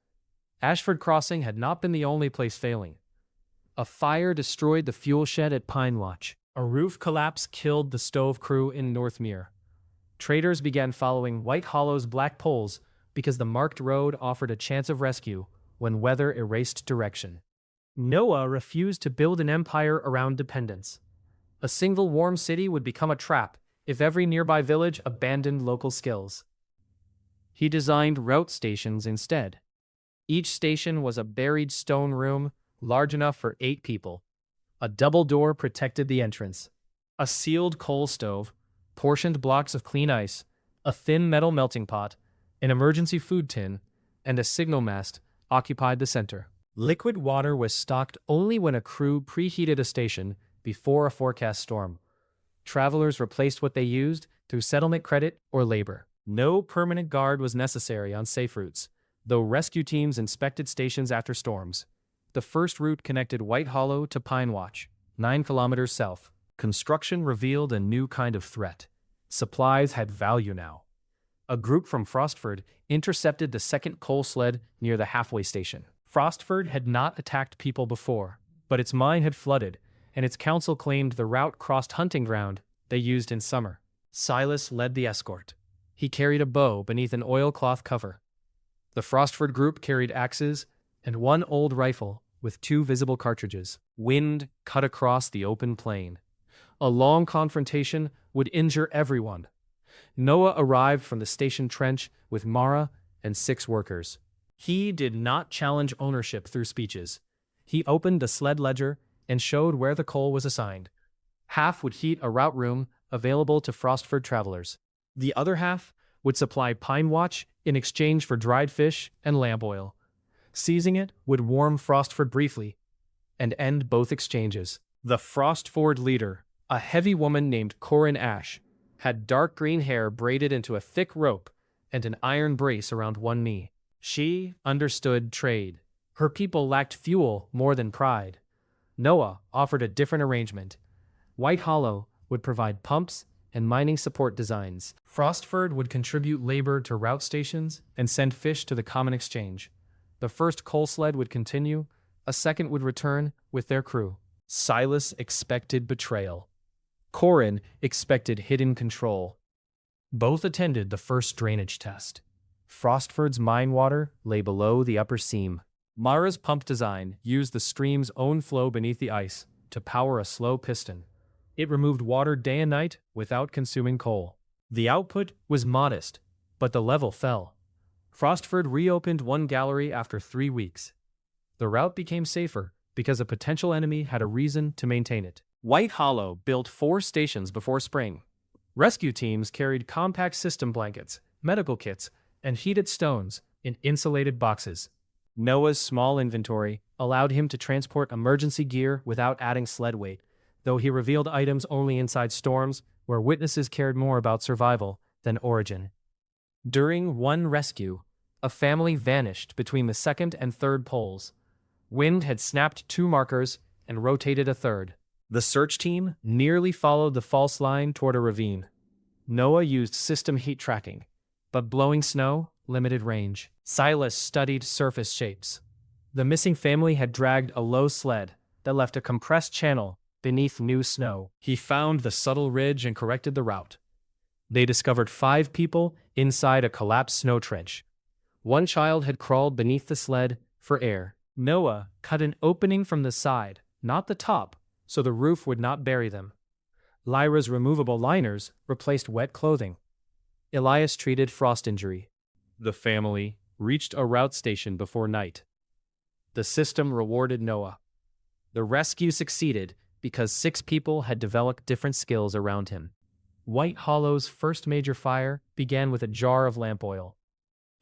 Ashford Crossing had not been the only place failing. A fire destroyed the fuel shed at Pine Watch. A roof collapse killed the stove crew in Northmere. Traders began following White Hollow's black poles because the marked road offered a chance of rescue when weather erased direction. Noah refused to build an empire around dependence. A single warm city would become a trap if every nearby village abandoned local skills. He designed route stations instead. Each station was a buried stone room large enough for 8 people. A double door protected the entrance. A sealed coal stove, portioned blocks of clean ice, a thin metal melting pot, an emergency food tin, and a signal mast occupied the center. Liquid water was stocked only when a crew preheated a station before a forecast storm. Travelers replaced what they used through settlement credit or labor. No permanent guard was necessary on safe routes, though rescue teams inspected stations after storms. The first route connected White Hollow to Pine Watch, 9 kilometers south. Construction revealed a new kind of threat. Supplies had value now. A group from Frostford intercepted the second coal sled near the halfway station. Frostford had not attacked people before, but its mine had flooded, and its council claimed the route crossed hunting ground they used in summer. Silas led the escort. He carried a bow beneath an oilcloth cover. The Frostford group carried axes and 1 old rifle with 2 visible cartridges. Wind cut across the open plain. A long confrontation would injure everyone. Noah arrived from the station trench with Mara and 6 workers. He did not challenge ownership through speeches. He opened the sled ledger and showed where the coal was assigned. Half would heat a route room available to Frostford travelers. The other half would supply Pine Watch in exchange for dried fish and lamp oil. Seizing it would warm Frostford briefly and end both exchanges. The Frostford leader, a heavy woman named Corin Ash, had dark green hair braided into a thick rope and an iron brace around one knee. She understood trade. Her people lacked fuel more than pride. Noah offered a different arrangement. White Hollow would provide pumps and mining support designs. Frostford would contribute labor to route stations and send fish to the common exchange. The first coal sled would continue, a second would return with their crew. Silas expected betrayal. Corin expected hidden control. Both attended the first drainage test. Frostford's mine water lay below the upper seam. Mara's pump design used the stream's own flow beneath the ice to power a slow piston. It removed water day and night without consuming coal. The output was modest, but the level fell. Frostford reopened one gallery after 3 weeks. The route became safer because a potential enemy had a reason to maintain it. White Hollow built 4 stations before spring. Rescue teams carried compact system blankets, medical kits, and heated stones in insulated boxes. Noah's small inventory allowed him to transport emergency gear without adding sled weight, though he revealed items only inside storms where witnesses cared more about survival than origin. During one rescue, a family vanished between the second and third poles. Wind had snapped 2 markers and rotated a third. The search team nearly followed the false line toward a ravine. Noah used system heat tracking, but blowing snow limited range. Silas studied surface shapes. The missing family had dragged a low sled that left a compressed channel beneath new snow. He found the subtle ridge and corrected the route. They discovered 5 people inside a collapsed snow trench. One child had crawled beneath the sled for air. Noah cut an opening from the side, not the top, so the roof would not bury them. Lyra's removable liners replaced wet clothing. Elias treated frost injury. The family reached a route station before night. The system rewarded Noah. The rescue succeeded because 6 people had developed different skills around him. White Hollow's first major fire began with a jar of lamp oil.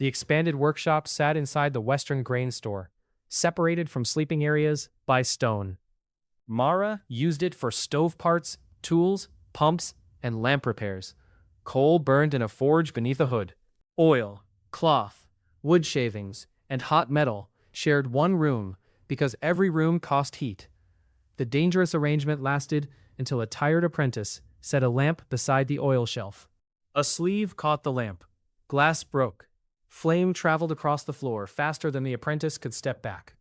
The expanded workshop sat inside the Western grain store, separated from sleeping areas by stone. Mara used it for stove parts, tools, pumps, and lamp repairs. Coal burned in a forge beneath a hood. Oil, cloth, wood shavings, and hot metal shared one room because every room cost heat. The dangerous arrangement lasted until a tired apprentice set a lamp beside the oil shelf. A sleeve caught the lamp. Glass broke. Flame traveled across the floor faster than the apprentice could step back.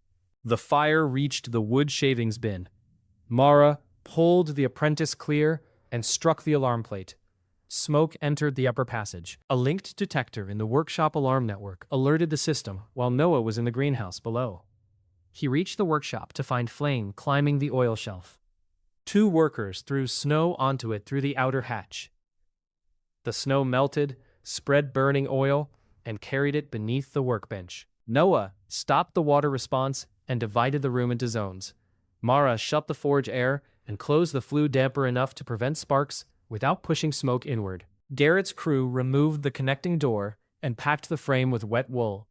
The fire reached the wood shavings bin. Mara pulled the apprentice clear and struck the alarm plate. Smoke entered the upper passage. A linked detector in the workshop alarm network alerted the system while Noah was in the greenhouse below. He reached the workshop to find flame climbing the oil shelf. 2 workers threw snow onto it through the outer hatch. The snow melted, spread burning oil, and carried it beneath the workbench. Noah stopped the water response and divided the room into zones. Mara shut the forge air and closed the flue damper enough to prevent sparks without pushing smoke inward. Garrett's crew removed the connecting door and packed the frame with wet wool.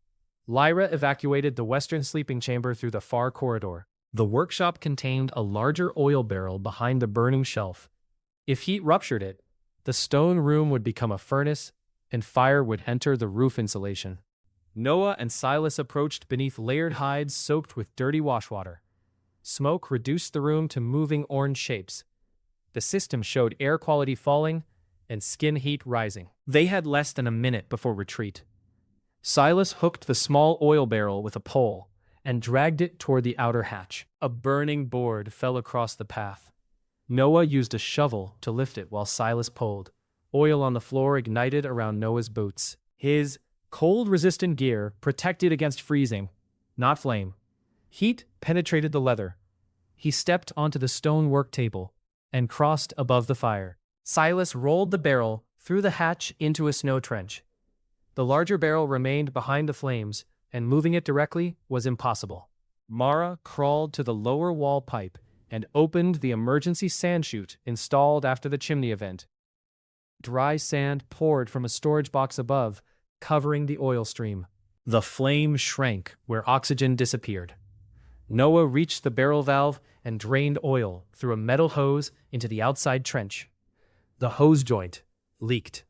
Lyra evacuated the western sleeping chamber through the far corridor. The workshop contained a larger oil barrel behind the burning shelf. If heat ruptured it, the stone room would become a furnace and fire would enter the roof insulation. Noah and Silas approached beneath layered hides soaked with dirty washwater. Smoke reduced the room to moving orange shapes. The system showed air quality falling and skin heat rising. They had less than a minute before retreat. Silas hooked the small oil barrel with a pole and dragged it toward the outer hatch. A burning board fell across the path. Noah used a shovel to lift it while Silas pulled. Oil on the floor ignited around Noah's boots. His cold-resistant gear protected against freezing, not flame. Heat penetrated the leather. He stepped onto the stone work table and crossed above the fire. Silas rolled the barrel through the hatch into a snow trench. The larger barrel remained behind the flames, and moving it directly was impossible. Mara crawled to the lower wall pipe and opened the emergency sand chute installed after the chimney event. Dry sand poured from a storage box above, covering the oil stream. The flame shrank where oxygen disappeared. Noah reached the barrel valve and drained oil through a metal hose into the outside trench. The hose joint leaked.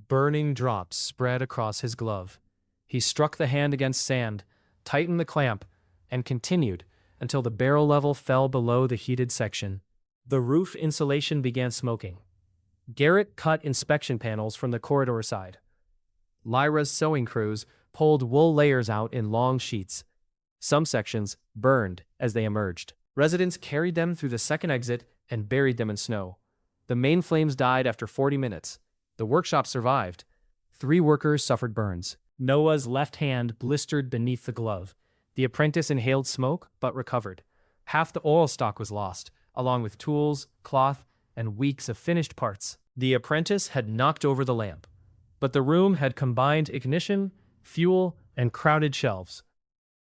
Burning drops spread across his glove. He struck the hand against sand, tightened the clamp, and continued until the barrel level fell below the heated section. The roof insulation began smoking. Garrett cut inspection panels from the corridor side. Lyra's sewing crews pulled wool layers out in long sheets. Some sections burned as they emerged. Residents carried them through the second exit and buried them in snow. The main flames died after 40 minutes. The workshop survived. 3 workers suffered burns. Noah's left hand blistered beneath the glove. The apprentice inhaled smoke, but recovered. Half the oil stock was lost, along with tools, cloth, and weeks of finished parts. The apprentice had knocked over the lamp, but the room had combined ignition, fuel, and crowded shelves.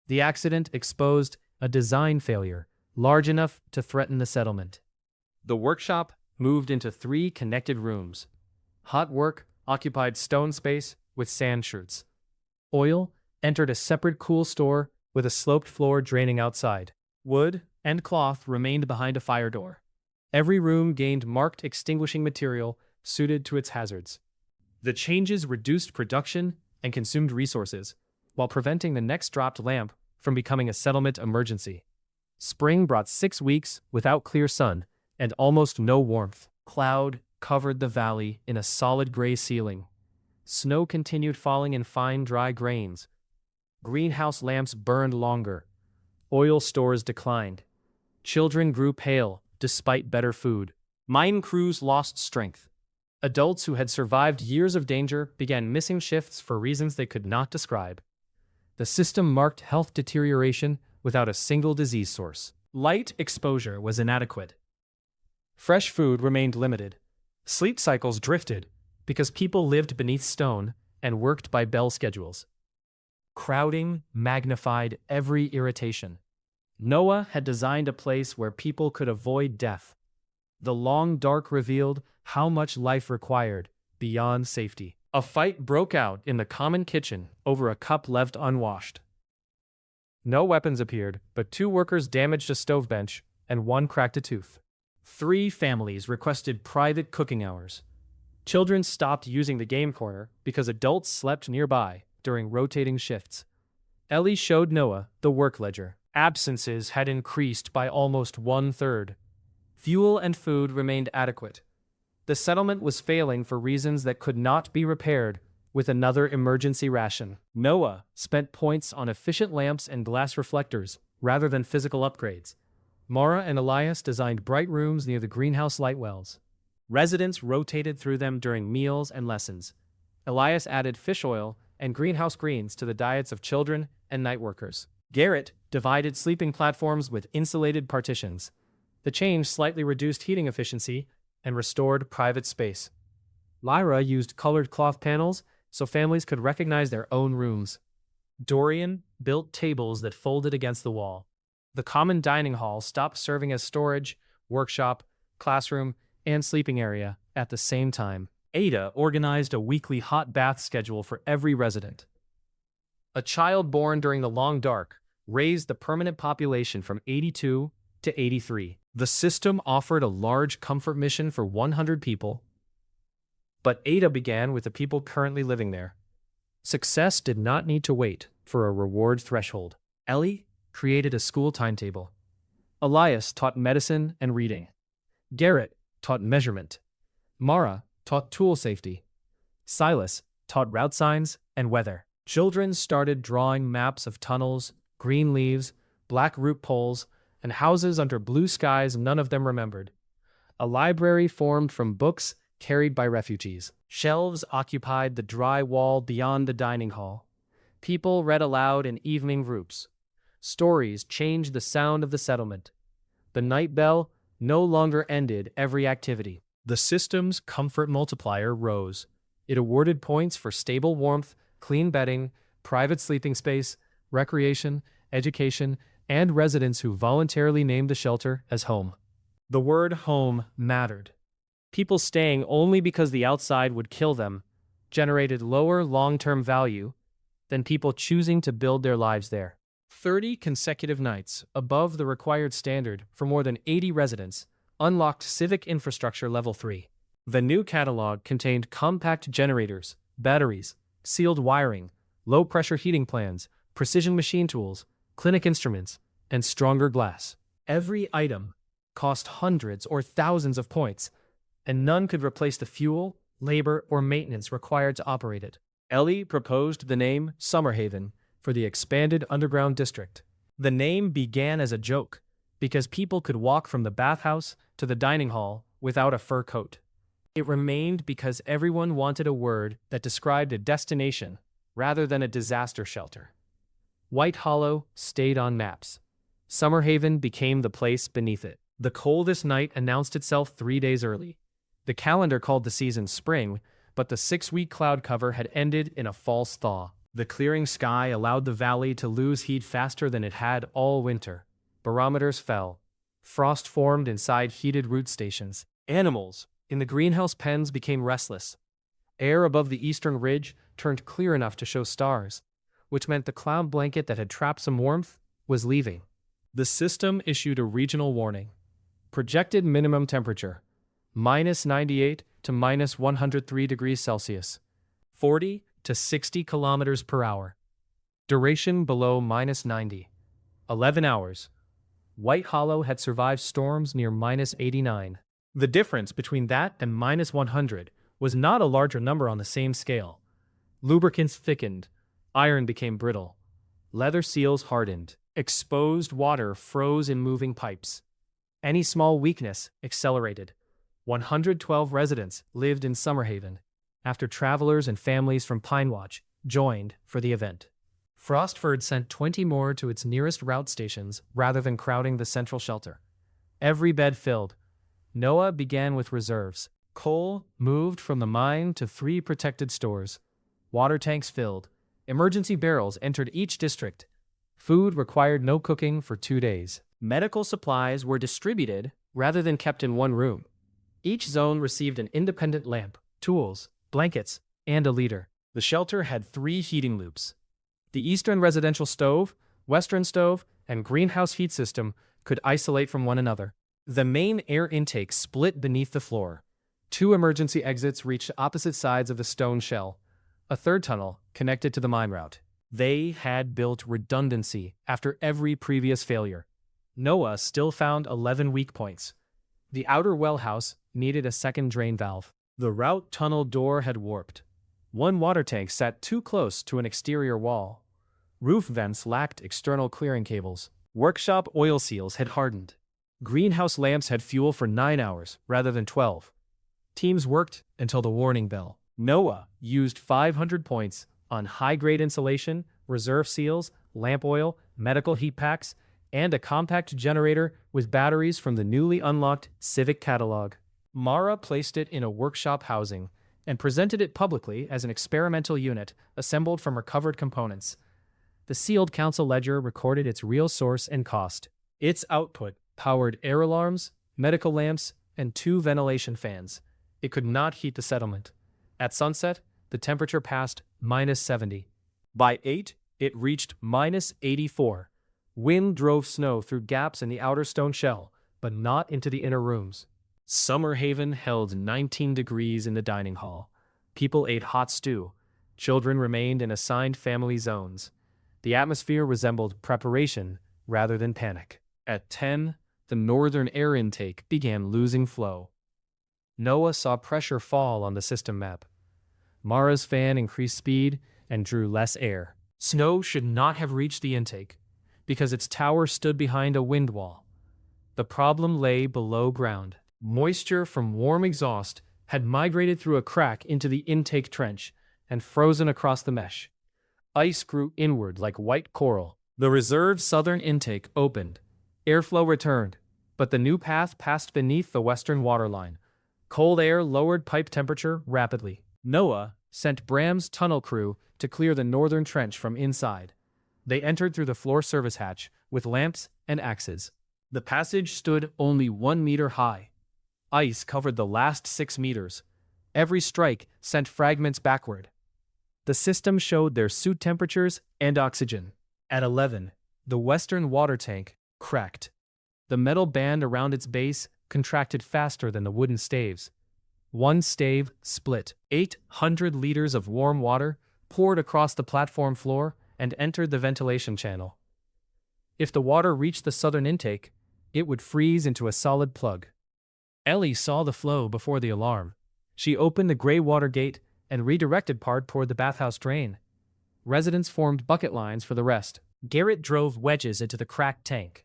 The accident exposed a design failure large enough to threaten the settlement. The workshop moved into 3 connected rooms. Hot work occupied stone space with sand chutes. Oil entered a separate cool store with a sloped floor draining outside. Wood and cloth remained behind a fire door. Every room gained marked extinguishing material suited to its hazards. The changes reduced production and consumed resources, while preventing the next dropped lamp from becoming a settlement emergency. Spring brought 6 weeks without clear sun and almost no warmth. Cloud covered the valley in a solid gray ceiling. Snow continued falling in fine, dry grains. Greenhouse lamps burned longer. Oil stores declined. Children grew pale despite better food. Mine crews lost strength. Adults who had survived years of danger began missing shifts for reasons they could not describe. The system marked health deterioration without a single disease source. Light exposure was inadequate. Fresh food remained limited. Sleep cycles drifted because people lived beneath stone and worked by bell schedules. Crowding magnified every irritation. Noah had designed a place where people could avoid death. The long dark revealed how much life required beyond safety. A fight broke out in the common kitchen over a cup left unwashed. No weapons appeared, but 2 workers damaged a stove bench and 1 cracked a tooth. 3 families requested private cooking hours. Children stopped using the game corner because adults slept nearby during rotating shifts. Ellie showed Noah the work ledger. Absences had increased by almost 1/3. Fuel and food remained adequate. The settlement was failing for reasons that could not be repaired with another emergency ration. Noah spent points on efficient lamps and glass reflectors rather than physical upgrades. Mara and Elias designed bright rooms near the greenhouse light wells. Residents rotated through them during meals and lessons. Elias added fish oil and greenhouse greens to the diets of children and night workers. Garrett divided sleeping platforms with insulated partitions. The change slightly reduced heating efficiency and restored private space. Lyra used colored cloth panels so families could recognize their own rooms. Dorian built tables that folded against the wall. The common dining hall stopped serving as storage, workshop, classroom, and sleeping area at the same time. Ada organized a weekly hot bath schedule for every resident. A child born during the long dark raised the permanent population from 82 to 83. The system offered a large comfort mission for 100 people, but Ada began with the people currently living there. Success did not need to wait for a reward threshold. Ellie created a school timetable. Elias taught medicine and reading. Garrett taught measurement. Mara taught tool safety. Silas taught route signs and weather. Children started drawing maps of tunnels, green leaves, black root poles, and houses under blue skies none of them remembered. A library formed from books carried by refugees. Shelves occupied the dry wall beyond the dining hall. People read aloud in evening groups. Stories changed the sound of the settlement. The night bell no longer ended every activity. The system's comfort multiplier rose. It awarded points for stable warmth, clean bedding, private sleeping space, recreation, education, and residents who voluntarily named the shelter as home. The word home mattered. People staying only because the outside would kill them generated lower long-term value than people choosing to build their lives there. 30 consecutive nights above the required standard for more than 80 residents unlocked civic infrastructure level 3. The new catalog contained compact generators, batteries, sealed wiring, low-pressure heating plans, precision machine tools, clinic instruments, and stronger glass. Every item cost hundreds or thousands of points, and none could replace the fuel, labor, or maintenance required to operate it. Ellie proposed the name Summerhaven for the expanded underground district. The name began as a joke, because people could walk from the bathhouse to the dining hall without a fur coat. It remained because everyone wanted a word that described a destination rather than a disaster shelter. White Hollow stayed on maps. Summerhaven became the place beneath it. The coldest night announced itself 3 days early. The calendar called the season spring, but the 6-week cloud cover had ended in a false thaw. The clearing sky allowed the valley to lose heat faster than it had all winter. Barometers fell. Frost formed inside heated root stations. Animals in the greenhouse pens became restless. Air above the eastern ridge turned clear enough to show stars, which meant the cloud blanket that had trapped some warmth was leaving. The system issued a regional warning. Projected minimum temperature, -98 to -103 degrees Celsius, 40 to 60 kilometers per hour. Duration below -90, 11 hours. White Hollow had survived storms near -89. The difference between that and -100 was not a larger number on the same scale. Lubricants thickened, iron became brittle, leather seals hardened, exposed water froze in moving pipes. Any small weakness accelerated. 112 residents lived in Summerhaven, after travelers and families from Pinewatch joined for the event. Frostford sent 20 more to its nearest route stations rather than crowding the central shelter. Every bed filled. Noah began with reserves. Coal moved from the mine to 3 protected stores. Water tanks filled. Emergency barrels entered each district. Food required no cooking for 2 days. Medical supplies were distributed rather than kept in one room. Each zone received an independent lamp, tools, blankets, and a leader. The shelter had 3 heating loops. The eastern residential stove, western stove, and greenhouse heat system could isolate from one another. The main air intake split beneath the floor. 2 emergency exits reached opposite sides of the stone shell. A third tunnel connected to the mine route. They had built redundancy after every previous failure. Noah still found 11 weak points. The outer well house needed a second drain valve. The route tunnel door had warped. One water tank sat too close to an exterior wall. Roof vents lacked external clearing cables. Workshop oil seals had hardened. Greenhouse lamps had fuel for 9 hours rather than 12. Teams worked until the warning bell. Noah used 500 points on high-grade insulation, reserve seals, lamp oil, medical heat packs, and a compact generator with batteries from the newly unlocked Civic catalog. Mara placed it in a workshop housing and presented it publicly as an experimental unit assembled from recovered components. The sealed council ledger recorded its real source and cost. Its output powered air alarms, medical lamps, and 2 ventilation fans. It could not heat the settlement. At sunset, the temperature passed -70. By 8, it reached -84. Wind drove snow through gaps in the outer stone shell, but not into the inner rooms. Summerhaven held 19 degrees in the dining hall. People ate hot stew. Children remained in assigned family zones. The atmosphere resembled preparation rather than panic. At 10, the northern air intake began losing flow. Noah saw pressure fall on the system map. Mara's fan increased speed and drew less air. Snow should not have reached the intake, because its tower stood behind a wind wall. The problem lay below ground. Moisture from warm exhaust had migrated through a crack into the intake trench and frozen across the mesh. Ice grew inward like white coral. The reserved southern intake opened. Airflow returned, but the new path passed beneath the western waterline. Cold air lowered pipe temperature rapidly. Noah sent Bram's tunnel crew to clear the northern trench from inside. They entered through the floor service hatch with lamps and axes. The passage stood only 1 meter high. Ice covered the last 6 meters. Every strike sent fragments backward. The system showed their suit temperatures and oxygen. At 11, the western water tank cracked. The metal band around its base contracted faster than the wooden staves. One stave split. 800 liters of warm water poured across the platform floor and entered the ventilation channel. If the water reached the southern intake, it would freeze into a solid plug. Ellie saw the flow before the alarm. She opened the gray water gate and redirected part toward the bathhouse drain. Residents formed bucket lines for the rest. Garrett drove wedges into the cracked tank.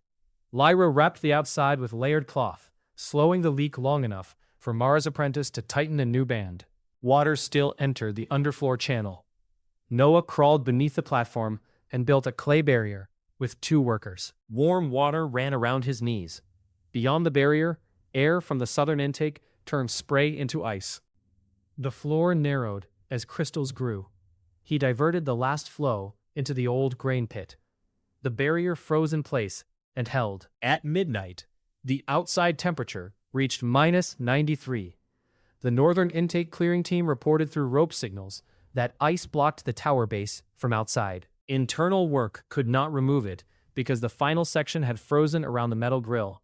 Lyra wrapped the outside with layered cloth, slowing the leak long enough for Mara's apprentice to tighten a new band. Water still entered the underfloor channel. Noah crawled beneath the platform, and built a clay barrier with 2 workers. Warm water ran around his knees. Beyond the barrier, air from the southern intake turned spray into ice. The floor narrowed as crystals grew. He diverted the last flow into the old grain pit. The barrier froze in place and held. At midnight, the outside temperature reached -93. The northern intake clearing team reported through rope signals that ice blocked the tower base from outside. Internal work could not remove it because the final section had frozen around the metal grill.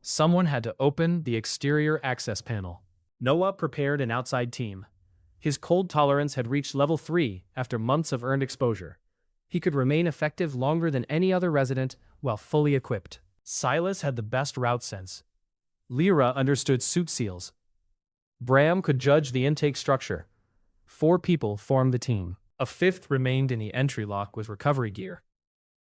Someone had to open the exterior access panel. Noah prepared an outside team. His cold tolerance had reached level 3 after months of earned exposure. He could remain effective longer than any other resident while fully equipped. Silas had the best route sense. Lyra understood suit seals. Bram could judge the intake structure. 4 people formed the team. A 5th remained in the entry lock with recovery gear.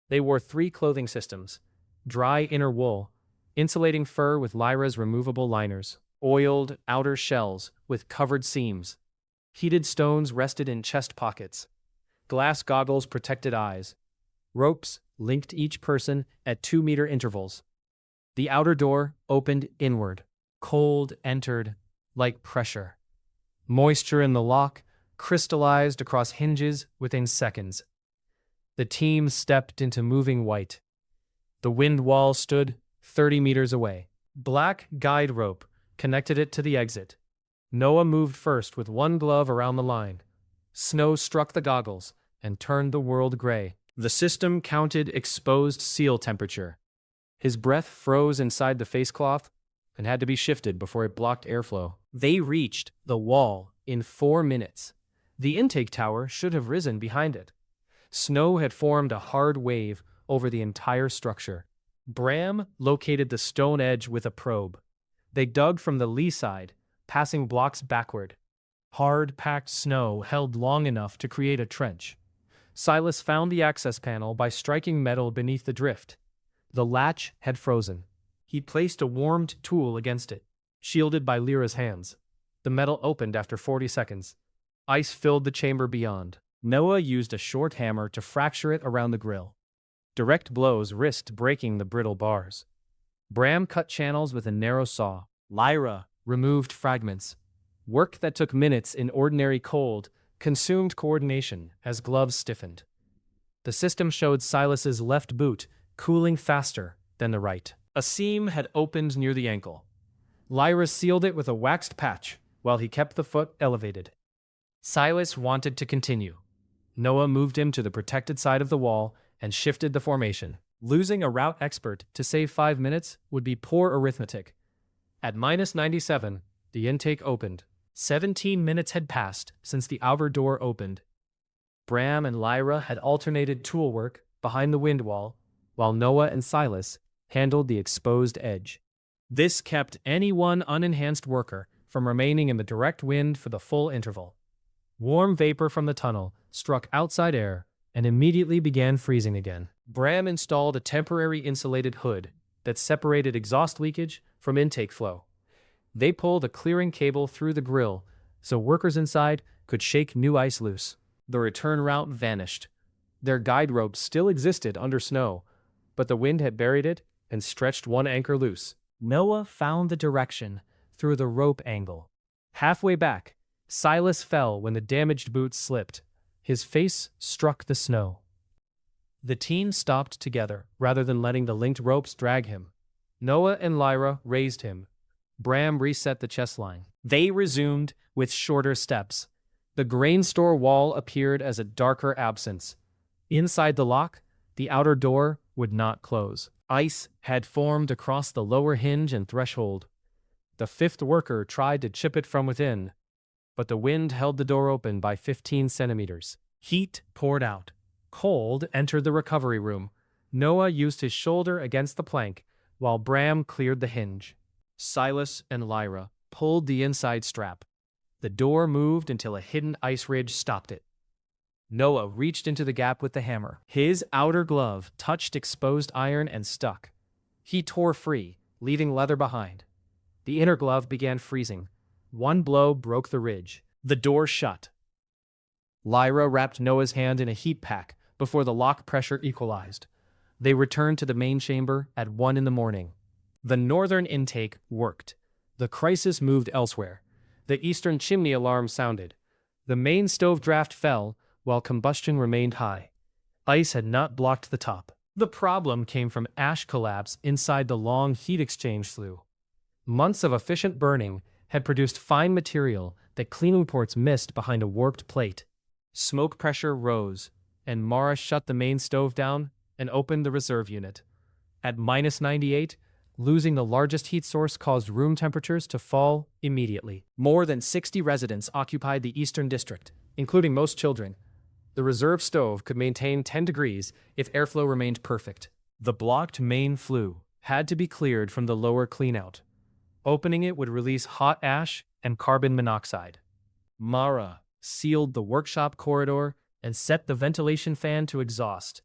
They wore 3 clothing systems: dry inner wool, insulating fur with Lyra's removable liners, oiled outer shells with covered seams. Heated stones rested in chest pockets. Glass goggles protected eyes. Ropes linked each person at 2-meter intervals. The outer door opened inward. Cold entered like pressure. Moisture in the lock crystallized across hinges within seconds. The team stepped into moving white. The wind wall stood 30 meters away. Black guide rope connected it to the exit. Noah moved first with one glove around the line. Snow struck the goggles and turned the world gray. The system counted exposed seal temperature. His breath froze inside the facecloth and had to be shifted before it blocked airflow. They reached the wall in 4 minutes. The intake tower should have risen behind it. Snow had formed a hard wave over the entire structure. Bram located the stone edge with a probe. They dug from the lee side, passing blocks backward. Hard-packed snow held long enough to create a trench. Silas found the access panel by striking metal beneath the drift. The latch had frozen. He placed a warmed tool against it, shielded by Lyra's hands. The metal opened after 40 seconds. Ice filled the chamber beyond. Noah used a short hammer to fracture it around the grill. Direct blows risked breaking the brittle bars. Bram cut channels with a narrow saw. Lyra removed fragments. Work that took minutes in ordinary cold consumed coordination as gloves stiffened. The system showed Silas's left boot cooling faster than the right. A seam had opened near the ankle. Lyra sealed it with a waxed patch while he kept the foot elevated. Silas wanted to continue. Noah moved him to the protected side of the wall and shifted the formation. Losing a route expert to save 5 minutes would be poor arithmetic. At -97, the intake opened. 17 minutes had passed since the outer door opened. Bram and Lyra had alternated tool work behind the wind wall, while Noah and Silas handled the exposed edge. This kept any one unenhanced worker from remaining in the direct wind for the full interval. Warm vapor from the tunnel struck outside air and immediately began freezing again. Bram installed a temporary insulated hood that separated exhaust leakage from intake flow. They pulled a clearing cable through the grill so workers inside could shake new ice loose. The return route vanished. Their guide rope still existed under snow, but the wind had buried it and stretched one anchor loose. Noah found the direction through the rope angle. Halfway back, Silas fell when the damaged boot slipped. His face struck the snow. The team stopped together rather than letting the linked ropes drag him. Noah and Lyra raised him. Bram reset the chest line. They resumed with shorter steps. The grain store wall appeared as a darker absence. Inside the lock, the outer door would not close. Ice had formed across the lower hinge and threshold. The 5th worker tried to chip it from within, but the wind held the door open by 15 centimeters. Heat poured out. Cold entered the recovery room. Noah used his shoulder against the plank, while Bram cleared the hinge. Silas and Lyra pulled the inside strap. The door moved until a hidden ice ridge stopped it. Noah reached into the gap with the hammer. His outer glove touched exposed iron and stuck. He tore free, leaving leather behind. The inner glove began freezing. One blow broke the ridge. The door shut. Lyra wrapped Noah's hand in a heat pack before the lock pressure equalized. They returned to the main chamber at 1 in the morning. The northern intake worked. The crisis moved elsewhere. The eastern chimney alarm sounded. The main stove draft fell, while combustion remained high. Ice had not blocked the top. The problem came from ash collapse inside the long heat exchange flue. Months of efficient burning had produced fine material that cleaning reports missed behind a warped plate. Smoke pressure rose, and Mara shut the main stove down and opened the reserve unit. At -98, losing the largest heat source caused room temperatures to fall immediately. More than 60 residents occupied the eastern district, including most children. The reserve stove could maintain 10 degrees if airflow remained perfect. The blocked main flue had to be cleared from the lower cleanout. Opening it would release hot ash and carbon monoxide. Mara sealed the workshop corridor and set the ventilation fan to exhaust.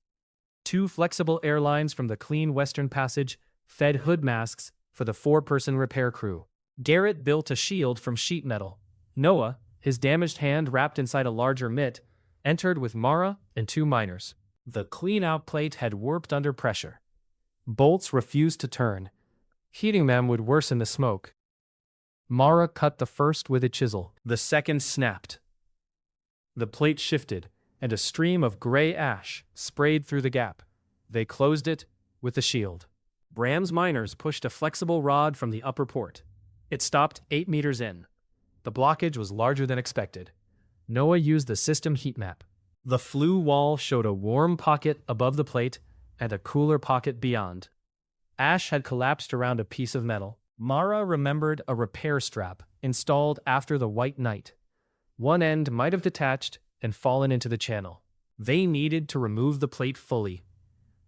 2 flexible air lines from the clean western passage fed hood masks for the 4-person repair crew. Garrett built a shield from sheet metal. Noah, his damaged hand wrapped inside a larger mitt, entered with Mara and 2 miners. The clean-out plate had warped under pressure. Bolts refused to turn. Heating them would worsen the smoke. Mara cut the first with a chisel. The second snapped. The plate shifted, and a stream of gray ash sprayed through the gap. They closed it with the shield. Bram's miners pushed a flexible rod from the upper port. It stopped 8 meters in. The blockage was larger than expected. Noah used the system heat map. The flue wall showed a warm pocket above the plate and a cooler pocket beyond. Ash had collapsed around a piece of metal. Mara remembered a repair strap installed after the White Night. One end might have detached and fallen into the channel. They needed to remove the plate fully.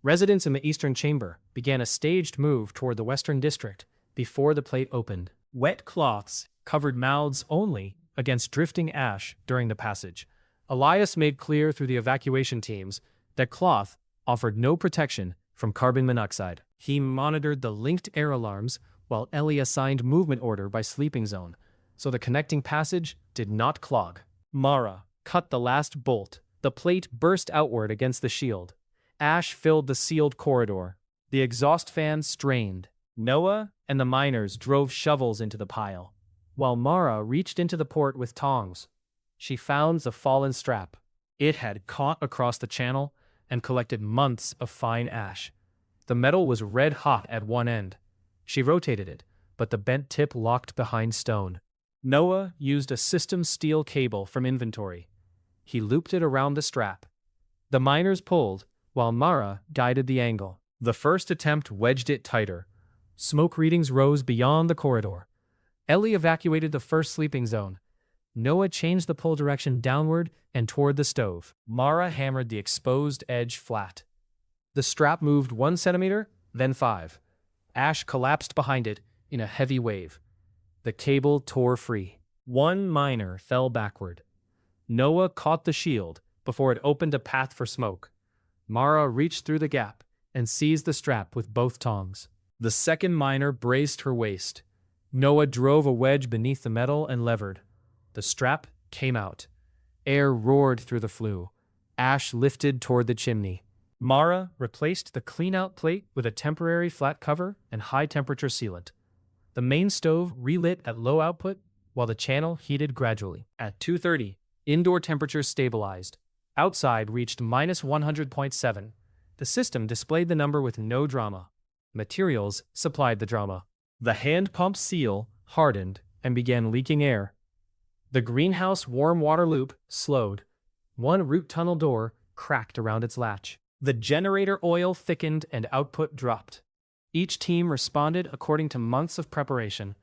Residents in the eastern chamber began a staged move toward the western district before the plate opened. Wet cloths covered mouths only against drifting ash during the passage. Elias made clear through the evacuation teams that cloth offered no protection from carbon monoxide. He monitored the linked air alarms while Ellie assigned movement order by sleeping zone, so the connecting passage did not clog. Mara cut the last bolt. The plate burst outward against the shield. Ash filled the sealed corridor. The exhaust fan strained. Noah and the miners drove shovels into the pile, while Mara reached into the port with tongs. She found the fallen strap. It had caught across the channel and collected months of fine ash. The metal was red hot at one end. She rotated it, but the bent tip locked behind stone. Noah used a system steel cable from inventory. He looped it around the strap. The miners pulled, while Mara guided the angle. The first attempt wedged it tighter. Smoke readings rose beyond the corridor. Ellie evacuated the first sleeping zone. Noah changed the pull direction downward and toward the stove. Mara hammered the exposed edge flat. The strap moved 1 centimeter, then 5. Ash collapsed behind it in a heavy wave. The cable tore free. 1 miner fell backward. Noah caught the shield before it opened a path for smoke. Mara reached through the gap and seized the strap with both tongs. The second miner braced her waist. Noah drove a wedge beneath the metal and levered. The strap came out. Air roared through the flue. Ash lifted toward the chimney. Mara replaced the clean-out plate with a temporary flat cover and high-temperature sealant. The main stove relit at low output, while the channel heated gradually. At 2:30, indoor temperatures stabilized. Outside reached -100.7. The system displayed the number with no drama. Materials supplied the drama. The hand pump seal hardened and began leaking air. The greenhouse warm water loop slowed. 1 root tunnel door cracked around its latch. The generator oil thickened and output dropped. Each team responded according to months of preparation.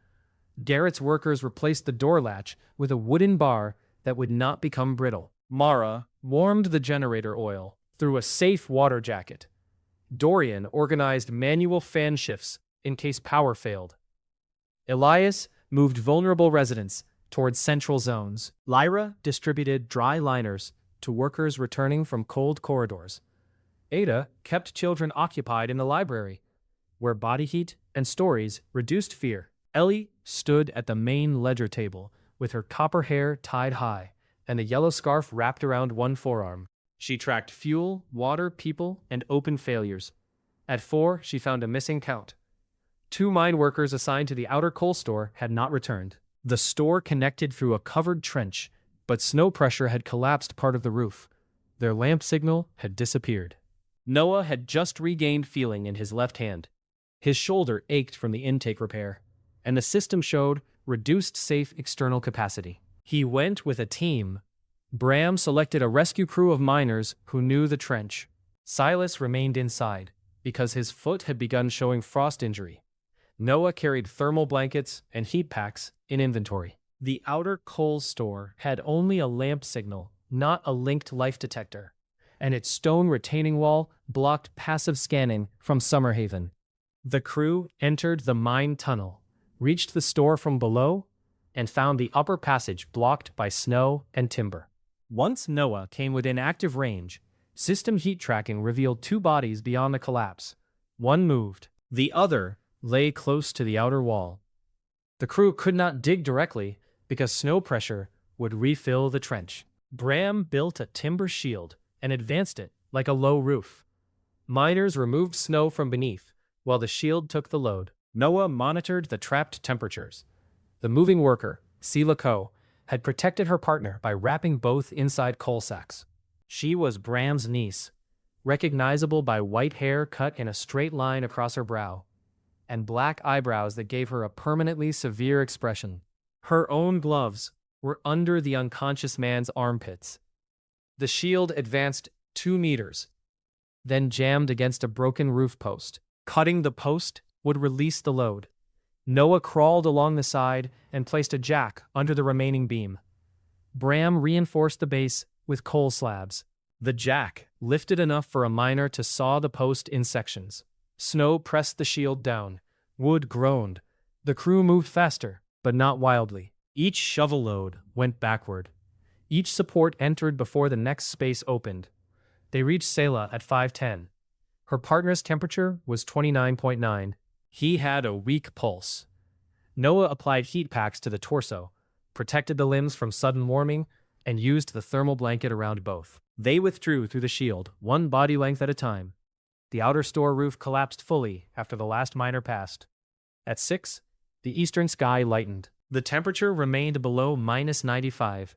Garrett's workers replaced the door latch with a wooden bar that would not become brittle. Mara warmed the generator oil through a safe water jacket. Dorian organized manual fan shifts in case power failed. Elias moved vulnerable residents towards central zones. Lyra distributed dry liners to workers returning from cold corridors. Ada kept children occupied in the library, where body heat and stories reduced fear. Ellie stood at the main ledger table with her copper hair tied high and a yellow scarf wrapped around one forearm. She tracked fuel, water, people, and open failures. At 4, she found a missing count. 2 mine workers assigned to the outer coal store had not returned. The store connected through a covered trench, but snow pressure had collapsed part of the roof. Their lamp signal had disappeared. Noah had just regained feeling in his left hand. His shoulder ached from the intake repair, and the system showed reduced safe external capacity. He went with a team. Bram selected a rescue crew of miners who knew the trench. Silas remained inside, because his foot had begun showing frost injury. Noah carried thermal blankets and heat packs in inventory. The outer coal store had only a lamp signal, not a linked life detector, and its stone retaining wall blocked passive scanning from Summerhaven. The crew entered the mine tunnel, reached the store from below, and found the upper passage blocked by snow and timber. Once Noah came within active range, system heat tracking revealed 2 bodies beyond the collapse. One moved. The other lay close to the outer wall. The crew could not dig directly because snow pressure would refill the trench. Bram built a timber shield and advanced it like a low roof. Miners removed snow from beneath, while the shield took the load. Noah monitored the trapped temperatures. The moving worker, Sela Ko, had protected her partner by wrapping both inside coal sacks. She was Bram's niece, recognizable by white hair cut in a straight line across her brow, and black eyebrows that gave her a permanently severe expression. Her own gloves were under the unconscious man's armpits. The shield advanced 2 meters, then jammed against a broken roof post. Cutting the post would release the load. Noah crawled along the side and placed a jack under the remaining beam. Bram reinforced the base with coal slabs. The jack lifted enough for a miner to saw the post in sections. Snow pressed the shield down. Wood groaned. The crew moved faster, but not wildly. Each shovel load went backward. Each support entered before the next space opened. They reached Sela at 5:10. Her partner's temperature was 29.9. He had a weak pulse. Noah applied heat packs to the torso, protected the limbs from sudden warming, and used the thermal blanket around both. They withdrew through the shield, 1 body length at a time. The outer store roof collapsed fully after the last miner passed. At 6, the eastern sky lightened. The temperature remained below -95.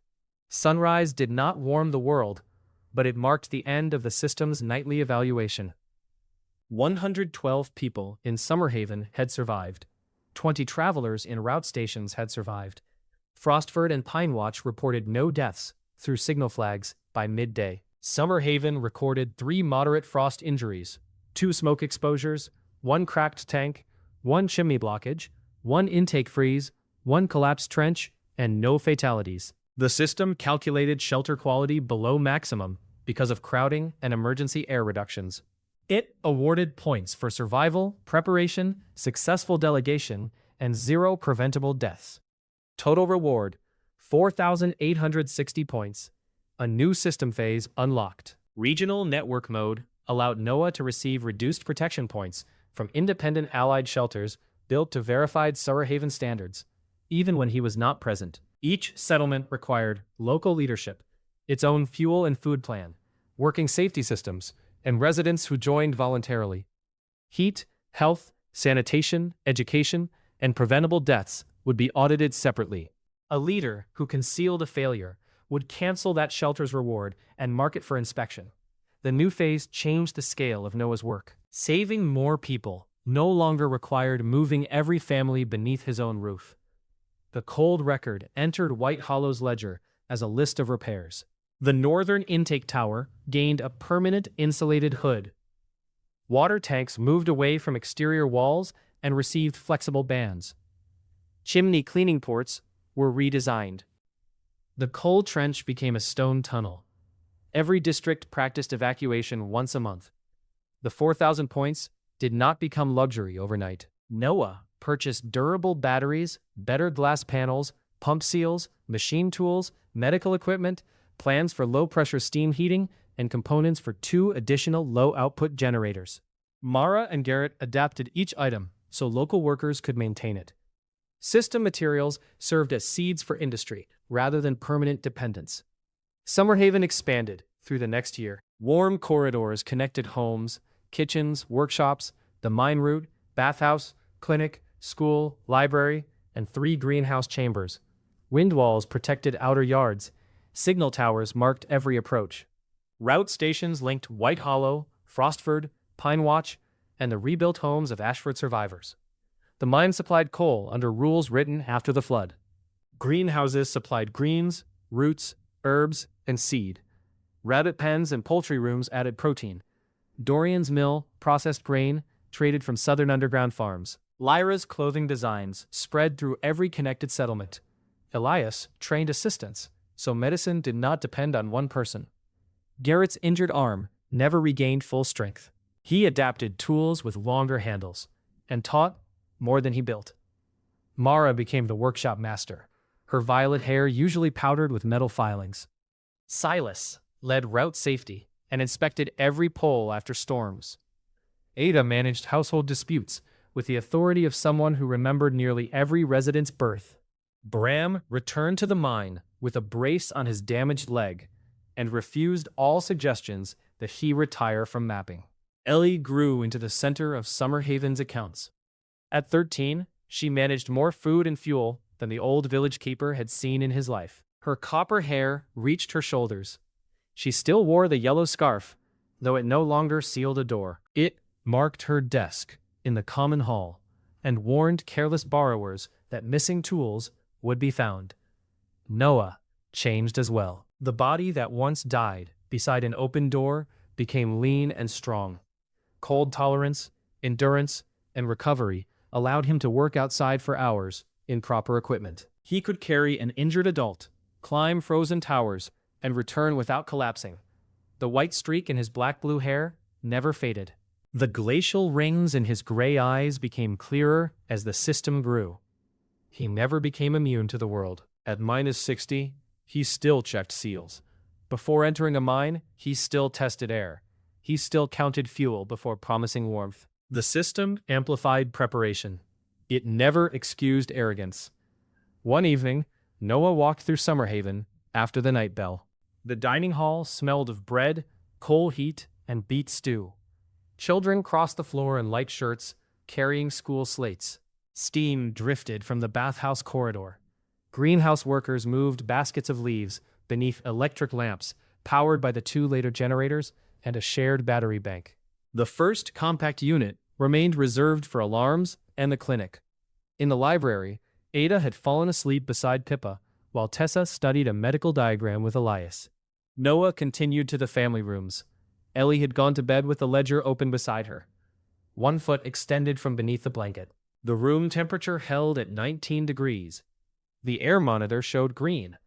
Sunrise did not warm the world, but it marked the end of the system's nightly evaluation. 112 people in Summerhaven had survived. 20 travelers in route stations had survived. Frostford and Pinewatch reported no deaths through signal flags by midday. Summerhaven recorded 3 moderate frost injuries, 2 smoke exposures, 1 cracked tank, 1 chimney blockage, 1 intake freeze, 1 collapsed trench, and no fatalities. The system calculated shelter quality below maximum because of crowding and emergency air reductions. It awarded points for survival, preparation, successful delegation, and 0 preventable deaths. Total reward, 4,860 points. A new system phase unlocked. Regional network mode allowed Noah to receive reduced protection points from independent allied shelters built to verified Summerhaven standards, even when he was not present. Each settlement required local leadership, its own fuel and food plan, working safety systems, and residents who joined voluntarily. Heat, health, sanitation, education, and preventable deaths would be audited separately. A leader who concealed a failure would cancel that shelter's reward and mark it for inspection. The new phase changed the scale of Noah's work. Saving more people no longer required moving every family beneath his own roof. The cold record entered White Hollow's ledger as a list of repairs. The northern intake tower gained a permanent insulated hood. Water tanks moved away from exterior walls and received flexible bands. Chimney cleaning ports were redesigned. The coal trench became a stone tunnel. Every district practiced evacuation once a month. The 4,000 points did not become luxury overnight. Noah purchased durable batteries, better glass panels, pump seals, machine tools, medical equipment, plans for low-pressure steam heating, and components for 2 additional low-output generators. Mara and Garrett adapted each item so local workers could maintain it. System materials served as seeds for industry rather than permanent dependence. Summerhaven expanded, through the next year. Warm corridors connected homes, kitchens, workshops, the mine route, bathhouse, clinic, school, library, and 3 greenhouse chambers. Wind walls protected outer yards. Signal towers marked every approach. Route stations linked White Hollow, Frostford, Pine Watch, and the rebuilt homes of Ashford survivors. The mine supplied coal under rules written after the flood. Greenhouses supplied greens, roots, herbs, and seed. Rabbit pens and poultry rooms added protein. Dorian's mill processed grain traded from southern underground farms. Lyra's clothing designs spread through every connected settlement. Elias trained assistants, so medicine did not depend on one person. Garrett's injured arm never regained full strength. He adapted tools with longer handles and taught more than he built. Mara became the workshop master, her violet hair usually powdered with metal filings. Silas led route safety and inspected every pole after storms. Ada managed household disputes with the authority of someone who remembered nearly every resident's birth. Bram returned to the mine with a brace on his damaged leg and refused all suggestions that he retire from mapping. Ellie grew into the center of Summerhaven's accounts. At 13, she managed more food and fuel than the old village keeper had seen in his life. Her copper hair reached her shoulders. She still wore the yellow scarf, though it no longer sealed a door. It marked her desk in the common hall and warned careless borrowers that missing tools would be found. Noah changed as well. The body that once died beside an open door became lean and strong. Cold tolerance, endurance, and recovery allowed him to work outside for hours in proper equipment. He could carry an injured adult, climb frozen towers, and return without collapsing. The white streak in his black-blue hair never faded. The glacial rings in his gray eyes became clearer as the system grew. He never became immune to the world. At -60, he still checked seals. Before entering a mine, he still tested air. He still counted fuel before promising warmth. The system amplified preparation. It never excused arrogance. One evening, Noah walked through Summerhaven after the night bell. The dining hall smelled of bread, coal heat, and beet stew. Children crossed the floor in light shirts, carrying school slates. Steam drifted from the bathhouse corridor. Greenhouse workers moved baskets of leaves beneath electric lamps, powered by the 2 later generators and a shared battery bank. The first compact unit remained reserved for alarms and the clinic. In the library, Ada had fallen asleep beside Pippa, while Tessa studied a medical diagram with Elias. Noah continued to the family rooms. Ellie had gone to bed with the ledger open beside her. One foot extended from beneath the blanket. The room temperature held at 19 degrees. The air monitor showed green.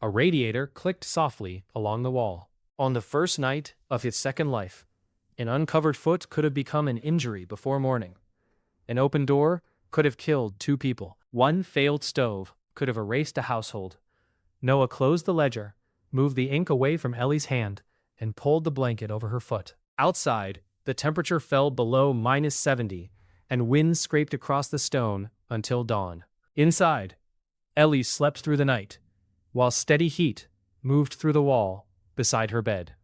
A radiator clicked softly along the wall. On the first night of his second life, an uncovered foot could have become an injury before morning. An open door could have killed 2 people. One failed stove could have erased a household. Noah closed the ledger, moved the ink away from Ellie's hand, and pulled the blanket over her foot. Outside, the temperature fell below -70, and winds scraped across the stone until dawn. Inside, Ellie slept through the night, while steady heat moved through the wall beside her bed.